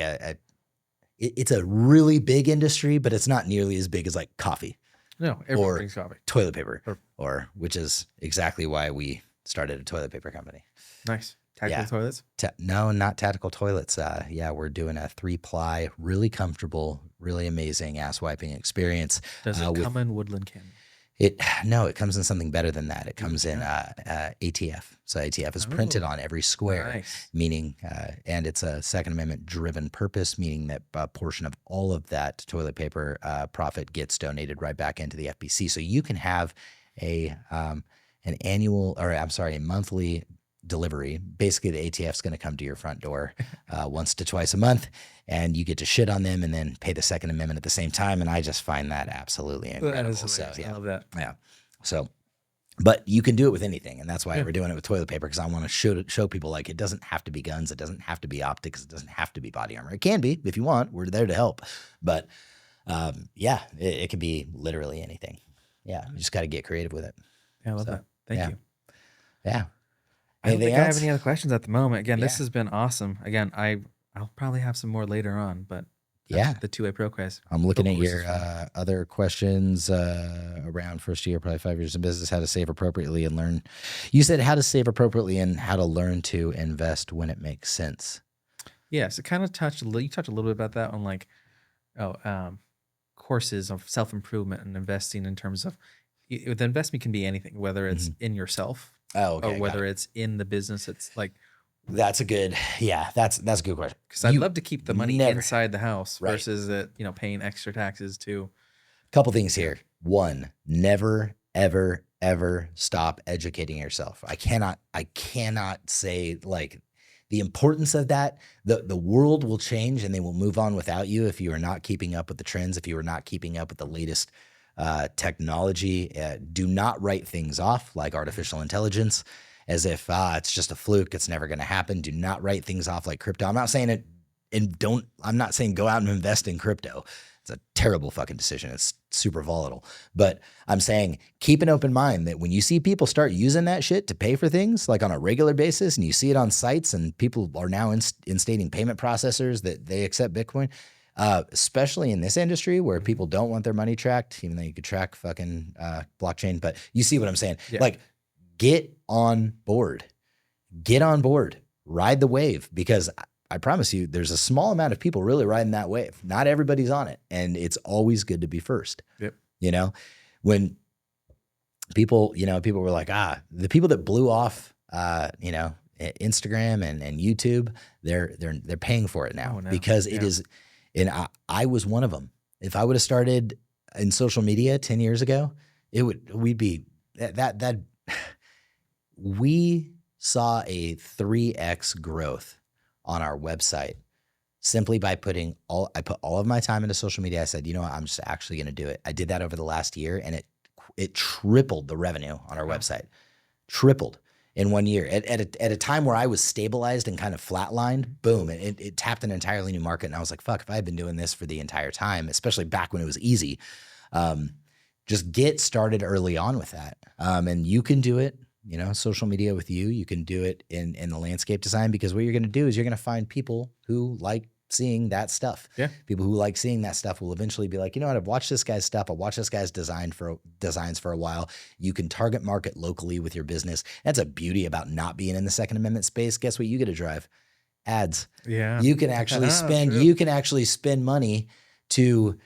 it's a really big industry, but it's not nearly as big as like coffee. No, everyone drinks coffee. Toilet paper, or which is exactly why we started a toilet paper company. Nice. Tactical toilets? No, not tactical toilets. We're doing a 3-ply, really comfortable, really amazing ass wiping experience. Does it come in woodland candy? No, it comes in something better than that. It comes in ATF. So ATF is printed on every square, meaning, and it's a Second Amendment driven purpose, meaning that a portion of all of that toilet paper profit gets donated right back into the FBC. So you can have a monthly delivery. Basically, the ATF is going to come to your front door once to twice a month, and you get to shit on them and then pay the Second Amendment at the same time. And I just find that absolutely incredible. That is amazing. I love that. Yeah. So, but you can do it with anything, and that's why we're doing it with toilet paper, because I want to show people like it doesn't have to be guns, it doesn't have to be optics, it doesn't have to be body armor. It can be if you want. We're there to help, but it can be literally anything. Yeah, you just got to get creative with it. Yeah, I love that. Thank you. Yeah. I don't think I have any other questions at the moment. Again, this has been awesome. Again, I'll probably have some more later on, but the two-way Procast. I'm looking at your other questions around first year, probably 5 years in business, how to save appropriately and learn. You said how to save appropriately and how to learn to invest when it makes sense. Yes, it kind of touched a little bit about that on courses of self-improvement and investing in terms of the investment can be anything, whether it's in yourself. Or whether it's in the business. It's like that's a good question. Because I'd love to keep the money inside the house versus it, paying extra taxes too. Couple things here. One, never, ever, ever stop educating yourself. I cannot say like the importance of that. The world will change and they will move on without you if you are not keeping up with the trends, if you are not keeping up with the latest technology. Do not write things off like artificial intelligence as if it's just a fluke. It's never going to happen. Do not write things off like crypto. I'm not saying it, I'm not saying go out and invest in crypto. It's a terrible fucking decision. It's super volatile. But I'm saying keep an open mind that when you see people start using that shit to pay for things like on a regular basis, and you see it on sites and people are now instating payment processors that they accept Bitcoin, especially in this industry where people don't want their money tracked, even though you could track fucking blockchain. But you see what I'm saying? Yeah. Like, get on board. Ride the wave, because I promise you there's a small amount of people really riding that wave. Not everybody's on it. And it's always good to be first. Yep. When people were like, the people that blew off, Instagram and YouTube, they're paying for it now because it is. And I was one of them. If I would have started in social media 10 years ago, we saw a 3x growth on our website simply by I put all of my time into social media. I said, you know what, I'm just actually going to do it. I did that over the last year, and it tripled the revenue on our website. Tripled in 1 year. At a time where I was stabilized and kind of flatlined, boom, it tapped an entirely new market. And I was like, fuck, if I had been doing this for the entire time, especially back when it was easy, just get started early on with that. And you can do it, social media with you can do it in the landscape design, because what you're going to do is you're going to find people who like seeing that stuff. Yeah. People who like seeing that stuff will eventually be like, you know what, I've watched this guy's stuff. I've watched this guy's designs for a while. You can target market locally with your business. That's a beauty about not being in the Second Amendment space. Guess what you get to drive? Ads. Yeah. You can actually spend money to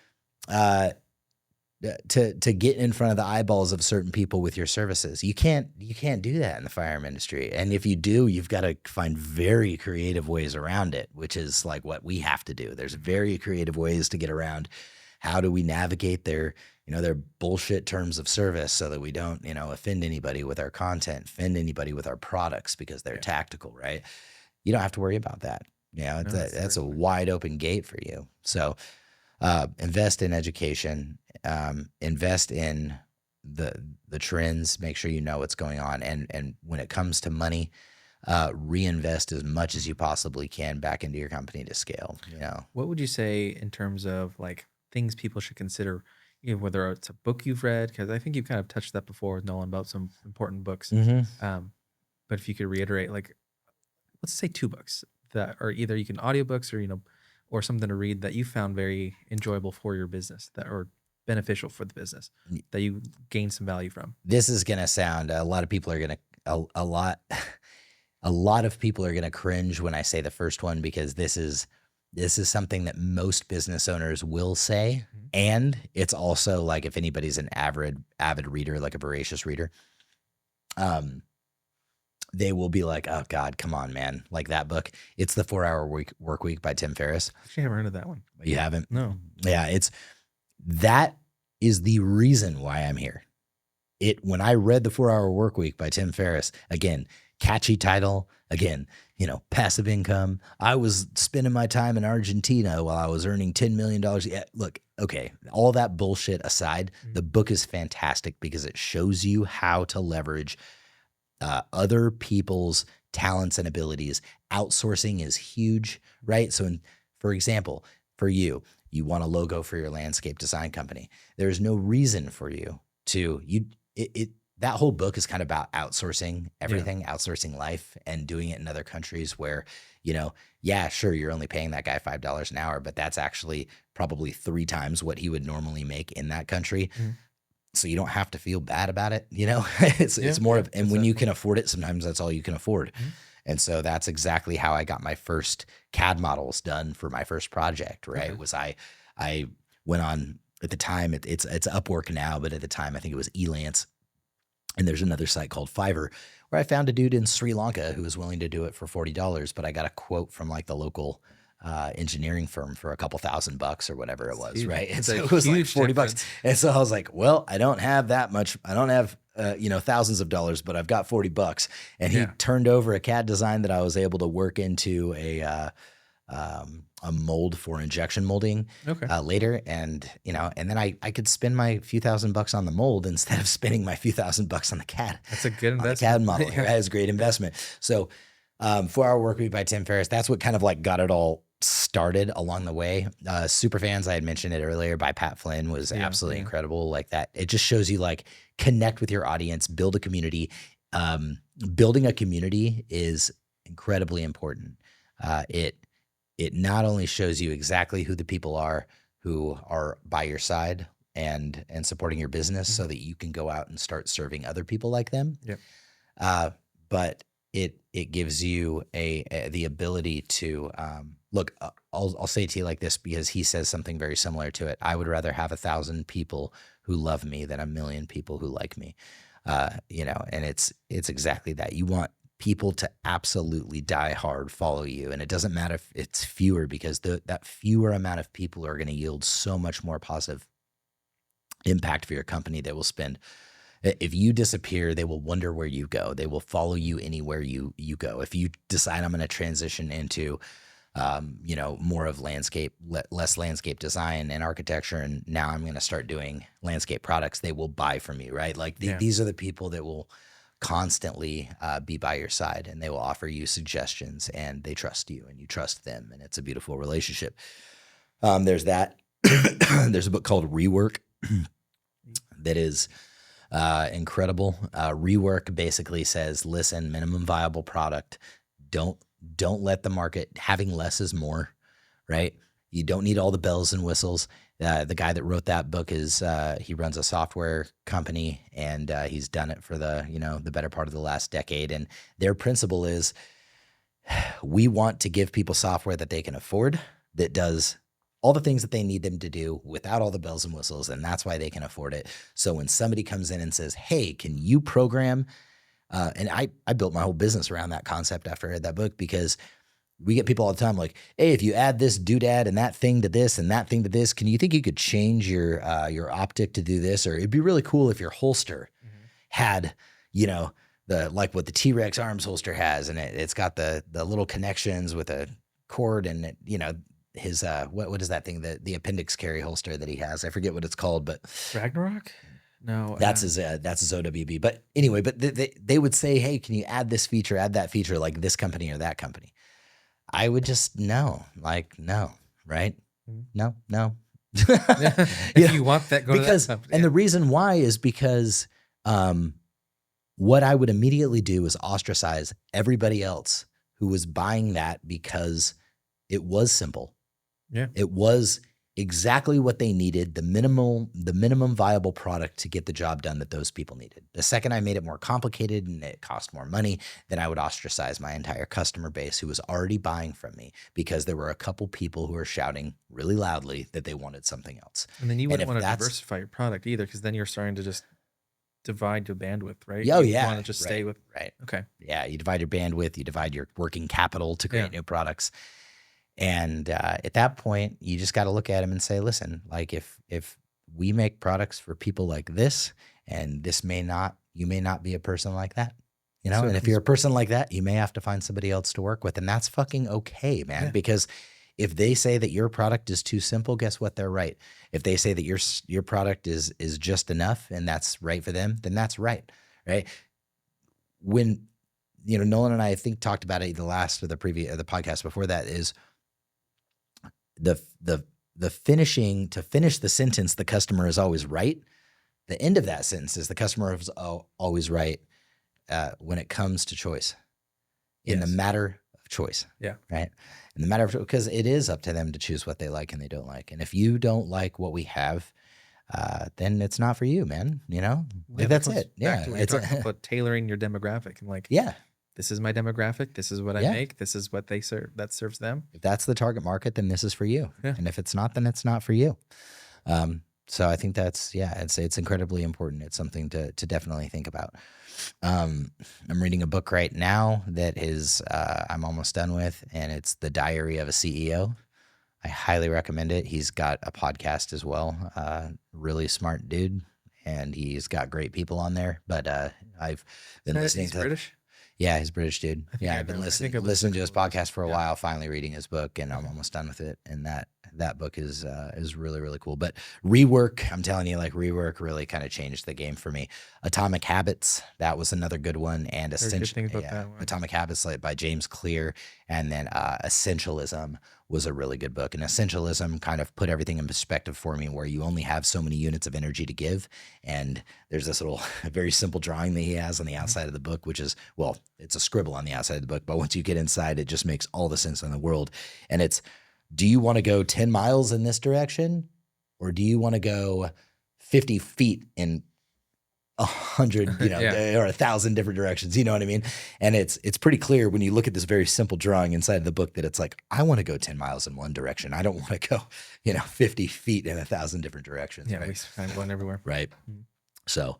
get in front of the eyeballs of certain people with your services. You can't do that in the firearm industry. And if you do, you've got to find very creative ways around it, which is like what we have to do. There's very creative ways to get around. How do we navigate their bullshit terms of service so that we don't, offend anybody with our content, offend anybody with our products because they're tactical, right? You don't have to worry about that. That's a wide open gate for you. So invest in education, invest in the trends, make sure you know what's going on. And when it comes to money, reinvest as much as you possibly can back into your company to scale. What would you say in terms of like things people should consider, whether it's a book you've read? Because I think you've kind of touched that before with Nolan about some important books. But if you could reiterate, like, let's say 2 books that are either you can audiobooks or, or something to read that you found very enjoyable for your business that or beneficial for the business that you gain some value from. This is going to sound, a lot of people are going to, a lot of people are going to cringe when I say the first one, because this is something that most business owners will say. And it's also like, if anybody's an avid reader, like a voracious reader, they will be like, oh God, come on, man. Like that book. It's The 4-Hour Work Week by Tim Ferriss. Actually, I haven't heard of that one. You haven't? No. Yeah. That is the reason why I'm here. When I read The 4-Hour Work Week by Tim Ferriss, again, catchy title, again, passive income. I was spending my time in Argentina while I was earning $10 million. Yeah, look, okay, all that bullshit aside, the book is fantastic because it shows you how to leverage other people's talents and abilities. Outsourcing is huge, right? So, for example, for you want a logo for your landscape design company. There's no reason for you to that whole book is kind of about outsourcing everything, outsourcing life, and doing it in other countries where, yeah, sure, you're only paying that guy $5 an hour, but that's actually probably 3 times what he would normally make in that country. So you don't have to feel bad about it. It's more of, and when you can afford it, sometimes that's all you can afford. And so that's exactly how I got my first CAD models done for my first project, right? Was I went on, at the time, it's Upwork now, but at the time I think it was Elance. And there's another site called Fiverr where I found a dude in Sri Lanka who was willing to do it for $40, but I got a quote from like the local engineering firm for a couple $1,000 or whatever it was, right? And so it was like $40. And so I was like, well, I don't have that much. I don't have, thousands of dollars, but I've got $40. And he turned over a CAD design that I was able to work into a mold for injection molding later. And, and then I could spend my few $1,000s on the mold instead of spending my few $1,000s on the CAD. That's a good investment. CAD model. That is a great investment. So 4-Hour Work Week by Tim Ferriss, that's what kind of like got it all started along the way. Superfans, I had mentioned it earlier, by Pat Flynn, was absolutely incredible. Like that, it just shows you like connect with your audience, build a community. Building a community is incredibly important. It not only shows you exactly who the people are who are by your side and supporting your business so that you can go out and start serving other people like them. But it gives you the ability to look. I'll say it to you like this, because he says something very similar to it. I would rather have 1,000 people who love me than 1,000,000 people who like me. And it's exactly that. You want people to absolutely die hard follow you, and it doesn't matter if it's fewer, because that fewer amount of people are going to yield so much more positive impact for your company. They will spend. If you disappear, they will wonder where you go. They will follow you anywhere you go. If you decide I'm going to transition into, more of less landscape design and architecture, and now I'm going to start doing landscape products, they will buy from you, right? Like these are the people that will constantly be by your side, and they will offer you suggestions, and they trust you and you trust them. And it's a beautiful relationship. There's that. There's a book called Rework that is incredible. Rework basically says, listen, minimum viable product. Don't let the market, having less is more, right? You don't need all the bells and whistles. The guy that wrote that book he runs a software company, and he's done it for the better part of the last decade. And their principle is, we want to give people software that they can afford, that does all the things that they need them to do without all the bells and whistles, and that's why they can afford it. So when somebody comes in and says, hey, can you program? And I built my whole business around that concept after I read that book, because we get people all the time like, hey, if you add this doodad and that thing to this and that thing to this, can you think you could change your optic to do this? Or it'd be really cool if your holster had, like what the T-Rex arms holster has, and it's got the little connections with a cord, and his what is that thing, the appendix carry holster that he has? I forget what it's called, but Ragnarok? No, That's his OWB. But anyway, but they would say, hey, can you add this feature, add that feature, like this company or that company? I would just no, right? No. If you want that, go because, to that company. and the reason why is because what I would immediately do is ostracize everybody else who was buying that because it was simple. Yeah. It was exactly what they needed, the minimum viable product to get the job done that those people needed. The second I made it more complicated and it cost more money, then I would ostracize my entire customer base who was already buying from me because there were a couple people who were shouting really loudly that they wanted something else. And then you wouldn't want to that's- diversify your product either, because then you're starting to just divide your bandwidth, right? Oh, You yeah. want to just stay with. Right. Okay. Yeah, you divide your bandwidth, you divide your working capital to create new products. And at that point, you just got to look at them and say, listen, like if we make products for people like this, and you may not be a person like that, you know, and if you're a person like that, you may have to find somebody else to work with. And that's fucking okay, man, because if they say that your product is too simple, guess what? They're right. If they say that your product is just enough and that's right for them, then that's right. Right. When, you know, Nolan and I think talked about it the podcast before that is the finishing, to finish the sentence, the customer is always right. The end of that sentence is the customer is always right when it comes to choice, in the matter of choice. Yeah. Right. In the matter of, because it is up to them to choose what they like and they don't like. And if you don't like what we have, then it's not for you, man. You know, like, that's it. Yeah. It's about tailoring your demographic and like, this is my demographic. This is what I make. This is what they serve. That serves them. If that's the target market, then this is for you. Yeah. And if it's not, then it's not for you. So I think that's, it's incredibly important. It's something to definitely think about. I'm reading a book right now that is, I'm almost done with, and it's The Diary of a CEO. I highly recommend it. He's got a podcast as well. Really smart dude, and he's got great people on there. But I've been listening to. British? Yeah, he's a British dude. Yeah, I've been listening to his podcast for a Yeah. while, finally reading his book, and I'm almost done with it. And that book is really, really cool. But Rework, I'm telling you, like Rework really kind of changed the game for me. Atomic Habits, that was another good one. And Atomic Habits by James Clear. And then Essentialism was a really good book. And Essentialism kind of put everything in perspective for me, where you only have so many units of energy to give. And there's this little very simple drawing that he has on the outside of the book, which is, well, it's a scribble on the outside of the book, but once you get inside, it just makes all the sense in the world. And it's, do you want to go 10 miles in this direction, or do you want to go 50 feet in 100, or 1,000 different directions? You know what I mean? And it's pretty clear when you look at this very simple drawing inside of the book that it's like, I want to go 10 miles in one direction. I don't want to go, 50 feet in 1,000 different directions. Yeah, right? we kind of going everywhere. Right. So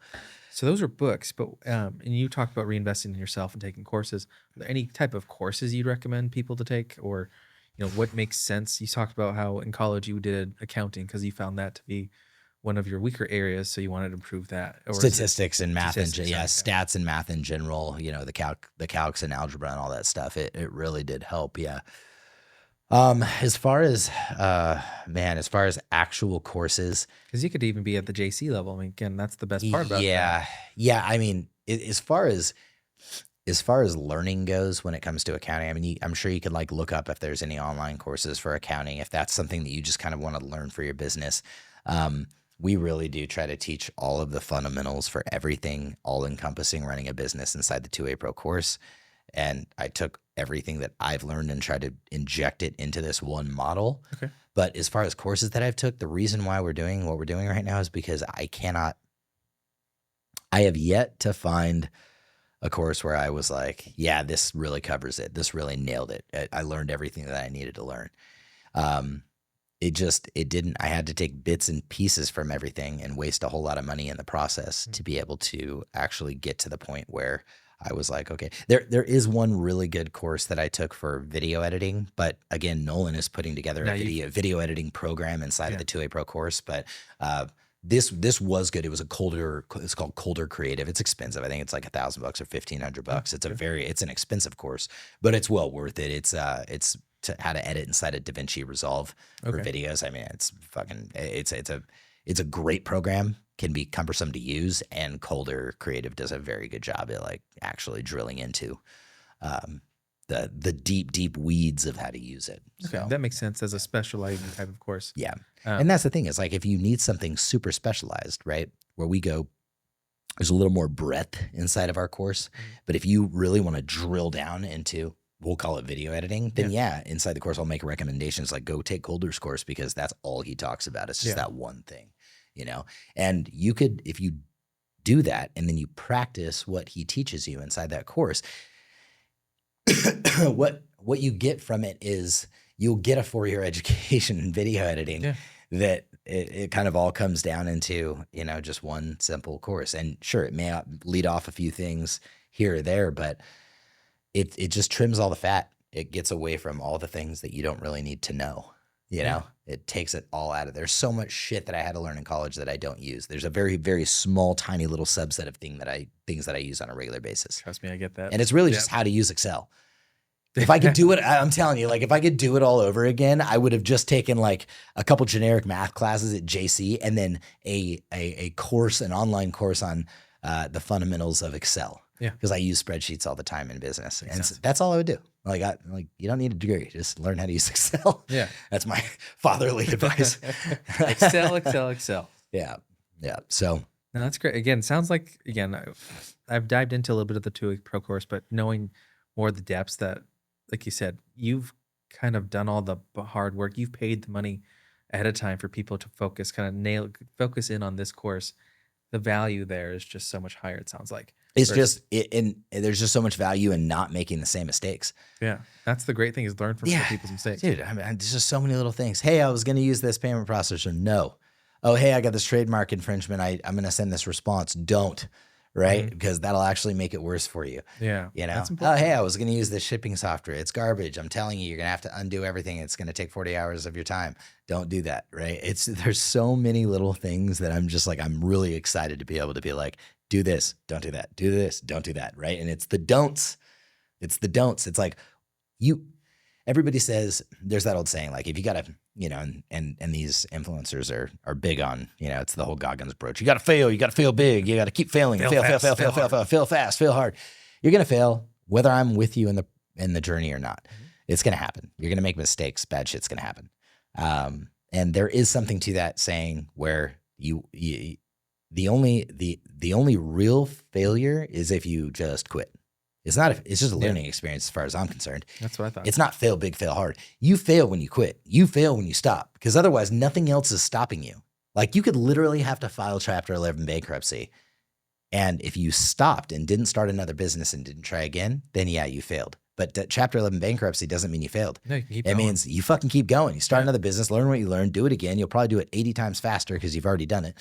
those are books, but and you talked about reinvesting in yourself and taking courses. Are there any type of courses you'd recommend people to take, or what makes sense? You talked about how in college you did accounting because you found that to be one of your weaker areas, so you wanted to improve that. Or statistics and math, stats and math in general. The calcs and algebra and all that stuff. It really did help. Yeah. As far as actual courses, because you could even be at the JC level. I mean, again, that's the best part about that. Yeah. I mean, as far as learning goes when it comes to accounting, I mean, I'm sure you could look up if there's any online courses for accounting, if that's something that you just kind of want to learn for your business. We really do try to teach all of the fundamentals for everything, all encompassing running a business inside the 2A Pro course. And I took everything that I've learned and tried to inject it into this one model. Okay. But as far as courses that I've took, the reason why we're doing what we're doing right now is because I have yet to find a course where I was like, yeah, this really covers it. This really nailed it. I learned everything that I needed to learn. It didn't. I had to take bits and pieces from everything and waste a whole lot of money in the process to be able to actually get to the point where I was like, okay, there is one really good course that I took for video editing, but again, Nolan is putting together a video editing program inside of the 2A Pro course. But this was good. It was it's called Colder Creative. It's expensive. I think it's like $1,000 or $1,500. It's an expensive course, but it's well worth it. It's how to edit inside of DaVinci Resolve for videos. I mean, it's a great program. can be cumbersome to use, and Colder Creative does a very good job at like actually drilling into the deep weeds of how to use it. Okay, So, that makes sense as a specializing type of course. yeah. And that's the thing is like if you need something super specialized, right? Where we go, there's a little more breadth inside of our course. But if you really want to drill down into, we'll call it video editing, then inside the course, I'll make recommendations like go take Colder's course because that's all he talks about. It's just that one thing, you know? And you could, if you do that and then you practice what he teaches you inside that course, what you get from it is you'll get a 4-year education in video editing that it kind of all comes down into, you know, just one simple course. And sure, it may lead off a few things here or there, but it just trims all the fat. It gets away from all the things that you don't really need to know. You know, it takes it all out of there. There's so much shit that I had to learn in college that I don't use. There's a very, very small, tiny little subset of things that I use on a regular basis. Trust me, I get that. And it's really just how to use Excel. If I could do it, I'm telling you, like if I could do it all over again, I would have just taken like a couple generic math classes at JC and then a course, an online course on the fundamentals of Excel. Yeah. Because I use spreadsheets all the time in business. And so that's all I would do. Like you don't need a degree. Just learn how to use Excel. Yeah. That's my fatherly advice. Excel. Yeah. Yeah. So. No, that's great. Again, sounds like, I've dived into a little bit of the 2-week pro course, but knowing more of the depths that, like you said, you've kind of done all the hard work. You've paid the money ahead of time for people to focus in on this course. The value there is just so much higher, it sounds like. It's there's just so much value in not making the same mistakes. Yeah. That's the great thing is learn from other people's mistakes. Dude, I mean, there's just so many little things. Hey, I was going to use this payment processor. No. Oh, hey, I got this trademark infringement. I'm going to send this response. Don't. Right? Because that'll actually make it worse for you. Yeah. You know? Oh, hey, I was going to use this shipping software. It's garbage. I'm telling you, you're going to have to undo everything. It's going to take 40 hours of your time. Don't do that. Right? There's so many little things that I'm just like, I'm really excited to be able to be like, do this, don't do that, do this, don't do that. Right? And it's the don'ts. It's the don'ts. It's like everybody says, there's that old saying, like, if you got to, you know, and these influencers are big on, you know, it's the whole Goggins approach. You got to fail big. You got to keep failing. Fail fast, fail hard. You're going to fail whether I'm with you in the journey or not. It's going to happen. You're going to make mistakes. Bad shit's going to happen. And there is something to that saying where the only real failure is if you just quit. It's just a learning experience as far as I'm concerned. That's what I thought. It's not fail big, fail hard. You fail when you quit. You fail when you stop because otherwise nothing else is stopping you. Like you could literally have to file Chapter 11 bankruptcy. And if you stopped and didn't start another business and didn't try again, then yeah, you failed. But Chapter 11 bankruptcy doesn't mean you failed. No, you can keep it going. means you fucking keep going. You start another business, learn what you learned, do it again. You'll probably do it 80 times faster because you've already done it.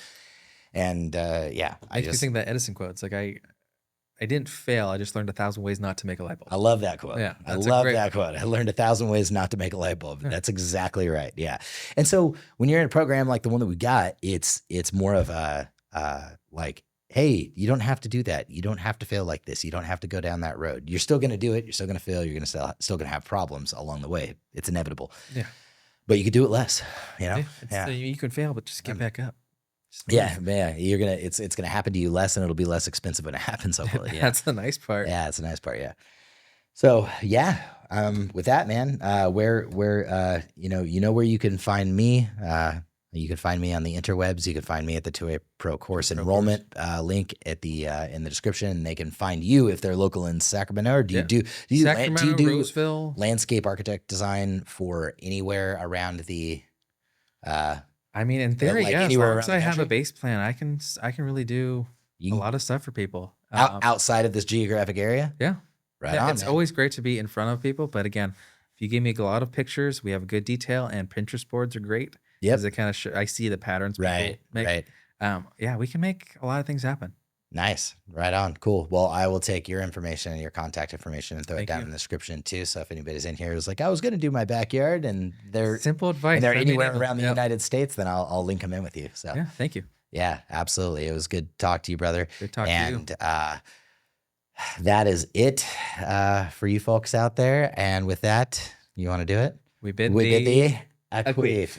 And I just think that Edison quote. It's like I didn't fail. I just learned 1,000 ways not to make a light bulb. I love that quote. Yeah, I love that quote. I learned 1,000 ways not to make a light bulb. That's exactly right. Yeah. And so when you're in a program like the one that we got, it's more of a like, hey, you don't have to do that. You don't have to fail like this. You don't have to go down that road. You're still going to do it. You're still going to fail. You're going to still going to have problems along the way. It's inevitable. Yeah. But you could do it less. You know. You can fail, but just get back up. Yeah, you're gonna. It's gonna happen to you less, and it'll be less expensive when it happens. Hopefully, yeah. That's the nice part. Yeah, it's a nice part. Yeah. So yeah, with that, man, where you know where you can find me. You can find me on the interwebs. You can find me at the 2A Pro course enrollment link at the in the description. And they can find you if they're local in Sacramento. Or do you do Roseville landscape architect design for anywhere around the? I mean, in theory, like yeah. As long as I have a country? base plan, I can really do a lot of stuff for people Outside of this geographic area. Yeah, right on. It's always great to be in front of people, but again, if you give me a lot of pictures, we have good detail, and Pinterest boards are great. Yep. Because it kind of I see the patterns. Right. Make. Yeah, we can make a lot of things happen. Nice. Right on. Cool. Well, I will take your information and your contact information and throw it down in the description too. So if anybody's in here who's like, I was going to do my backyard and they're simple advice, and they're anywhere around the United States, then I'll link them in with you. So yeah, thank you. Yeah, absolutely. It was good to talk to you, brother. Good talk to you. And that is it for you folks out there. And with that, you want to do it? We bid thee a queef.